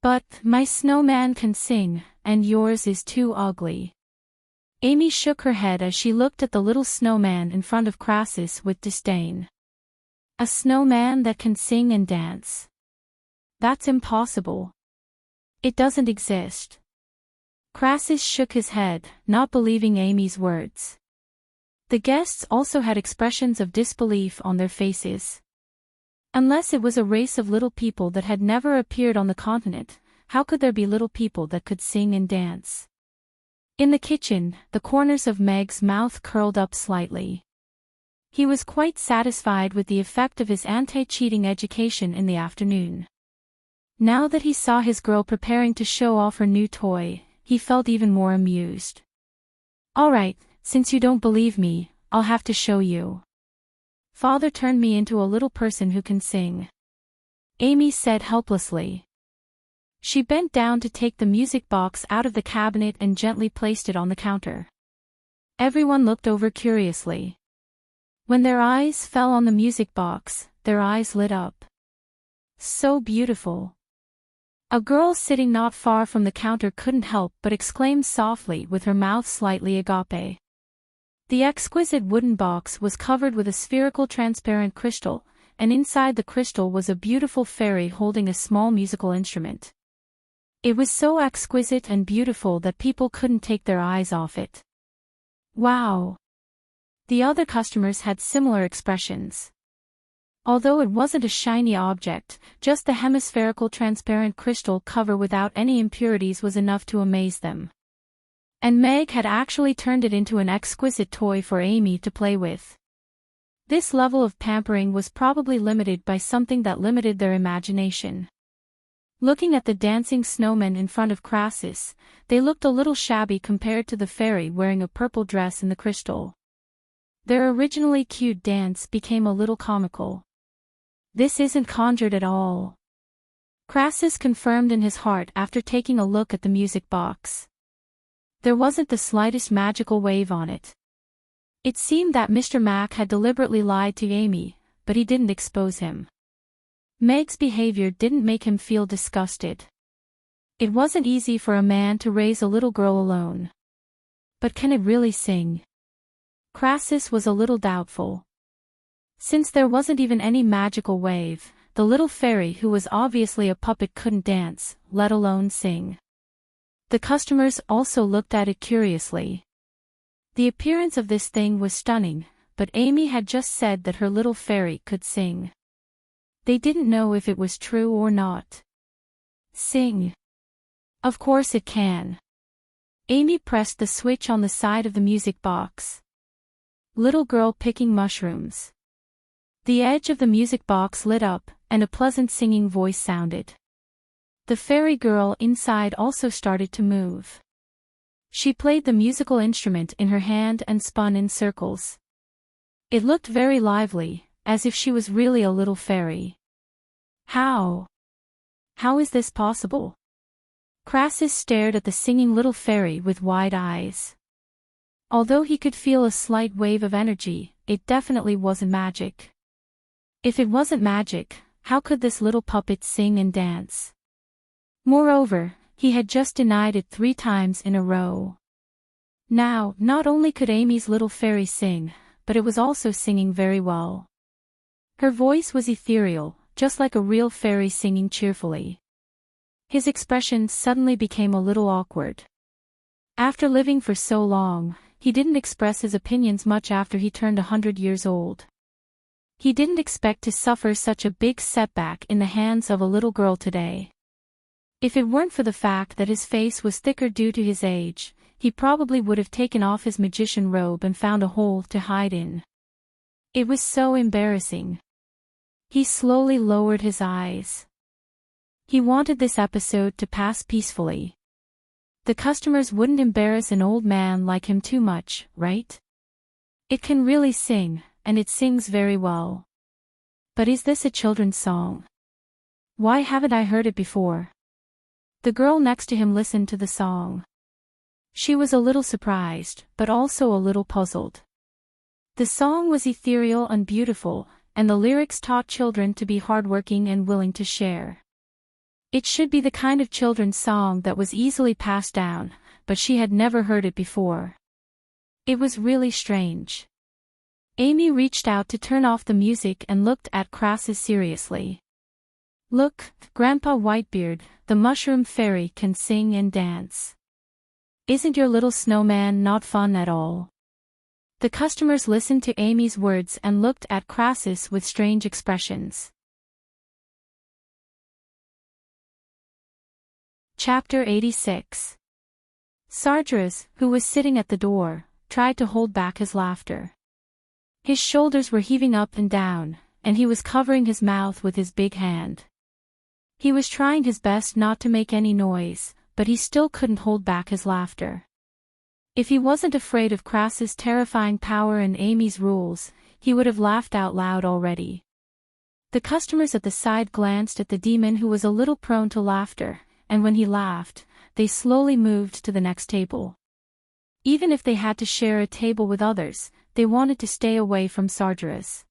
But, my snowman can sing, and yours is too ugly. Amy shook her head as she looked at the little snowman in front of Crassus with disdain. A snowman that can sing and dance. That's impossible. It doesn't exist. Crassus shook his head, not believing Amy's words. The guests also had expressions of disbelief on their faces. Unless it was a race of little people that had never appeared on the continent, how could there be little people that could sing and dance? In the kitchen, the corners of Meg's mouth curled up slightly. He was quite satisfied with the effect of his anti-cheating education in the afternoon. Now that he saw his girl preparing to show off her new toy, he felt even more amused. "All right, since you don't believe me, I'll have to show you. Father turned me into a little person who can sing," Amy said helplessly. She bent down to take the music box out of the cabinet and gently placed it on the counter. Everyone looked over curiously. When their eyes fell on the music box, their eyes lit up. So beautiful. A girl sitting not far from the counter couldn't help but exclaim softly with her mouth slightly agape. The exquisite wooden box was covered with a spherical transparent crystal, and inside the crystal was a beautiful fairy holding a small musical instrument. It was so exquisite and beautiful that people couldn't take their eyes off it. Wow! The other customers had similar expressions. Although it wasn't a shiny object, just the hemispherical transparent crystal cover without any impurities was enough to amaze them. And Meg had actually turned it into an exquisite toy for Amy to play with. This level of pampering was probably limited by something that limited their imagination. Looking at the dancing snowmen in front of Crassus, they looked a little shabby compared to the fairy wearing a purple dress in the crystal. Their originally cute dance became a little comical. "This isn't conjured at all," Crassus confirmed in his heart after taking a look at the music box. There wasn't the slightest magical wave on it. It seemed that Mr. Mac had deliberately lied to Amy, but he didn't expose him. Meg's behavior didn't make him feel disgusted. It wasn't easy for a man to raise a little girl alone. But can it really sing? Crassus was a little doubtful. Since there wasn't even any magical wave, the little fairy who was obviously a puppet couldn't dance, let alone sing. The customers also looked at it curiously. The appearance of this thing was stunning, but Amy had just said that her little fairy could sing. They didn't know if it was true or not. Sing. Of course it can. Amy pressed the switch on the side of the music box. Little girl picking mushrooms. The edge of the music box lit up, and a pleasant singing voice sounded. The fairy girl inside also started to move. She played the musical instrument in her hand and spun in circles. It looked very lively, as if she was really a little fairy. How is this possible? Crassus stared at the singing little fairy with wide eyes. Although he could feel a slight wave of energy, it definitely wasn't magic. If it wasn't magic, How could this little puppet sing and dance? Moreover, he had just denied it 3 times in a row. Now, not only could Amy's little fairy sing, but it was also singing very well. Her voice was ethereal, just like a real fairy singing cheerfully. His expression suddenly became a little awkward. After living for so long, he didn't express his opinions much after he turned 100 years old. He didn't expect to suffer such a big setback in the hands of a little girl today. If it weren't for the fact that his face was thicker due to his age, he probably would have taken off his magician robe and found a hole to hide in. It was so embarrassing. He slowly lowered his eyes. He wanted this episode to pass peacefully. The customers wouldn't embarrass an old man like him too much, right? It can really sing, and it sings very well. But is this a children's song? Why haven't I heard it before? The girl next to him listened to the song. She was a little surprised, but also a little puzzled. The song was ethereal and beautiful, and the lyrics taught children to be hardworking and willing to share. It should be the kind of children's song that was easily passed down, but she had never heard it before. It was really strange. Amy reached out to turn off the music and looked at Crassus seriously. Look, Grandpa Whitebeard, the mushroom fairy can sing and dance. Isn't your little snowman not fun at all? The customers listened to Amy's words and looked at Crassus with strange expressions. Chapter 86. Sardras, who was sitting at the door, tried to hold back his laughter. His shoulders were heaving up and down, and he was covering his mouth with his big hand. He was trying his best not to make any noise, but he still couldn't hold back his laughter. If he wasn't afraid of Crassus' terrifying power and Amy's rules, he would have laughed out loud already. The customers at the side glanced at the demon who was a little prone to laughter, and when he laughed, they slowly moved to the next table. Even if they had to share a table with others, they wanted to stay away from Sardras.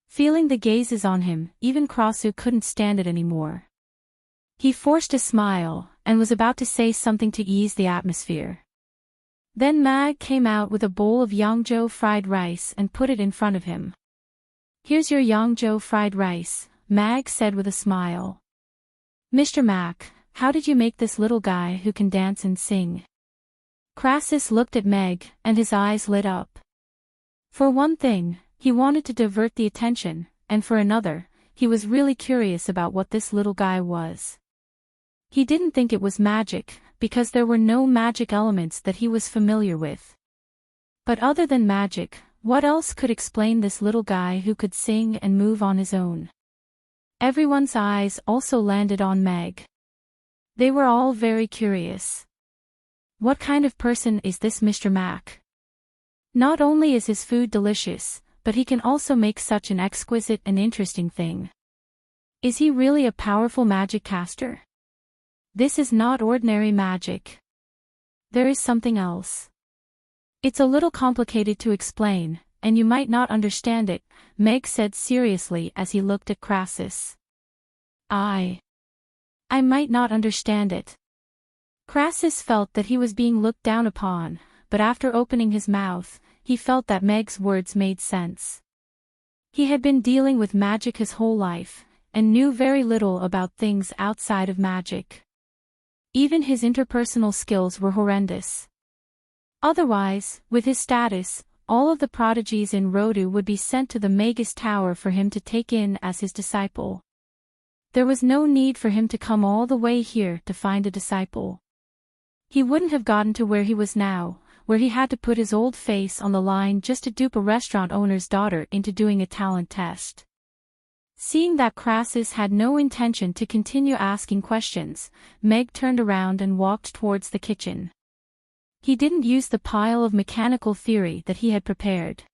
Feeling the gazes on him, even Crassus couldn't stand it anymore. He forced a smile, and was about to say something to ease the atmosphere. Then Mag came out with a bowl of Yangzhou fried rice and put it in front of him. "Here's your Yangzhou fried rice," Mag said with a smile. "Mr. Mac, how did you make this little guy who can dance and sing?" Crassus looked at Meg, and his eyes lit up. For one thing, he wanted to divert the attention, and for another, he was really curious about what this little guy was. He didn't think it was magic, because there were no magic elements that he was familiar with. But other than magic, what else could explain this little guy who could sing and move on his own? Everyone's eyes also landed on Meg. They were all very curious. What kind of person is this Mr. Mac? Not only is his food delicious, but he can also make such an exquisite and interesting thing. Is he really a powerful magic caster? This is not ordinary magic. There is something else. It's a little complicated to explain, and you might not understand it, Meg said seriously as he looked at Crassus. I might not understand it. Crassus felt that he was being looked down upon, but after opening his mouth, he felt that Meg's words made sense. He had been dealing with magic his whole life, and knew very little about things outside of magic. Even his interpersonal skills were horrendous. Otherwise, with his status, all of the prodigies in Rodu would be sent to the Magus Tower for him to take in as his disciple. There was no need for him to come all the way here to find a disciple. He wouldn't have gotten to where he was now, where he had to put his old face on the line just to dupe a restaurant owner's daughter into doing a talent test. Seeing that Crassus had no intention to continue asking questions, Meg turned around and walked towards the kitchen. He didn't use the pile of mechanical theory that he had prepared.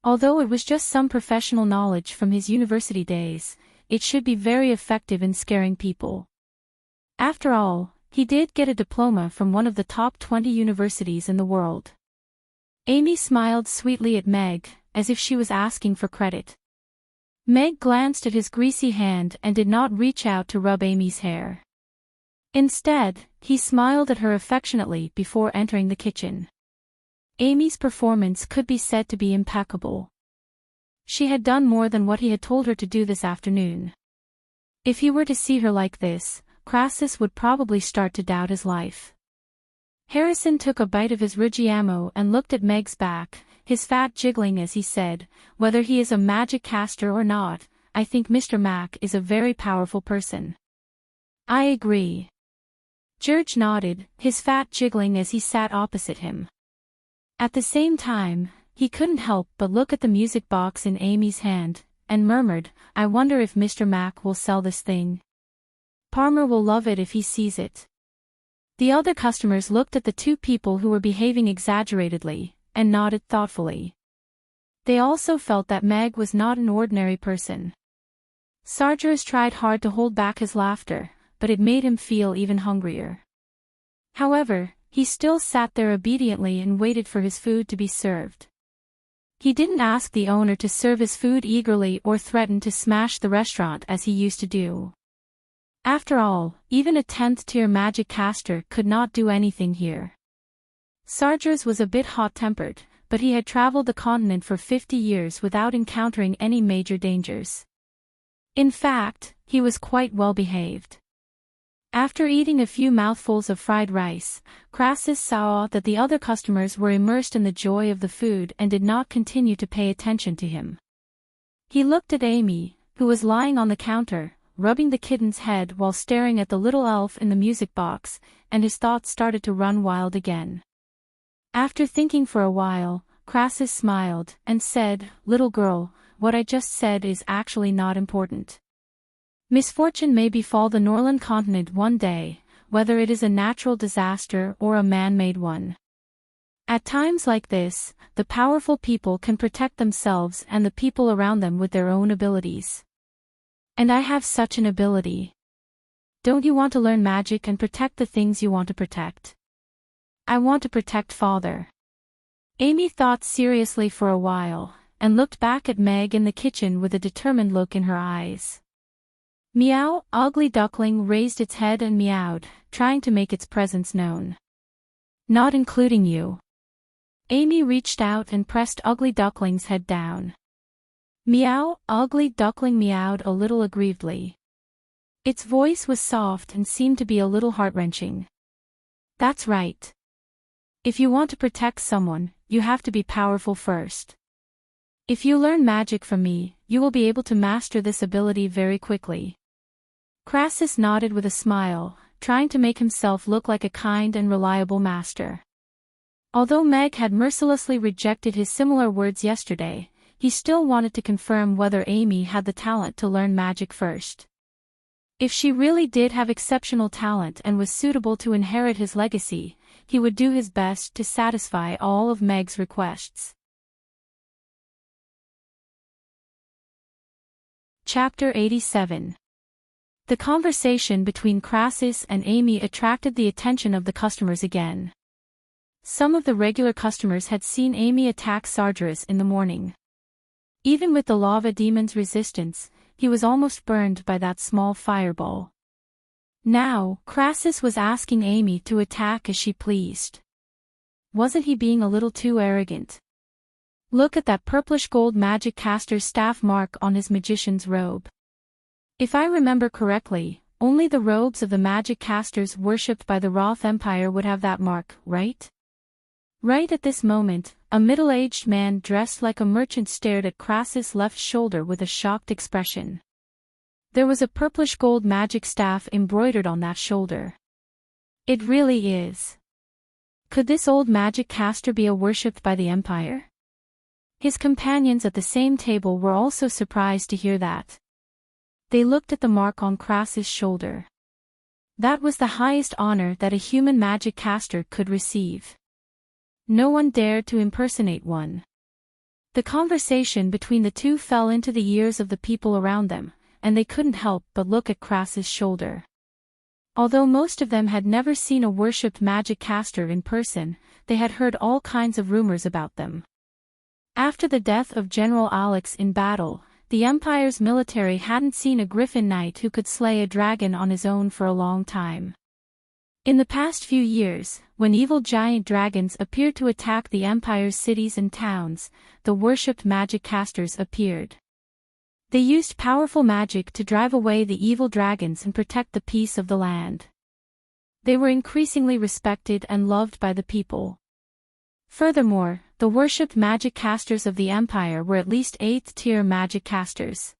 Although it was just some professional knowledge from his university days, it should be very effective in scaring people. After all, he did get a diploma from one of the top 20 universities in the world. Amy smiled sweetly at Meg, as if she was asking for credit. Meg glanced at his greasy hand and did not reach out to rub Amy's hair. Instead, he smiled at her affectionately before entering the kitchen. Amy's performance could be said to be impeccable. She had done more than what he had told her to do this afternoon. If he were to see her like this, Crassus would probably start to doubt his life. Harrison took a bite of his Ruggiamo and looked at Meg's back, his fat jiggling as he said, "Whether he is a magic caster or not, I think Mr. Mac is a very powerful person." "I agree." George nodded, his fat jiggling as he sat opposite him. At the same time, he couldn't help but look at the music box in Amy's hand, and murmured, "I wonder if Mr. Mac will sell this thing. Palmer will love it if he sees it." The other customers looked at the two people who were behaving exaggeratedly, and nodded thoughtfully. They also felt that Meg was not an ordinary person. Sargeras tried hard to hold back his laughter, but it made him feel even hungrier. However, he still sat there obediently and waited for his food to be served. He didn't ask the owner to serve his food eagerly or threaten to smash the restaurant as he used to do. After all, even a 10th-tier magic caster could not do anything here. Sargeras was a bit hot-tempered, but he had traveled the continent for 50 years without encountering any major dangers. In fact, he was quite well behaved. After eating a few mouthfuls of fried rice, Crassus saw that the other customers were immersed in the joy of the food and did not continue to pay attention to him. He looked at Amy, who was lying on the counter, rubbing the kitten's head while staring at the little elf in the music box, and his thoughts started to run wild again. After thinking for a while, Crassus smiled and said, "Little girl, what I just said is actually not important. Misfortune may befall the Norland continent one day, whether it is a natural disaster or a man-made one. At times like this, the powerful people can protect themselves and the people around them with their own abilities. And I have such an ability. Don't you want to learn magic and protect the things you want to protect?" "I want to protect Father." Amy thought seriously for a while, and looked back at Meg in the kitchen with a determined look in her eyes. Meow, Ugly Duckling raised its head and meowed, trying to make its presence known. "Not including you." Amy reached out and pressed Ugly Duckling's head down. Meow, Ugly Duckling meowed a little aggrievedly. Its voice was soft and seemed to be a little heart-wrenching. "That's right. If you want to protect someone, you have to be powerful first. If you learn magic from me, you will be able to master this ability very quickly." Crassus nodded with a smile, trying to make himself look like a kind and reliable master. Although Meg had mercilessly rejected his similar words yesterday, he still wanted to confirm whether Amy had the talent to learn magic first. If she really did have exceptional talent and was suitable to inherit his legacy, he would do his best to satisfy all of Meg's requests. Chapter 87. The conversation between Crassus and Amy attracted the attention of the customers again. Some of the regular customers had seen Amy attack Sargeras in the morning. Even with the lava demon's resistance, he was almost burned by that small fireball. Now, Crassus was asking Amy to attack as she pleased. Wasn't he being a little too arrogant? Look at that purplish gold magic caster's staff mark on his magician's robe. If I remember correctly, only the robes of the magic casters worshipped by the Roth Empire would have that mark, right? Right at this moment, a middle-aged man dressed like a merchant stared at Crassus' left shoulder with a shocked expression. There was a purplish gold magic staff embroidered on that shoulder. It really is. Could this old magic caster be worshipped by the Empire? His companions at the same table were also surprised to hear that. They looked at the mark on Crassus' shoulder. That was the highest honor that a human magic caster could receive. No one dared to impersonate one. The conversation between the two fell into the ears of the people around them, and they couldn't help but look at Crassus' shoulder. Although most of them had never seen a worshipped magic caster in person, they had heard all kinds of rumors about them. After the death of General Alex in battle, The Empire's military hadn't seen a griffin knight who could slay a dragon on his own for a long time. In the past few years, when evil giant dragons appeared to attack the Empire's cities and towns, the worshipped magic casters appeared. They used powerful magic to drive away the evil dragons and protect the peace of the land. They were increasingly respected and loved by the people. Furthermore, the worshipped magic casters of the Empire were at least 8th-tier magic casters.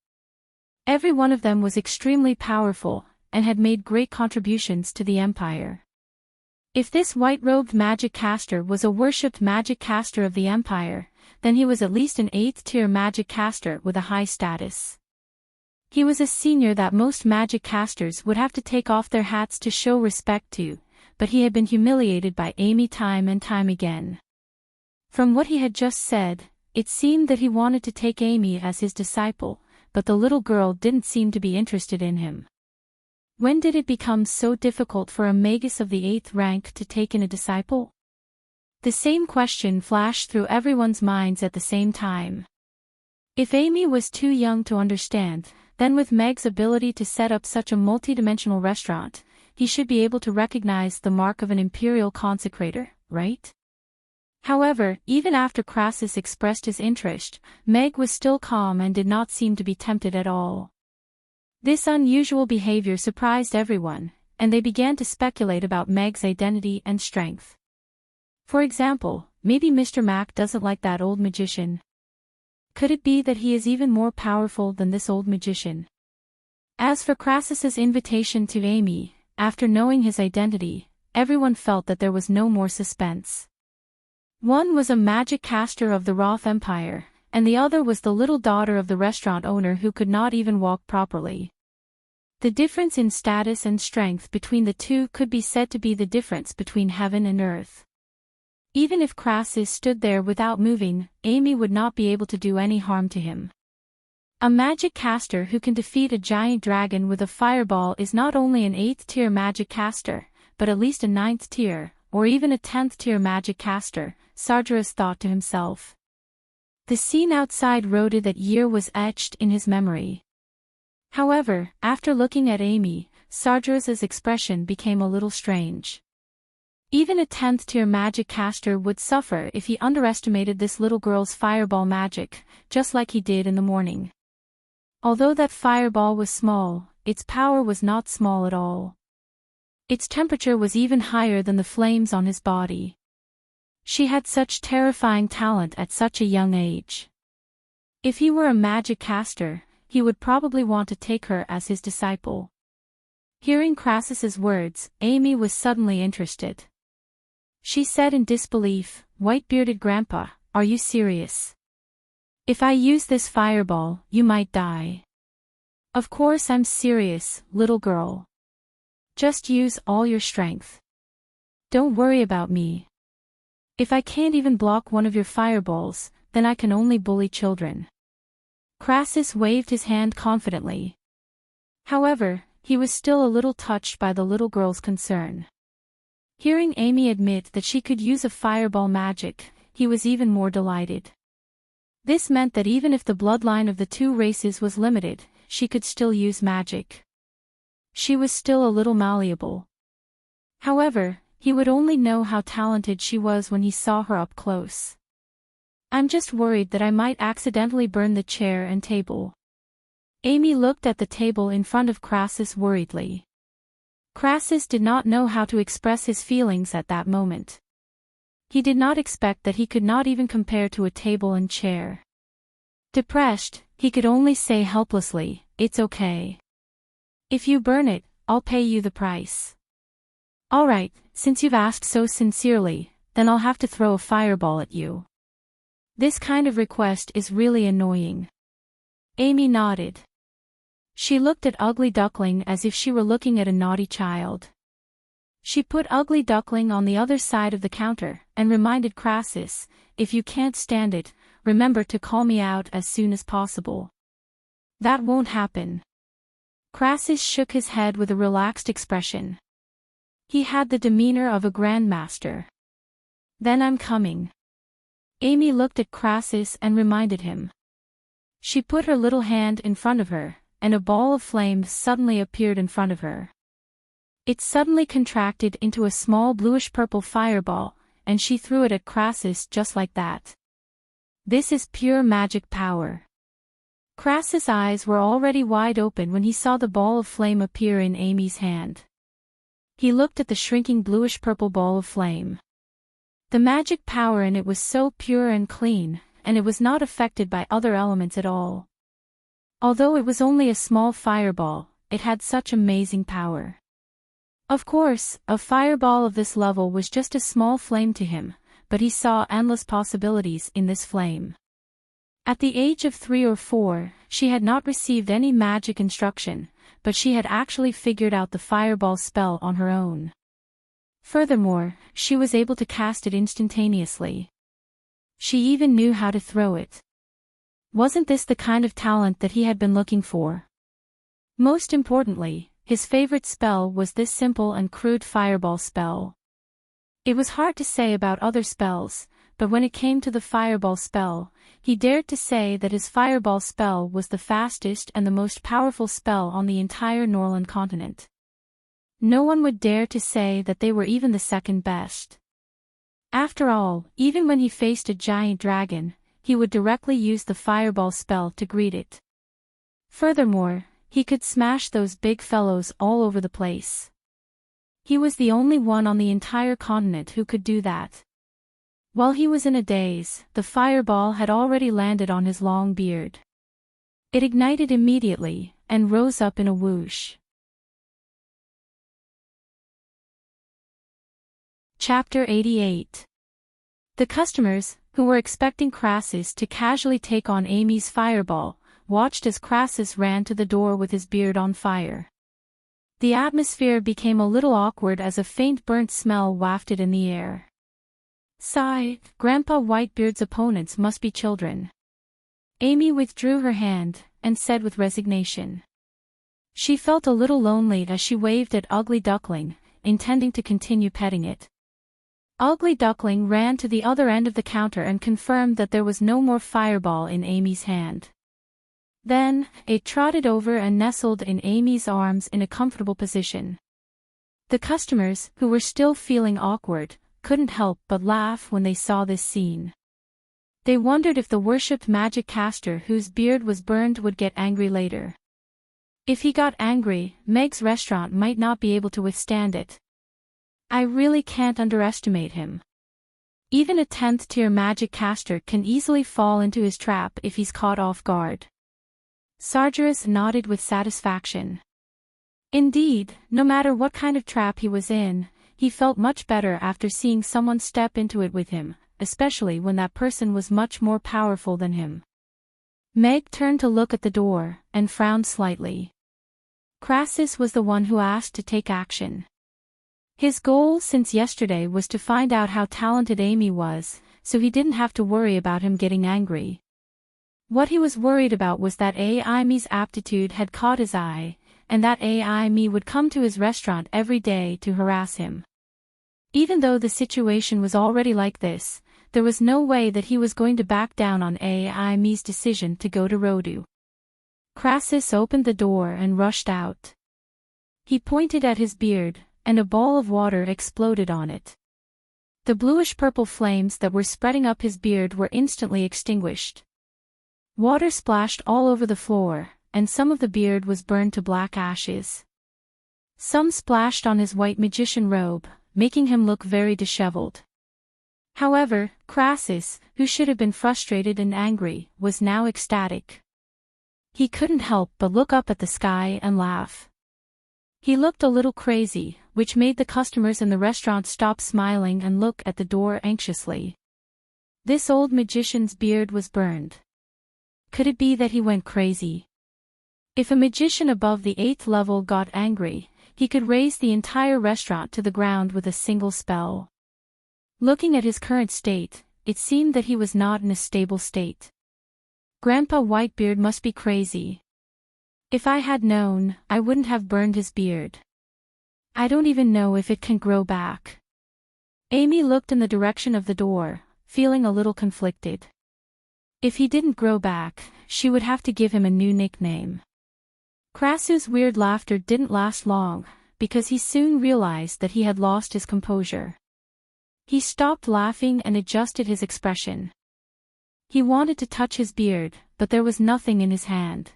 Every one of them was extremely powerful, and had made great contributions to the Empire. If this white-robed magic caster was a worshipped magic caster of the Empire, then he was at least an 8th-tier magic caster with a high status. He was a senior that most magic casters would have to take off their hats to show respect to, but he had been humiliated by Amy time and time again. From what he had just said, it seemed that he wanted to take Amy as his disciple, but the little girl didn't seem to be interested in him. When did it become so difficult for a magus of the 8th rank to take in a disciple? The same question flashed through everyone's minds at the same time. If Amy was too young to understand, then with Meg's ability to set up such a multidimensional restaurant, he should be able to recognize the mark of an imperial consecrator, right? However, even after Crassus expressed his interest, Meg was still calm and did not seem to be tempted at all. This unusual behavior surprised everyone, and they began to speculate about Meg's identity and strength. For example, maybe Mr. Mac doesn't like that old magician. Could it be that he is even more powerful than this old magician? As for Crassus's invitation to Amy, after knowing his identity, everyone felt that there was no more suspense. One was a magic caster of the Roth Empire, and the other was the little daughter of the restaurant owner who could not even walk properly. The difference in status and strength between the two could be said to be the difference between heaven and earth. Even if Crassus stood there without moving, Amy would not be able to do any harm to him. A magic caster who can defeat a giant dragon with a fireball is not only an 8th-tier magic caster, but at least a 9th-tier, or even a 10th-tier magic caster, Sargeras thought to himself. The scene outside Rhoda that year was etched in his memory. However, after looking at Amy, Sargeras's expression became a little strange. Even a 10th-tier magic caster would suffer if he underestimated this little girl's fireball magic, just like he did in the morning. Although that fireball was small, its power was not small at all. Its temperature was even higher than the flames on his body. She had such terrifying talent at such a young age. If he were a magic caster, he would probably want to take her as his disciple. Hearing Crassus's words, Amy was suddenly interested. She said in disbelief, "White-bearded grandpa, are you serious? If I use this fireball, you might die." "Of course I'm serious, little girl. Just use all your strength. Don't worry about me. If I can't even block one of your fireballs, then I can only bully children." Crassus waved his hand confidently. However, he was still a little touched by the little girl's concern. Hearing Amy admit that she could use a fireball magic, he was even more delighted. This meant that even if the bloodline of the two races was limited, she could still use magic. She was still a little malleable. However, he would only know how talented she was when he saw her up close. "I'm just worried that I might accidentally burn the chair and table." Amy looked at the table in front of Crassus worriedly. Crassus did not know how to express his feelings at that moment. He did not expect that he could not even compare to a table and chair. Depressed, he could only say helplessly, "It's okay. If you burn it, I'll pay you the price." "All right, since you've asked so sincerely, then I'll have to throw a fireball at you." This kind of request is really annoying. Amy nodded. She looked at Ugly Duckling as if she were looking at a naughty child. She put Ugly Duckling on the other side of the counter, and reminded Crassus, "If you can't stand it, remember to call me out as soon as possible." "That won't happen." Crassus shook his head with a relaxed expression. He had the demeanor of a grandmaster. "Then I'm coming." Amy looked at Crassus and reminded him. She put her little hand in front of her, and a ball of flame suddenly appeared in front of her. It suddenly contracted into a small bluish-purple fireball, and she threw it at Crassus just like that. This is pure magic power. Crassus' eyes were already wide open when he saw the ball of flame appear in Amy's hand. He looked at the shrinking bluish-purple ball of flame. The magic power in it was so pure and clean, and it was not affected by other elements at all. Although it was only a small fireball, it had such amazing power. Of course, a fireball of this level was just a small flame to him, but he saw endless possibilities in this flame. At the age of 3 or 4, she had not received any magic instruction, but she had actually figured out the fireball spell on her own. Furthermore, she was able to cast it instantaneously. She even knew how to throw it. Wasn't this the kind of talent that he had been looking for? Most importantly, his favorite spell was this simple and crude fireball spell. It was hard to say about other spells, but when it came to the fireball spell, he dared to say that his fireball spell was the fastest and the most powerful spell on the entire Norland continent. No one would dare to say that they were even the second best. After all, even when he faced a giant dragon, he would directly use the fireball spell to greet it. Furthermore, he could smash those big fellows all over the place. He was the only one on the entire continent who could do that. While he was in a daze, the fireball had already landed on his long beard. It ignited immediately, and rose up in a whoosh. Chapter 88. The customers, who were expecting Crassus to casually take on Amy's fireball, watched as Crassus ran to the door with his beard on fire. The atmosphere became a little awkward as a faint burnt smell wafted in the air. Sigh, Grandpa Whitebeard's opponents must be children. Amy withdrew her hand, and said with resignation. She felt a little lonely as she waved at Ugly Duckling, intending to continue petting it. Ugly Duckling ran to the other end of the counter and confirmed that there was no more fireball in Amy's hand. Then, it trotted over and nestled in Amy's arms in a comfortable position. The customers, who were still feeling awkward, couldn't help but laugh when they saw this scene. They wondered if the worshipped magic caster whose beard was burned would get angry later. If he got angry, Meg's restaurant might not be able to withstand it. I really can't underestimate him. Even a 10th tier magic caster can easily fall into his trap if he's caught off guard. Sargeras nodded with satisfaction. Indeed, no matter what kind of trap he was in, he felt much better after seeing someone step into it with him, especially when that person was much more powerful than him. Meg turned to look at the door, and frowned slightly. Crassus was the one who asked to take action. His goal since yesterday was to find out how talented Amy was, so he didn't have to worry about him getting angry. What he was worried about was that Amy's aptitude had caught his eye, and that Amy would come to his restaurant every day to harass him. Even though the situation was already like this, there was no way that he was going to back down on Amy's decision to go to Rodu. Crassus opened the door and rushed out. He pointed at his beard, and a ball of water exploded on it. The bluish-purple flames that were spreading up his beard were instantly extinguished. Water splashed all over the floor, and some of the beard was burned to black ashes. Some splashed on his white magician robe, making him look very disheveled. However, Crassus, who should have been frustrated and angry, was now ecstatic. He couldn't help but look up at the sky and laugh. He looked a little crazy, which made the customers in the restaurant stop smiling and look at the door anxiously. This old magician's beard was burned. Could it be that he went crazy? If a magician above the 8th level got angry, he could raise the entire restaurant to the ground with a single spell. Looking at his current state, it seemed that he was not in a stable state. Grandpa Whitebeard must be crazy. If I had known, I wouldn't have burned his beard. I don't even know if it can grow back. Amy looked in the direction of the door, feeling a little conflicted. If he didn't grow back, she would have to give him a new nickname. Krasu's weird laughter didn't last long, because he soon realized that he had lost his composure. He stopped laughing and adjusted his expression. He wanted to touch his beard, but there was nothing in his hand.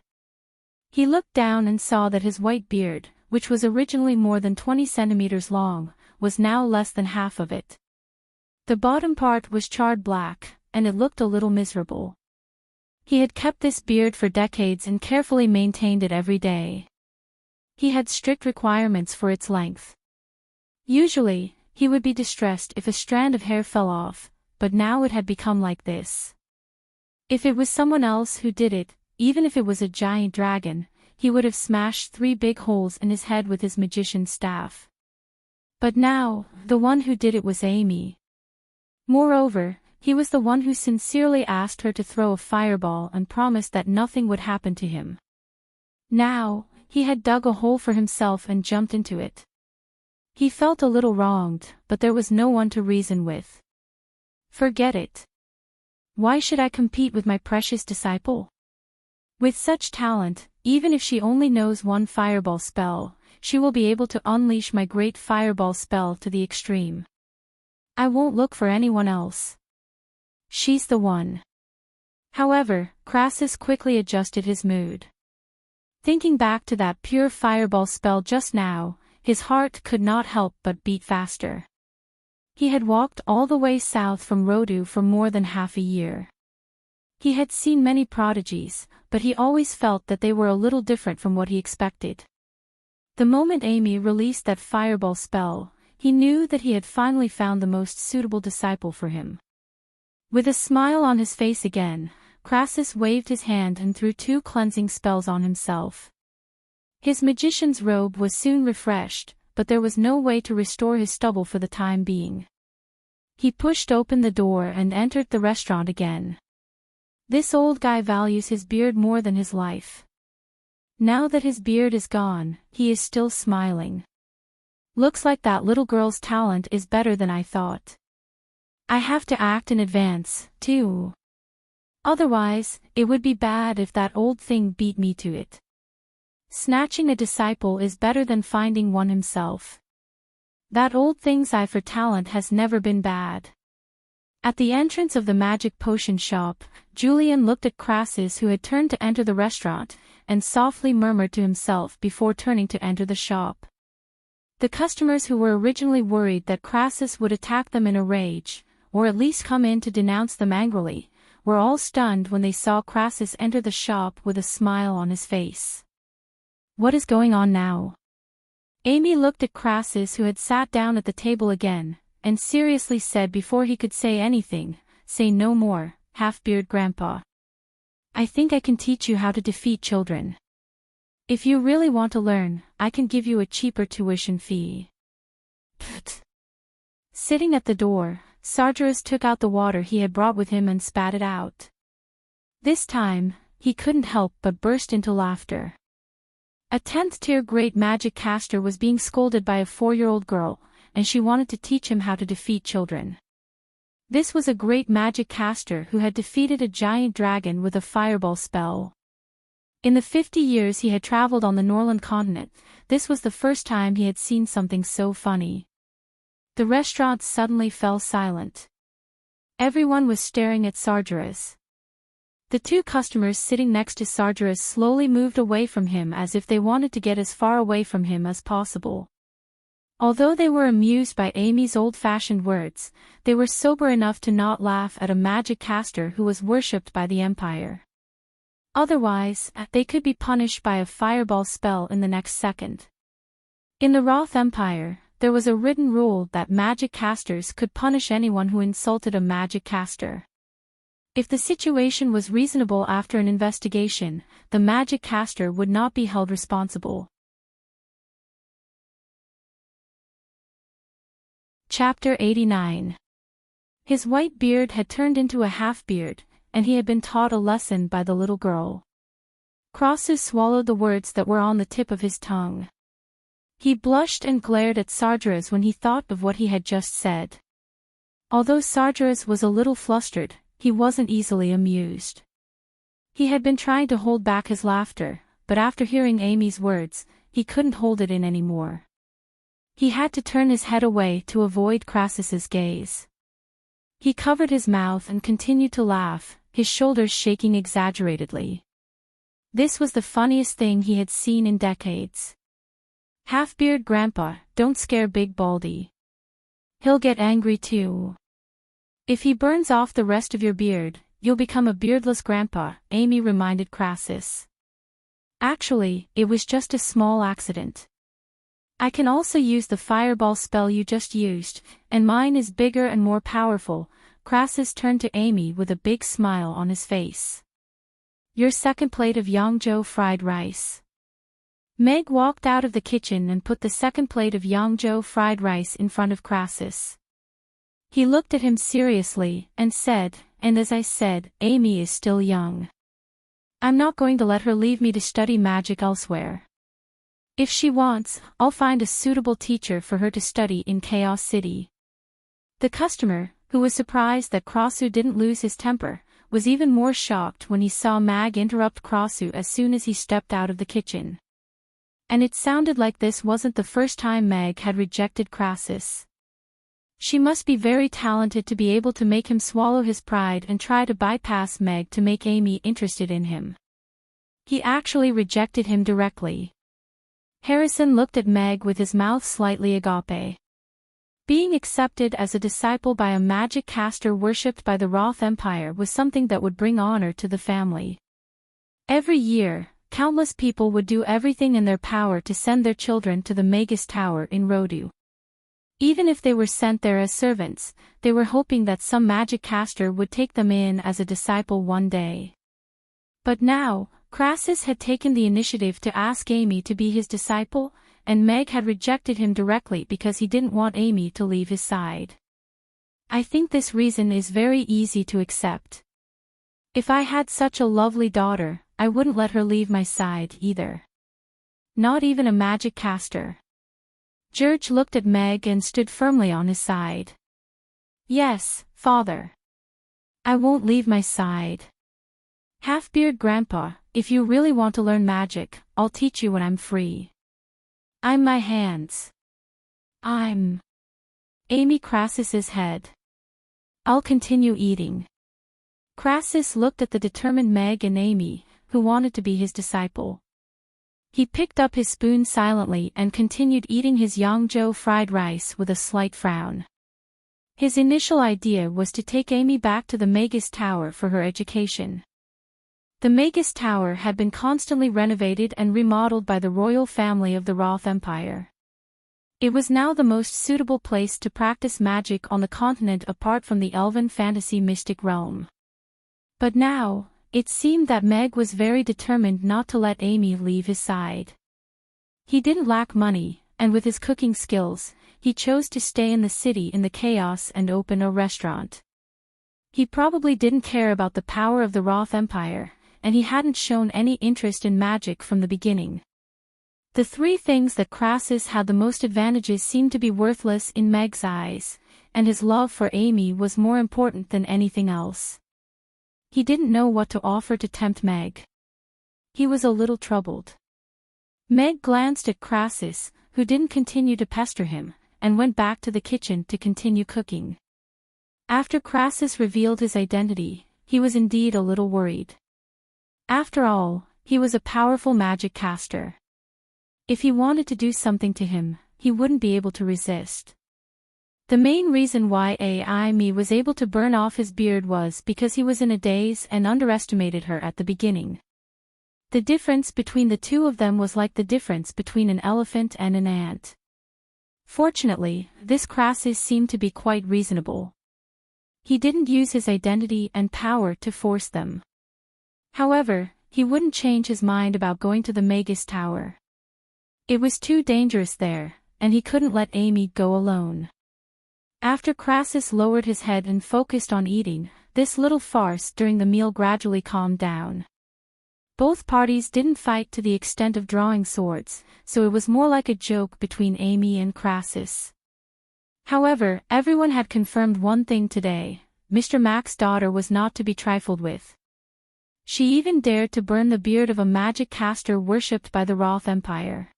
He looked down and saw that his white beard, which was originally more than 20 centimeters long, was now less than half of it. The bottom part was charred black, and it looked a little miserable. He had kept this beard for decades and carefully maintained it every day. He had strict requirements for its length. Usually, he would be distressed if a strand of hair fell off, but now it had become like this. If it was someone else who did it, even if it was a giant dragon, he would have smashed 3 big holes in his head with his magician's staff. But now, the one who did it was Amy. Moreover, he was the one who sincerely asked her to throw a fireball and promised that nothing would happen to him. Now, he had dug a hole for himself and jumped into it. He felt a little wronged, but there was no one to reason with. Forget it. Why should I compete with my precious disciple? With such talent, even if she only knows one fireball spell, she will be able to unleash my great fireball spell to the extreme. I won't look for anyone else. She's the one. However, Krasus quickly adjusted his mood. Thinking back to that pure fireball spell just now, his heart could not help but beat faster. He had walked all the way south from Rodu for more than half a year. He had seen many prodigies, but he always felt that they were a little different from what he expected. The moment Amy released that fireball spell, he knew that he had finally found the most suitable disciple for him. With a smile on his face again, Krasus waved his hand and threw 2 cleansing spells on himself. His magician's robe was soon refreshed, but there was no way to restore his stubble for the time being. He pushed open the door and entered the restaurant again. This old guy values his beard more than his life. Now that his beard is gone, he is still smiling. Looks like that little girl's talent is better than I thought. I have to act in advance, too. Otherwise, it would be bad if that old thing beat me to it. Snatching a disciple is better than finding one himself. That old thing's eye for talent has never been bad. At the entrance of the magic potion shop, Julian looked at Krasus, who had turned to enter the restaurant, and softly murmured to himself before turning to enter the shop. The customers who were originally worried that Krasus would attack them in a rage, or at least come in to denounce them angrily, were all stunned when they saw Krasus enter the shop with a smile on his face. What is going on now? Amy looked at Krasus, who had sat down at the table again, and seriously said before he could say anything, "Say no more, half-beard grandpa. I think I can teach you how to defeat children. If you really want to learn, I can give you a cheaper tuition fee." Pfft. Sitting at the door, Sargeras took out the water he had brought with him and spat it out. This time, he couldn't help but burst into laughter. A 10th-tier great magic caster was being scolded by a 4-year-old girl, and she wanted to teach him how to defeat children. This was a great magic caster who had defeated a giant dragon with a fireball spell. In the 50 years he had traveled on the Norland continent, this was the first time he had seen something so funny. The restaurant suddenly fell silent. Everyone was staring at Sargeras. The 2 customers sitting next to Sargeras slowly moved away from him as if they wanted to get as far away from him as possible. Although they were amused by Amy's old-fashioned words, they were sober enough to not laugh at a magic caster who was worshipped by the Empire. Otherwise, they could be punished by a fireball spell in the next second. In the Roth Empire, there was a written rule that magic casters could punish anyone who insulted a magic caster. If the situation was reasonable after an investigation, the magic caster would not be held responsible. Chapter 89. His white beard had turned into a half-beard, and he had been taught a lesson by the little girl. Krasus swallowed the words that were on the tip of his tongue. He blushed and glared at Sargeras when he thought of what he had just said. Although Sargeras was a little flustered, he wasn't easily amused. He had been trying to hold back his laughter, but after hearing Amy's words, he couldn't hold it in anymore. He had to turn his head away to avoid Crassus's gaze. He covered his mouth and continued to laugh, his shoulders shaking exaggeratedly. This was the funniest thing he had seen in decades. "Half-beard Grandpa, don't scare Big Baldy. He'll get angry too. If he burns off the rest of your beard, you'll become a beardless grandpa," Amy reminded Crassus. "Actually, it was just a small accident. I can also use the fireball spell you just used, and mine is bigger and more powerful." Crassus turned to Amy with a big smile on his face. "Your second plate of Yangzhou fried rice." Meg walked out of the kitchen and put the second plate of Yangzhou fried rice in front of Crassus. He looked at him seriously and said, "And as I said, Amy is still young. I'm not going to let her leave me to study magic elsewhere. If she wants, I'll find a suitable teacher for her to study in Chaos City." The customer, who was surprised that Crassus didn't lose his temper, was even more shocked when he saw Mag interrupt Crassus as soon as he stepped out of the kitchen. And it sounded like this wasn't the first time Meg had rejected Crassus. She must be very talented to be able to make him swallow his pride and try to bypass Meg to make Amy interested in him. He actually rejected him directly. Harrison looked at Meg with his mouth slightly agape. Being accepted as a disciple by a magic caster worshipped by the Roth Empire was something that would bring honor to the family. Every year, countless people would do everything in their power to send their children to the Magus Tower in Rodu. Even if they were sent there as servants, they were hoping that some magic caster would take them in as a disciple one day. But now, Crassus had taken the initiative to ask Amy to be his disciple, and Meg had rejected him directly because he didn't want Amy to leave his side. I think this reason is very easy to accept. If I had such a lovely daughter, I wouldn't let her leave my side either. Not even a magic caster. George looked at Meg and stood firmly on his side. Yes, father. I won't leave my side. Half-beard Grandpa, if you really want to learn magic, I'll teach you when I'm free. I'm my hands. I'm Amy Crassus's head. I'll continue eating. Crassus looked at the determined Meg and Amy, who wanted to be his disciple. He picked up his spoon silently and continued eating his Yangzhou fried rice with a slight frown. His initial idea was to take Amy back to the Magus Tower for her education. The Magus Tower had been constantly renovated and remodeled by the royal family of the Roth Empire. It was now the most suitable place to practice magic on the continent apart from the elven fantasy mystic realm. But now, it seemed that Meg was very determined not to let Amy leave his side. He didn't lack money, and with his cooking skills, he chose to stay in the city in the chaos and open a restaurant. He probably didn't care about the power of the Roth Empire, and he hadn't shown any interest in magic from the beginning. The three things that Crassus had the most advantages seemed to be worthless in Meg's eyes, and his love for Amy was more important than anything else. He didn't know what to offer to tempt Meg. He was a little troubled. Meg glanced at Crassus, who didn't continue to pester him, and went back to the kitchen to continue cooking. After Crassus revealed his identity, he was indeed a little worried. After all, he was a powerful magic caster. If he wanted to do something to him, he wouldn't be able to resist. The main reason why Amy was able to burn off his beard was because he was in a daze and underestimated her at the beginning. The difference between the two of them was like the difference between an elephant and an ant. Fortunately, this Crassus seemed to be quite reasonable. He didn't use his identity and power to force them. However, he wouldn't change his mind about going to the Magus Tower. It was too dangerous there, and he couldn't let Amy go alone. After Crassus lowered his head and focused on eating, this little farce during the meal gradually calmed down. Both parties didn't fight to the extent of drawing swords, so it was more like a joke between Amy and Crassus. However, everyone had confirmed one thing today: Mr. Mac's daughter was not to be trifled with. She even dared to burn the beard of a magic caster worshipped by the Roth Empire.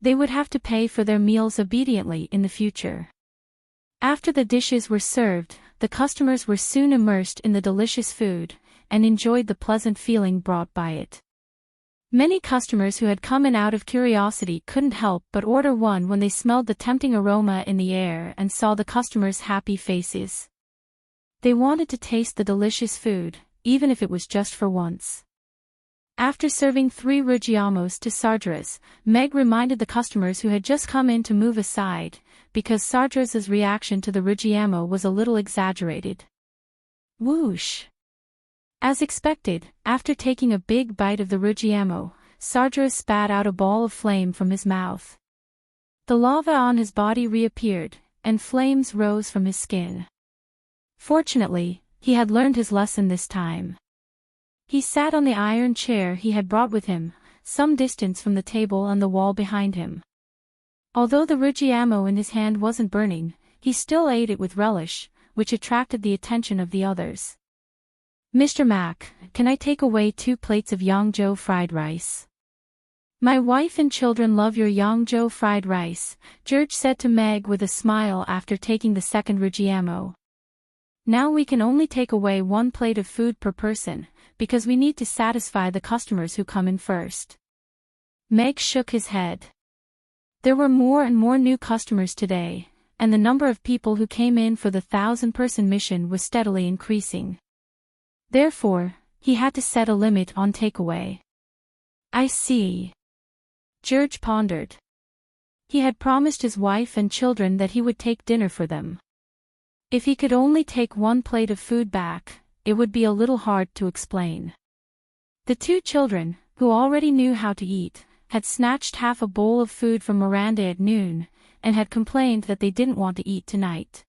They would have to pay for their meals obediently in the future. After the dishes were served, the customers were soon immersed in the delicious food, and enjoyed the pleasant feeling brought by it. Many customers who had come in out of curiosity couldn't help but order one when they smelled the tempting aroma in the air and saw the customers' happy faces. They wanted to taste the delicious food, even if it was just for once. After serving 3 Ruggiamos to Sardra's, Meg reminded the customers who had just come in to move aside, because Sardra's reaction to the Ruggiamo was a little exaggerated. Whoosh! As expected, after taking a big bite of the Ruggiamo, Sardra spat out a ball of flame from his mouth. The lava on his body reappeared, and flames rose from his skin. Fortunately, he had learned his lesson this time. He sat on the iron chair he had brought with him, some distance from the table on the wall behind him. Although the Ruggiamo in his hand wasn't burning, he still ate it with relish, which attracted the attention of the others. "Mr. Mac, can I take away 2 plates of Yangzhou fried rice?" "My wife and children love your Yangzhou fried rice," George said to Meg with a smile after taking the second Ruggiamo. "Now we can only take away 1 plate of food per person, because we need to satisfy the customers who come in first." Meg shook his head. There were more and more new customers today, and the number of people who came in for the 1,000-person mission was steadily increasing. Therefore, he had to set a limit on takeaway. "I see." George pondered. He had promised his wife and children that he would take dinner for them. If he could only take 1 plate of food back, it would be a little hard to explain. The 2 children, who already knew how to eat, had snatched half a bowl of food from Miranda at noon, and had complained that they didn't want to eat tonight.